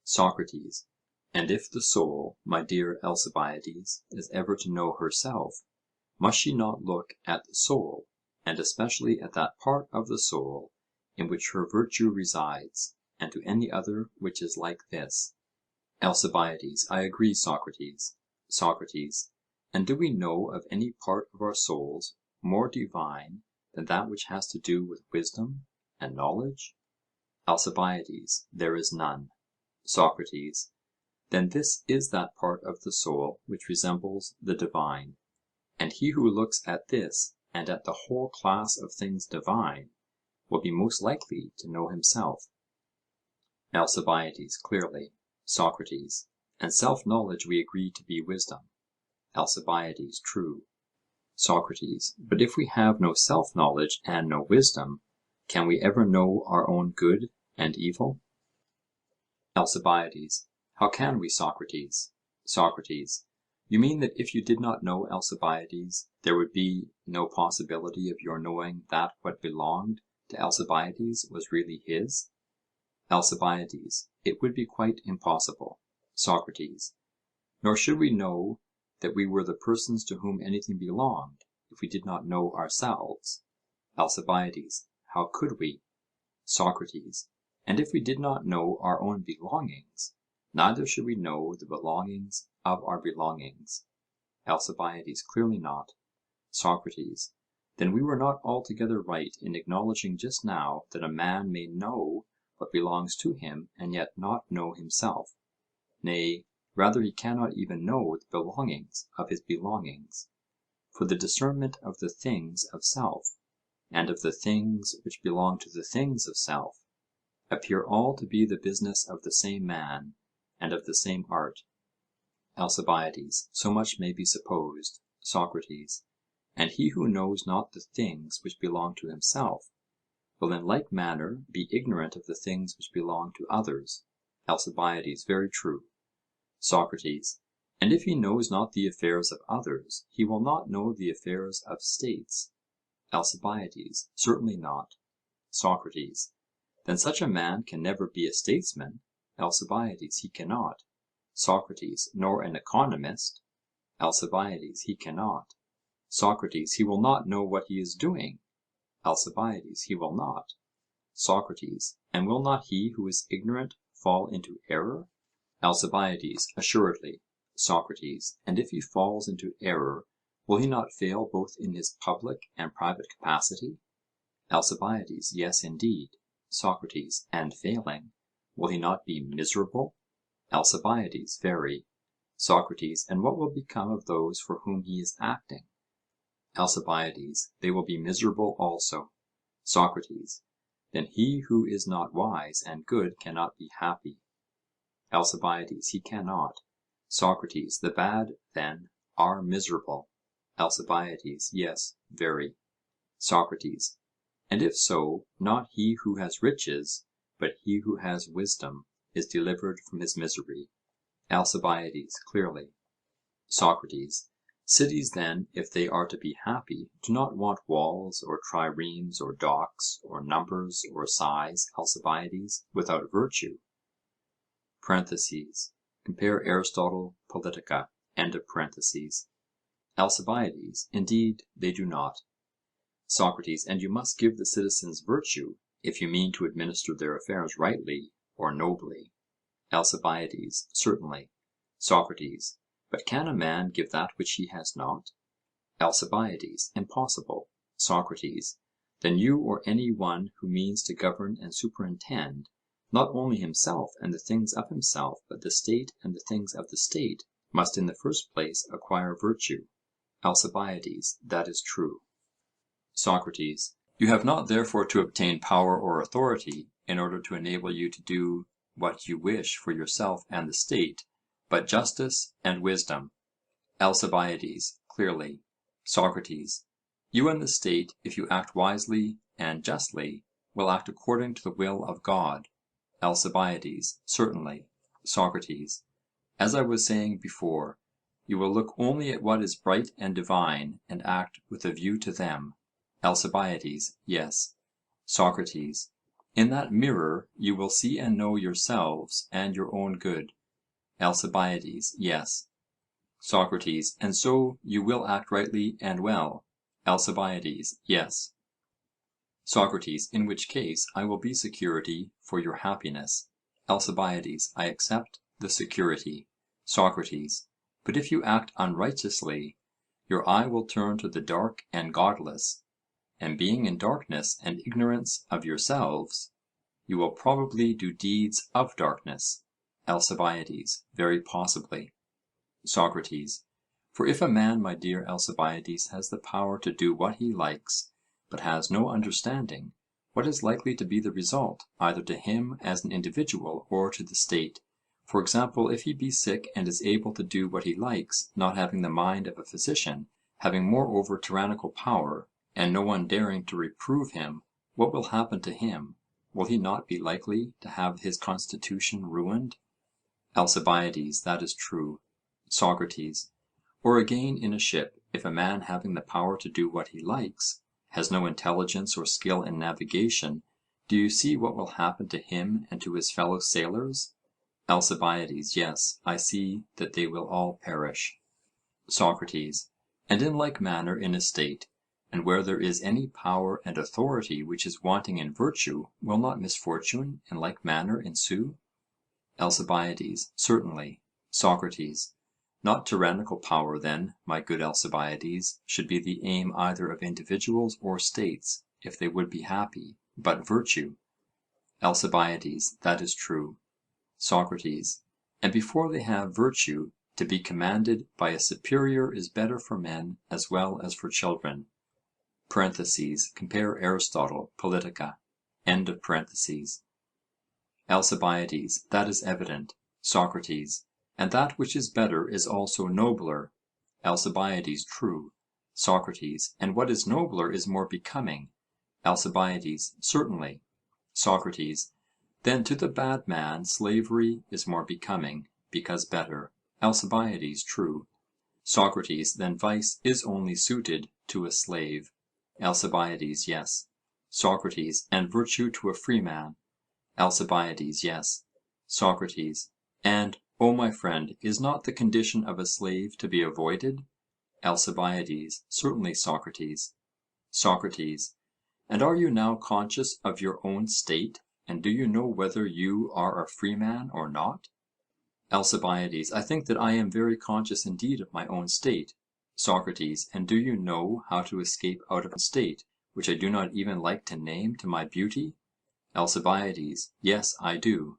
SOCRATES: And if the soul, my dear Alcibiades, is ever to know herself, must she not look at the soul, and especially at that part of the soul in which her virtue resides, and to any other which is like this? ALCIBIADES: I agree, Socrates. SOCRATES: And do we know of any part of our souls more divine than that which has to do with wisdom and knowledge? ALCIBIADES: There is none. SOCRATES: Then this is that part of the soul which resembles the divine, and he who looks at this and at the whole class of things divine will be most likely to know himself. ALCIBIADES: Clearly. SOCRATES: And self-knowledge we agree to be wisdom? ALCIBIADES: True. SOCRATES: But if we have no self-knowledge and no wisdom, can we ever know our own good and evil? ALCIBIADES: How can we, Socrates? SOCRATES: You mean that if you did not know Alcibiades, there would be no possibility of your knowing that what belonged to Alcibiades was really his? ALCIBIADES: It would be quite impossible. SOCRATES: Nor should we know that we were the persons to whom anything belonged, if we did not know ourselves? ALCIBIADES: How could we? SOCRATES: And if we did not know our own belongings, neither should we know the belongings of our belongings? ALCIBIADES: Clearly not. SOCRATES: Then we were not altogether right in acknowledging just now that a man may know what belongs to him and yet not know himself; nay, rather he cannot even know the belongings of his belongings. For the discernment of the things of self, and of the things which belong to the things of self, appear all to be the business of the same man, and of the same art. ALCIBIADES: So much may be supposed. SOCRATES: And he who knows not the things which belong to himself, will in like manner be ignorant of the things which belong to others? ALCIBIADES: Very true. SOCRATES: And if he knows not the affairs of others, he will not know the affairs of states? ALCIBIADES: Certainly not. SOCRATES: Then such a man can never be a statesman? ALCIBIADES: He cannot. SOCRATES: Nor an economist? ALCIBIADES: He cannot. SOCRATES: He will not know what he is doing? ALCIBIADES: He will not. SOCRATES: And will not he who is ignorant fall into error? ALCIBIADES: Assuredly. SOCRATES: And if he falls into error, will he not fail both in his public and private capacity? ALCIBIADES: Yes, indeed. SOCRATES: And failing, will he not be miserable? ALCIBIADES: Very. SOCRATES: And what will become of those for whom he is acting? ALCIBIADES: They will be miserable also. SOCRATES: Then he who is not wise and good cannot be happy? ALCIBIADES: He cannot. SOCRATES: The bad, then, are miserable? ALCIBIADES: Yes, very. SOCRATES: And if so, not he who has riches, but he who has wisdom, is delivered from his misery? ALCIBIADES: Clearly. SOCRATES: Cities then, if they are to be happy, do not want walls or triremes or docks or numbers or size, Alcibiades, without virtue. (Compare Aristotle, Politica.) ALCIBIADES: Indeed they do not. SOCRATES: And you must give the citizens virtue, if you mean to administer their affairs rightly or nobly? ALCIBIADES: Certainly. SOCRATES: But can a man give that which he has not? ALCIBIADES: Impossible. SOCRATES: Then you or any one who means to govern and superintend, not only himself and the things of himself, but the state and the things of the state, must in the first place acquire virtue? ALCIBIADES: That is true. SOCRATES: You have not therefore to obtain power or authority in order to enable you to do what you wish for yourself and the state, but justice and wisdom? ALCIBIADES: Clearly. SOCRATES: You and the state, if you act wisely and justly, will act according to the will of God? ALCIBIADES: Certainly. SOCRATES: As I was saying before, you will look only at what is bright and divine, and act with a view to them? ALCIBIADES: Yes. SOCRATES: In that mirror you will see and know yourselves and your own good. ALCIBIADES: Yes. SOCRATES: And so you will act rightly and well? ALCIBIADES: Yes. SOCRATES: In which case I will be security for your happiness. ALCIBIADES: I accept the security. SOCRATES: But if you act unrighteously, your eye will turn to the dark and godless, and being in darkness and ignorance of yourselves, you will probably do deeds of darkness. ALCIBIADES: Very possibly. SOCRATES: For if a man, my dear Alcibiades, has the power to do what he likes, but has no understanding, what is likely to be the result, either to him as an individual or to the state? For example, if he be sick and is able to do what he likes, not having the mind of a physician, having moreover tyrannical power, and no one daring to reprove him, what will happen to him? Will he not be likely to have his constitution ruined? ALCIBIADES: That is true. SOCRATES: Or again, in a ship, if a man having the power to do what he likes, has no intelligence or skill in navigation, do you see what will happen to him and to his fellow sailors? ALCIBIADES: Yes, I see that they will all perish. SOCRATES: And in like manner in a state, and where there is any power and authority which is wanting in virtue, will not misfortune in like manner ensue? ALCIBIADES: Certainly. SOCRATES: Not tyrannical power, then, my good Alcibiades, should be the aim either of individuals or states, if they would be happy, but virtue. ALCIBIADES: That is true. SOCRATES: And before they have virtue, to be commanded by a superior is better for men as well as for children. (Compare Aristotle, Politica.) ALCIBIADES: That is evident. SOCRATES: And that which is better is also nobler. ALCIBIADES: True. SOCRATES: And what is nobler is more becoming. ALCIBIADES: Certainly. SOCRATES: Then to the bad man slavery is more becoming, because better. ALCIBIADES: True. SOCRATES: Then vice is only suited to a slave. ALCIBIADES: Yes. SOCRATES: And virtue to a free man. ALCIBIADES: Yes. SOCRATES: And, O my friend, is not the condition of a slave to be avoided? ALCIBIADES: Certainly, Socrates. SOCRATES: And are you now conscious of your own state, and do you know whether you are a free man or not? ALCIBIADES: I think that I am very conscious indeed of my own state. SOCRATES: And do you know how to escape out of a state, which I do not even like to name to my beauty? ALCIBIADES: Yes, I do.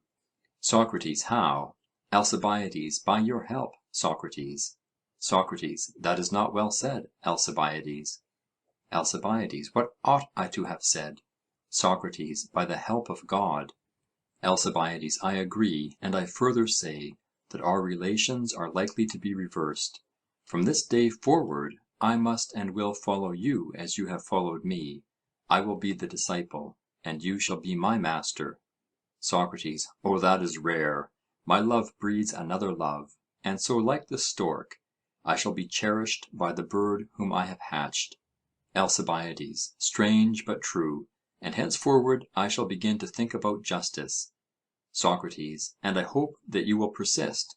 SOCRATES: How? ALCIBIADES: By your help, Socrates. SOCRATES: That is not well said, Alcibiades. ALCIBIADES: What ought I to have said? SOCRATES: By the help of God. ALCIBIADES: I agree, and I further say that our relations are likely to be reversed. From this day forward I must and will follow you as you have followed me. I will be the disciple, and you shall be my master. SOCRATES: Oh, that is rare. My love breeds another love, and so, like the stork, I shall be cherished by the bird whom I have hatched. ALCIBIADES: Strange, but true. And henceforward I shall begin to think about justice. SOCRATES: And I hope that you will persist,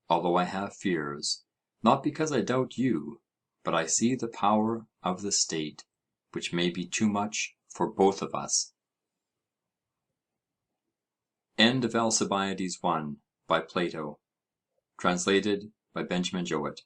although I have fears, not because I doubt you, but I see the power of the state, which may be too much for both of us. End of Alcibiades I, by Plato. Translated by Benjamin Jowett.